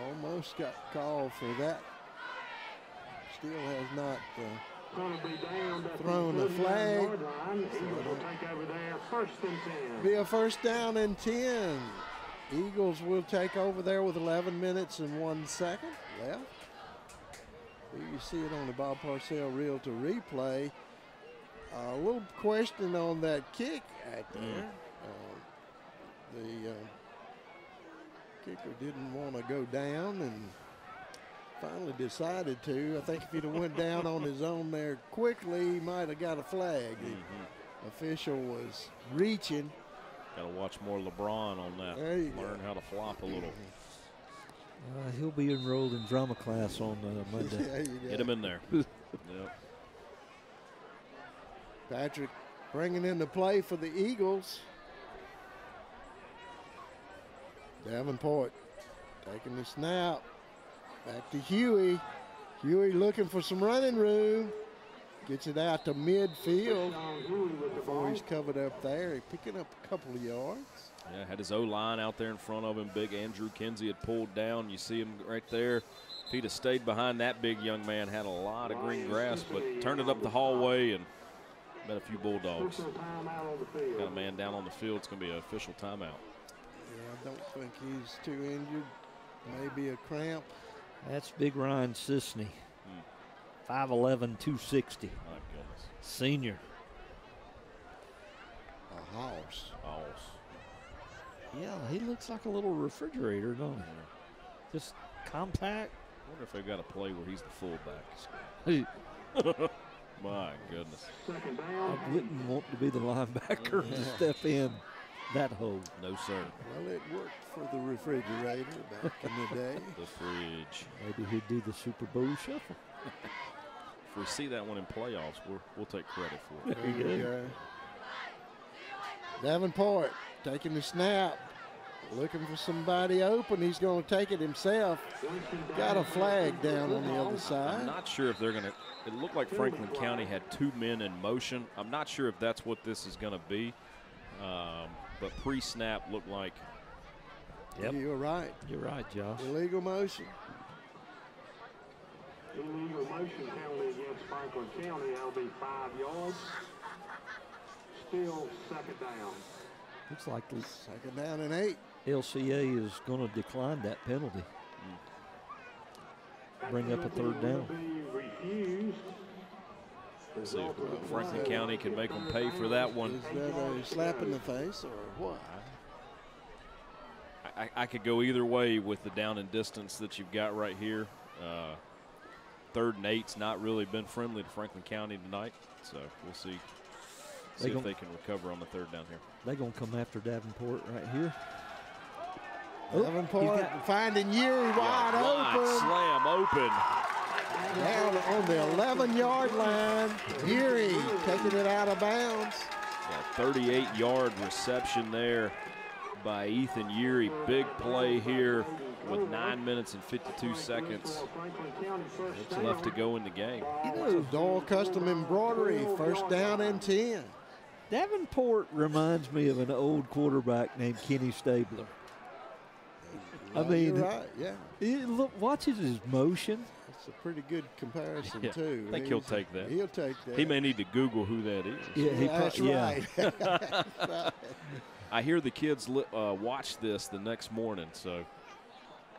Almost got called for that. Still has not thrown a flag. Be a 1st down and 10. Eagles will take over there with 11 minutes and 1 second left. You see it on the Bob Parcell Realtor replay. A little question on that kick right there. The kicker didn't want to go down and finally decided to. I think if he'd have went down on his own there quickly, he might have got a flag. The official was reaching. Got to watch more LeBron on that. Learn how to flop a little. He'll be enrolled in drama class on Monday. Get him in there. Yep. Patrick bringing in the play for the Eagles. Davenport taking the snap. Back to Huey. Huey looking for some running room. Gets it out to midfield before he's covered up there. He's picking up a couple of yards. Yeah, had his O-line out there in front of him. Big Andrew Kinsey had pulled down. You see him right there. If he'd have stayed behind that big young man, had a lot of green grass, but turned it up the hallway and met a few Bulldogs. Got a man down on the field. It's going to be an official timeout. Yeah, I don't think he's too injured. Maybe a cramp. That's big Ryan Sisney. 5'11", 260. My goodness. Senior. A house. Yeah, he looks like a little refrigerator, don't he? Just compact. I wonder if they've got a play where he's the fullback. My goodness. I wouldn't want to be the linebacker to step in that hole. No, sir. Well, it worked for the refrigerator back in the day. The fridge. Maybe he'd do the Super Bowl shuffle. If we see that one in playoffs, we'll take credit for it. There you go. Davenport taking the snap. Looking for somebody open. He's going to take it himself. Got a flag down on the other side. I'm not sure if they're going to – it looked like Franklin County had 2 men in motion. I'm not sure if that's what this is going to be. But pre-snap looked like – Yep. You're right. You're right, Josh. Illegal motion. Illegal motion penalty against Franklin County. That'll be 5 yards. Still 2nd down. Looks like the 2nd down and 8. LCA is going to decline that penalty. Bring up a 3rd down. Let's see if Franklin County can make them pay for that one. Is that a slap in the face or what? I could go either way with the down and distance that you've got right here. 3rd and 8's not really been friendly to Franklin County tonight, so we'll see. See if they can recover on the 3rd down here. They're going to come after Davenport right here. Davenport finding Yuri wide open. Slam open. Down on the 11-yard line. Yuri taking it out of bounds. Yeah, 38-yard reception there by Ethan Yuri. Big play here with 9 minutes and 52 seconds. What's left to go in the game? Doyle Custom Embroidery, first down and 10. Davenport reminds me of an old quarterback named Kenny Stabler. I mean, you're right, yeah. Look, watches his motion. It's a pretty good comparison, Yeah, too. I think he'll take that. He'll take that. He may need to Google who that is. Yeah, That's right. Right. I hear the kids watch this the next morning, so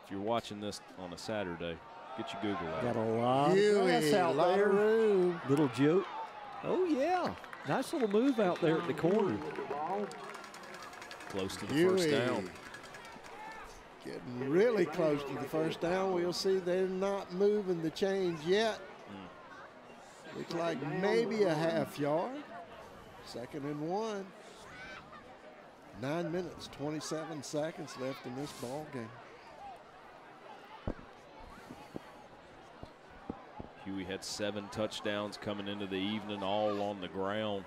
if you're watching this on a Saturday, get your Google out. Got a lot of grass out there. Room. Little Joe. Oh, yeah. Nice little move out there at the corner. Close to the first down. Getting really close to the first down. We'll see they're not moving the chains yet. Looks like maybe a half yard. 2nd and 1. 9 minutes, 27 seconds left in this ball game. Huey had 7 touchdowns coming into the evening, all on the ground.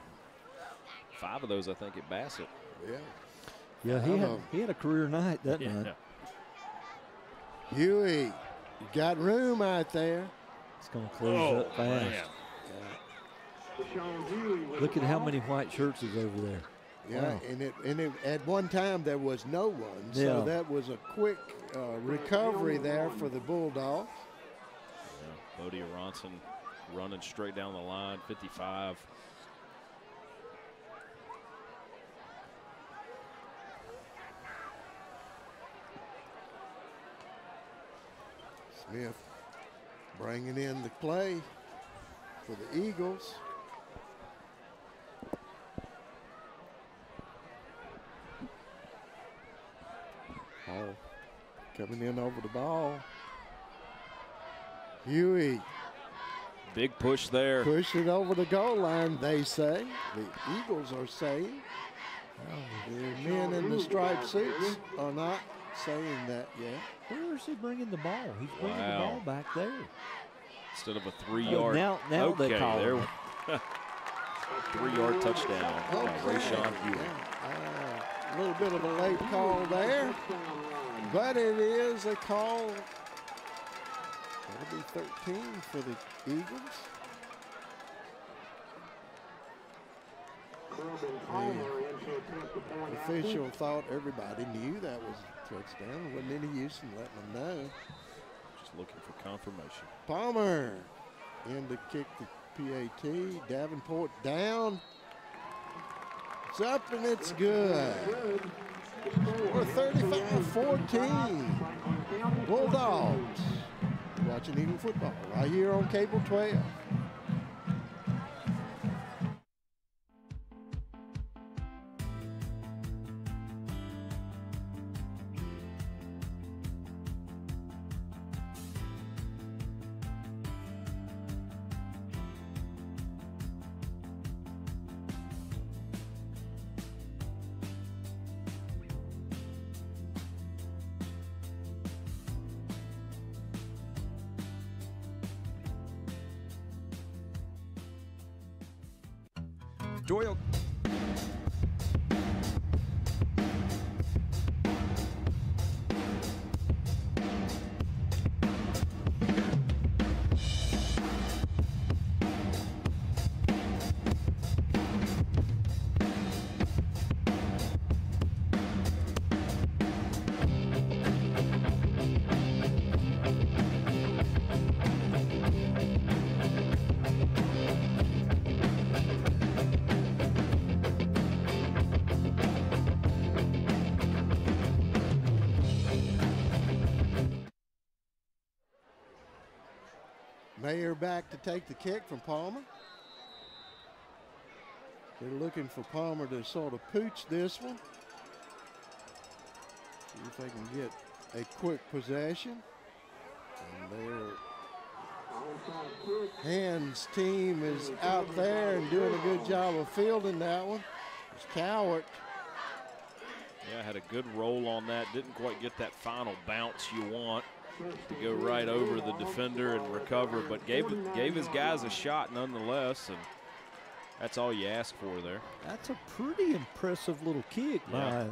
5 of those, I think, at Bassett. Yeah. Yeah, he had a career night that night. Huey, you got room out there. It's going to close up fast. Man. Look at how many white shirts is over there. Yeah, Wow. and it at one time there was no one, so Yeah. that was a quick recovery there for the Bulldogs. Yeah, Bodie Aronson running straight down the line, 55. Smith bringing in the play for the Eagles. Hall coming in over the ball. Huey. Big push there. Push it over the goal line, they say. The Eagles are saying. The men in the striped suits are not saying that yet. Where is he bringing the ball? He's bringing the ball back there. Instead of a 3-yard. now okay, they call there. it. 3-yard touchdown by Rayshon Huey. A little bit of a late call there, but it is a call. That'll be 13 for the Eagles. The official thought everybody knew that was a touchdown. Wasn't any use in letting them know. Just looking for confirmation. Palmer in to kick the PAT. Davenport down. It's up and it's good. We're 35-14. Bulldogs. Watching Eagle football right here on Cable 12. Doyle. Mayer back to take the kick from Palmer. They're looking for Palmer to sort of pooch this one. See if they can get a quick possession. And their hands team is out there and doing a good job of fielding that one. It's Cowart Yeah, had a good roll on that. Didn't quite get that final bounce you want to go right over the defender and recover, but gave his guys a shot nonetheless, and that's all you ask for there. That's a pretty impressive little kick by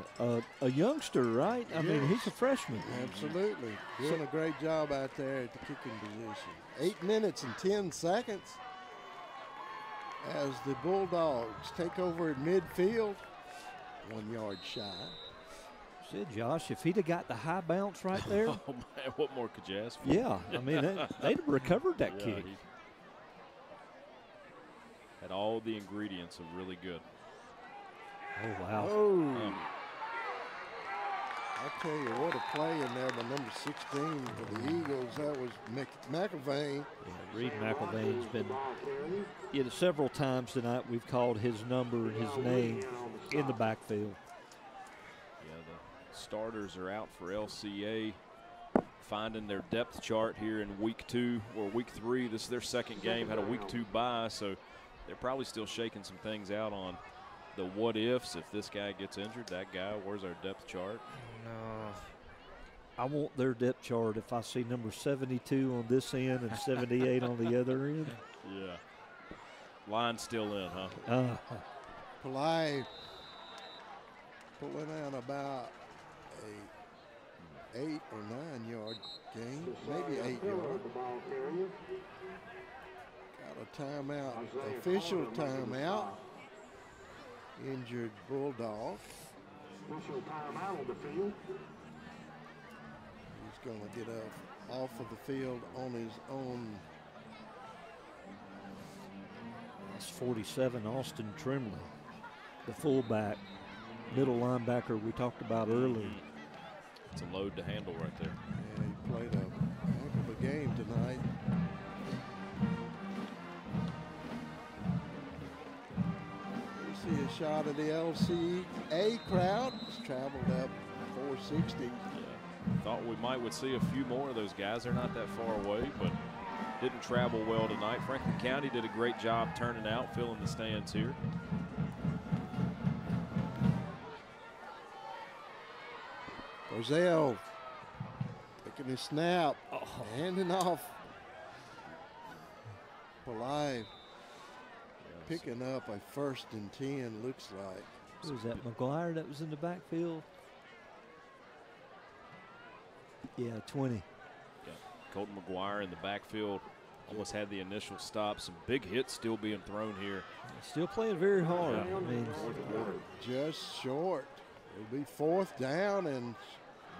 a youngster, right? I mean, he's a freshman. Absolutely. Doing a great job out there at the kicking position. 8 minutes and 10 seconds as the Bulldogs take over at midfield. 1 yard shy. Said Josh, if he'd have got the high bounce right there. Oh, man, what more could you ask for? Yeah, I mean, they'd have recovered that kick. He had all the ingredients of really good. Oh, wow. Oh. I tell you, what a play in there by number 16 for the Eagles. That was McIlvain. Yeah, Reed McIlvain's been several times tonight. We've called his number and his name in the backfield. Yeah, the starters are out for LCA, finding their depth chart here in week 2 or week 3. This is their second game, had a week 2 bye, so they're probably still shaking some things out on the what ifs. If this guy gets injured, that guy, where's our depth chart? I want their depth chart if I see number 72 on this end and 78 on the other end. Yeah. Line's still in, huh? Pillai pulling out about a 8 or 9 yard gain, maybe 8 yard. Got a timeout, official timeout. Injured Bulldog. Official timeout on the field. He's going to get off of the field on his own. That's 47, Austin Trimley, the fullback, middle linebacker we talked about earlier. It's a load to handle right there. Yeah, he played a heck of a game tonight. We see a shot of the LCA crowd. It's traveled up 460. Yeah. Thought we would see a few more of those guys. They're not that far away, but didn't travel well tonight. Franklin County did a great job turning out, filling the stands here. Roselle taking his snap, handing off. Pillai picking up a 1st and 10, looks like. Who was that, McGuire that was in the backfield? Yeah, 20. Yeah, Colton McGuire in the backfield almost had the initial stop. Some big hits still being thrown here. Still playing very hard. Yeah. I mean, fourth quarter. Just short. It'll be 4th down and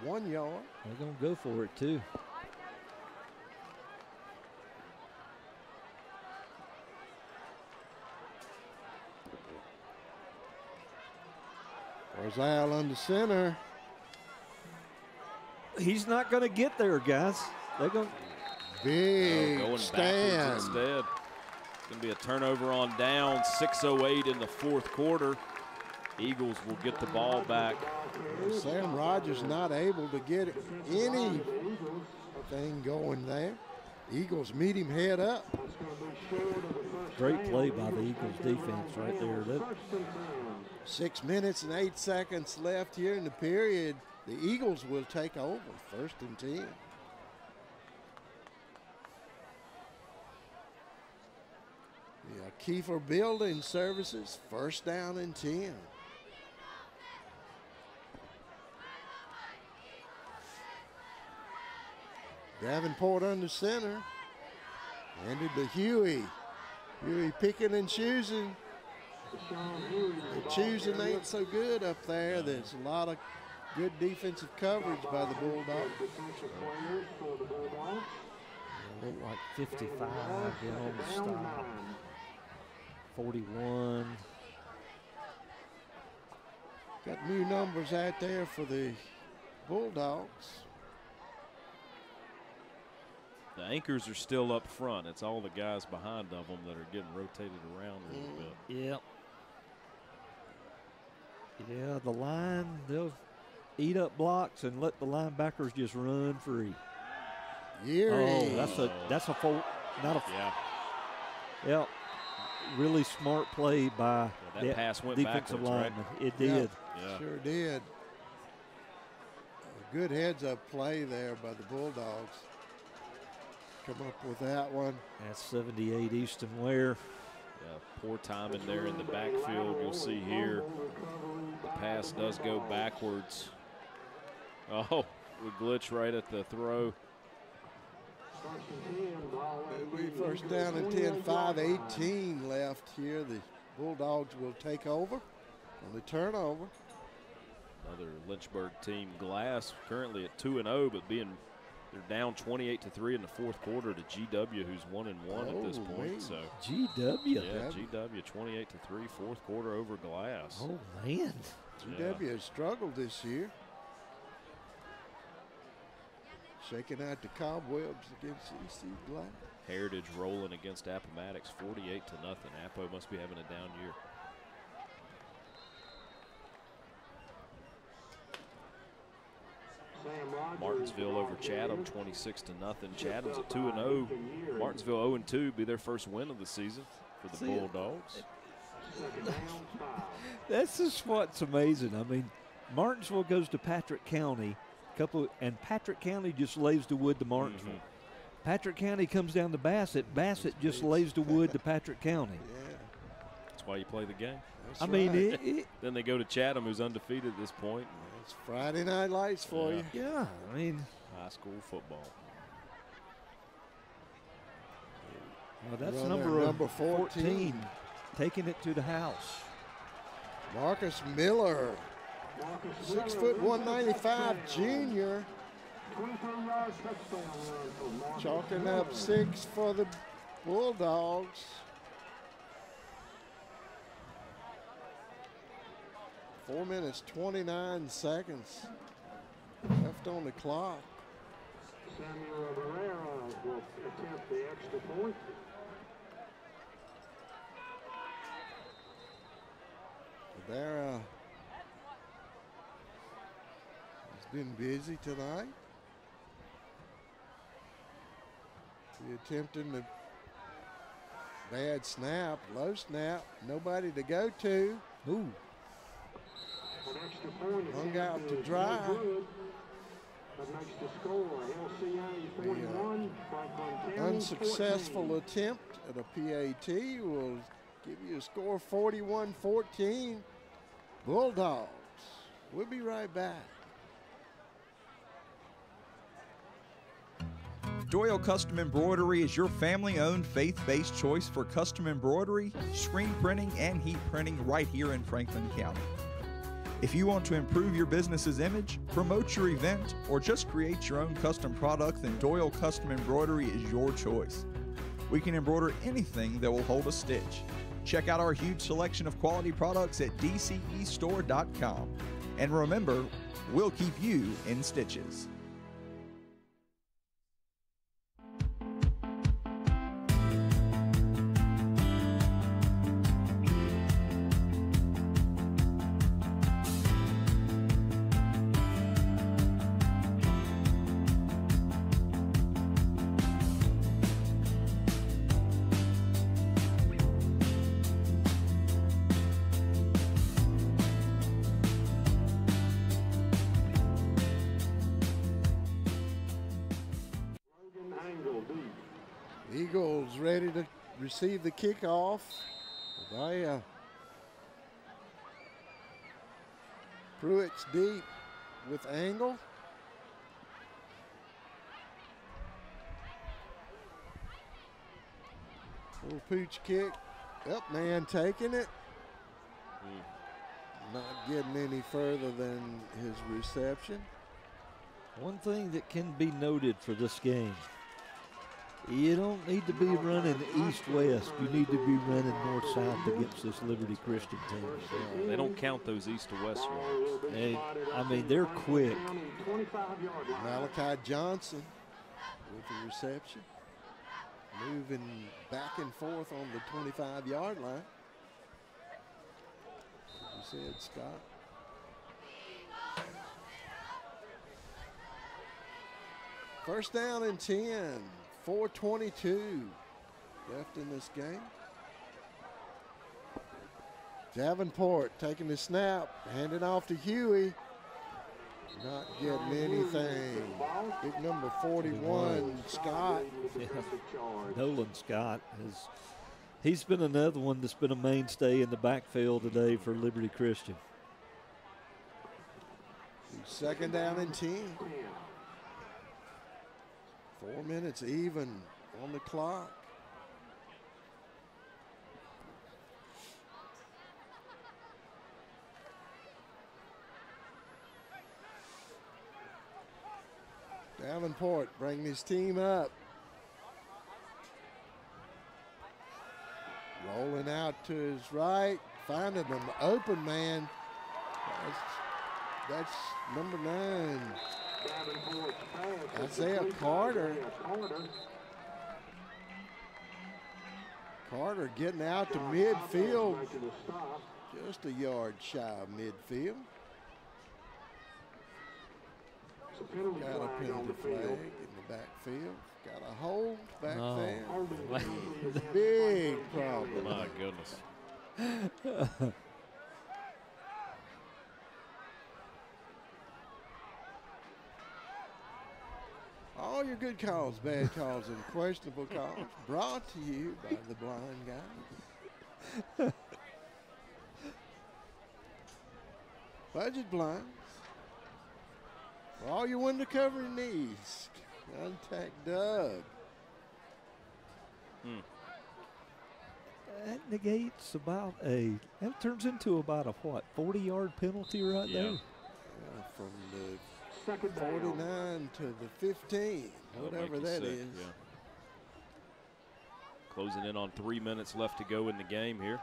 1 yard. They're going to go for it, too. Roselle under center. He's not going to get there, guys. They're going big going stand backwards instead. It's going to be a turnover on down. 6:08 in the 4th quarter. Eagles will get the ball back. Sam Rogers not able to get anything going there. Eagles meet him head up. Great play by the Eagles defense right there. 6 minutes and 8 seconds left here in the period. The Eagles will take over 1st and 10. Yeah, Kiefer Building Services, 1st down and 10. Davenport under center. Handed to Huey. Huey picking and choosing. The choosing ain't so good up there. There's a lot of good defensive coverage by the Bulldogs. Look like 55 get on the stop. 41. Got new numbers out there for the Bulldogs. The anchors are still up front. It's all the guys behind of them that are getting rotated around a little bit. Yep. Yeah, the line, they'll eat up blocks and let the linebackers just run free. Oh, that's a fault. Not a. Yeah. Yep. Really smart play by that pass went defensive backwards, lineman. right? It did. Yeah. Sure did. Good heads-up play there by the Bulldogs. Come up with that one. That's 78 Easton Ware. Yeah, poor timing there in the backfield. You'll see here the pass does go backwards. Oh, we glitch right at the throw. We first down and 10, 5:18 left here. The Bulldogs will take over on the turnover. Another Lynchburg team, Glass, currently at 2-0, but they're down 28-3 in the fourth quarter to GW, who's 1-1 at this point. So GW. Yeah, GW 28-3, fourth quarter over Glass. Oh man, GW has struggled this year. Shaking out the cobwebs against EC Glass. Heritage rolling against Appomattox 48-0. Appo must be having a down year. Martinsville over Chatham 26-0. Chatham's at 2-0. Martinsville 0-2, be their first win of the season for the Bulldogs. That's just what's amazing. I mean, Martinsville goes to Patrick County, and Patrick County just lays the wood to Martinsville. Patrick County comes down to Bassett. Bassett just lays the wood to Patrick County. Yeah. That's why you play the game. That's I mean, then they go to Chatham, who's undefeated at this point. It's Friday night lights for you. Yeah, I mean, high school football. Well, that's number 14, taking it to the house. Marcus Miller, 6 foot 195 junior. Chalking up 6 for the Bulldogs. Four minutes, 29 seconds left on the clock. Samuel Barrera will attempt the extra point. Barrera has been busy tonight. He attempting the bad snap, low snap, nobody to go to. Ooh. Hung out to dry. The unsuccessful attempt at a PAT will give you a score 41-14. Bulldogs. We'll be right back. Doyle Custom Embroidery is your family-owned, faith-based choice for custom embroidery, screen printing, and heat printing right here in Franklin County. If you want to improve your business's image, promote your event, or just create your own custom product, then Doyle Custom Embroidery is your choice. We can embroider anything that will hold a stitch. Check out our huge selection of quality products at dcestore.com. And remember, we'll keep you in stitches. Eagles ready to receive the kickoff by Pruitt's deep with Angle. Little pooch kick. Up man taking it. Not getting any further than his reception. One thing that can be noted for this game, you don't need to be running east-west. You need to be running north-south against this Liberty Christian team. They don't count those east to west yards. I mean, they're quick. Malachi Johnson with the reception. Moving back and forth on the 25-yard line. As you said, Scott. First down and 10. 4:22 left in this game. Davenport taking the snap, handing off to Huey. Not getting anything. Big number 41, Scott. Yeah. Nolan Scott he's been another one that's been a mainstay in the backfield today for Liberty Christian. Second down and 10. 4 minutes even on the clock. Davenport bringing his team up. Rolling out to his right, finding an open man. That's number 9. Isaiah Carter. Carter getting out to midfield. Just a yard shy of midfield. Got a penalty flag in the backfield. Got a hold back there. Big problem. My goodness. All your good calls, bad calls, and questionable calls brought to you by the blind guy. Budget Blinds. For all your window covering needs, contact Doug. That negates that turns into about a 40-yard penalty right there. Yeah, from the 49 to the 15, whatever that is. Yeah. Closing in on 3 minutes left to go in the game here.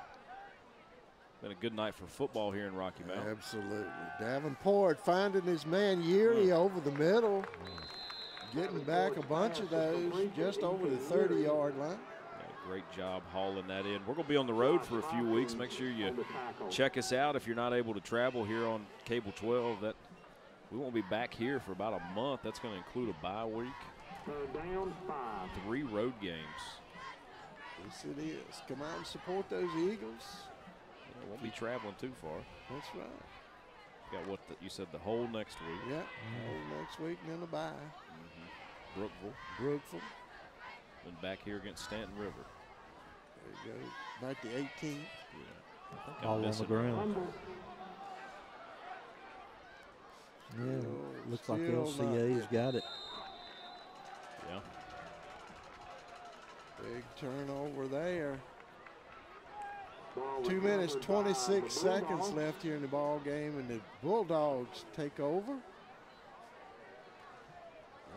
Been a good night for football here in Rocky Mount. Absolutely. Davenport finding his man Yeary over the middle. Getting back a bunch of those just over the 30-yard line. Yeah, great job hauling that in. We're going to be on the road for a few weeks. Make sure you check us out if you're not able to travel here on Cable 12. We won't be back here for about a month. That's going to include a bye week. 3 road games. Yes, it is. Come out and support those Eagles. Won't be traveling too far. That's right. Got you said the whole next week. Yeah, whole next week and then a bye. Brookville. Then back here against Stanton River. There you go. About the 18th. Yeah. All on the ground. Yeah, looks like LCA's got it. Yeah. Big turnover there. 2 minutes, 26 seconds left here in the ball game, and the Bulldogs take over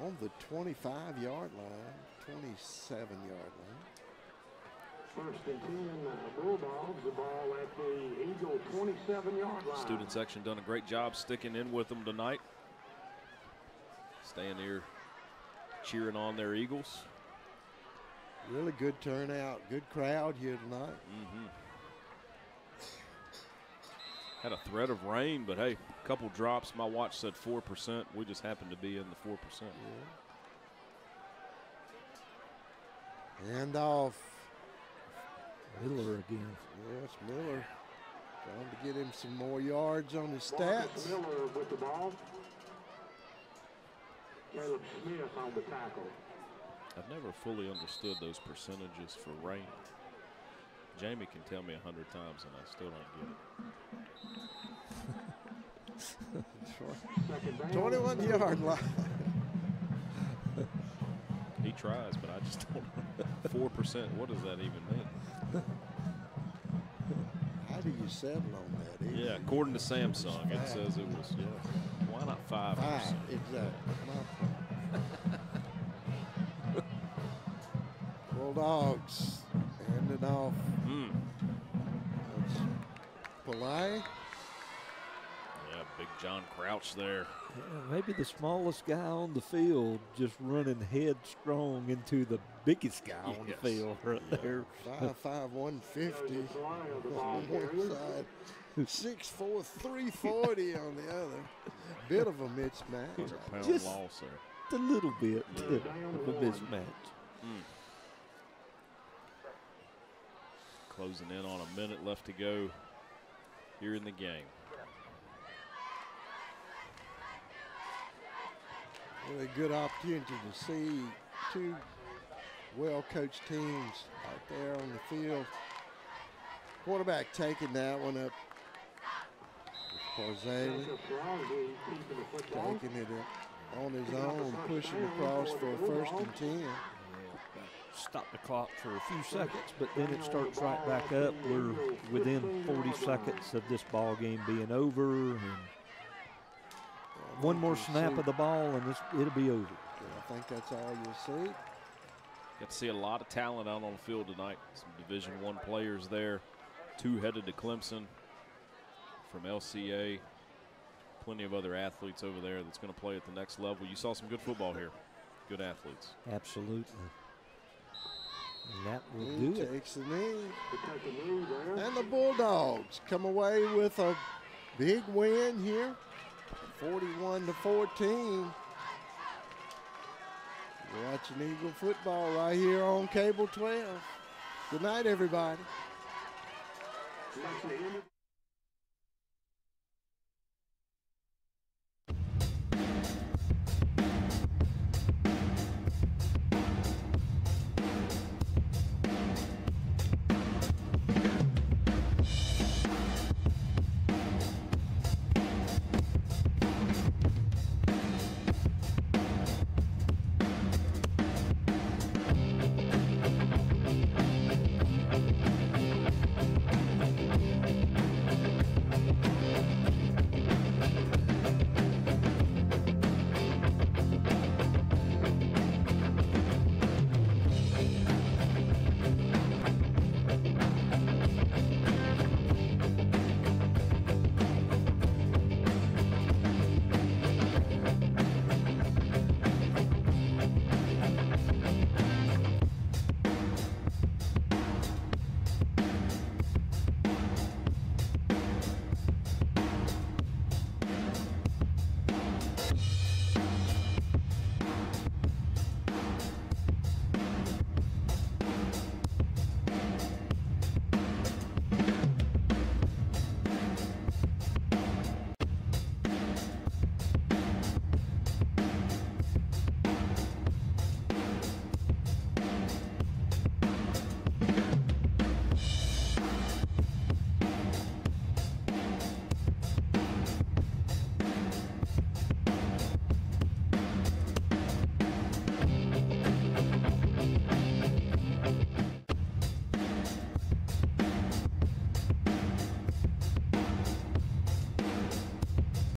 on the 25-yard line, 27-yard line. First and 10, Bulldogs, the ball at the Eagle 27-yard line. Student section done a great job sticking in with them tonight. Staying here, cheering on their Eagles. Really good turnout, good crowd here tonight. Had a threat of rain, but hey, a couple drops. My watch said 4%. We just happened to be in the 4%. Yeah. Hand off. Miller again. Yes, Miller trying to get him some more yards on his stats. Miller with the ball. Caleb Smith on the tackle. I've never fully understood those percentages for rain. Jamie can tell me 100 times and I still don't get it. 21-yard line. He tries, but I just don't. 4%, what does that even mean? How do you settle on that? Yeah, according to Samsung, it says it was, why not 5%? 5, exactly. Bulldogs handing off. Polai. Yeah, big John Crouch there. Yeah, maybe the smallest guy on the field just running headstrong into the biggest guy on the field right there. 5'5", 150 on one side. 6'4", 340 on the other. Bit of a mismatch. Just loss there. A little bit of a mismatch. Closing in on a minute left to go here in the game. Really good opportunity to see two well-coached teams out there on the field. Quarterback taking that one up. Porzeli taking it on his own, pushing across for a 1st and 10. Stop the clock for a few seconds, but then it starts right back up. We're within 40 seconds of this ball game being over, and one more snap of the ball, and it'll be over. I think that's all you'll see. Got to see a lot of talent out on the field tonight. Some Division I players there. 2 headed to Clemson from LCA. Plenty of other athletes over there that's going to play at the next level. You saw some good football here. Good athletes. Absolutely. And that will do it. Takes the knee. And the Bulldogs come away with a big win here. 41-14. You're watching Eagle football right here on Cable 12. Good night, everybody.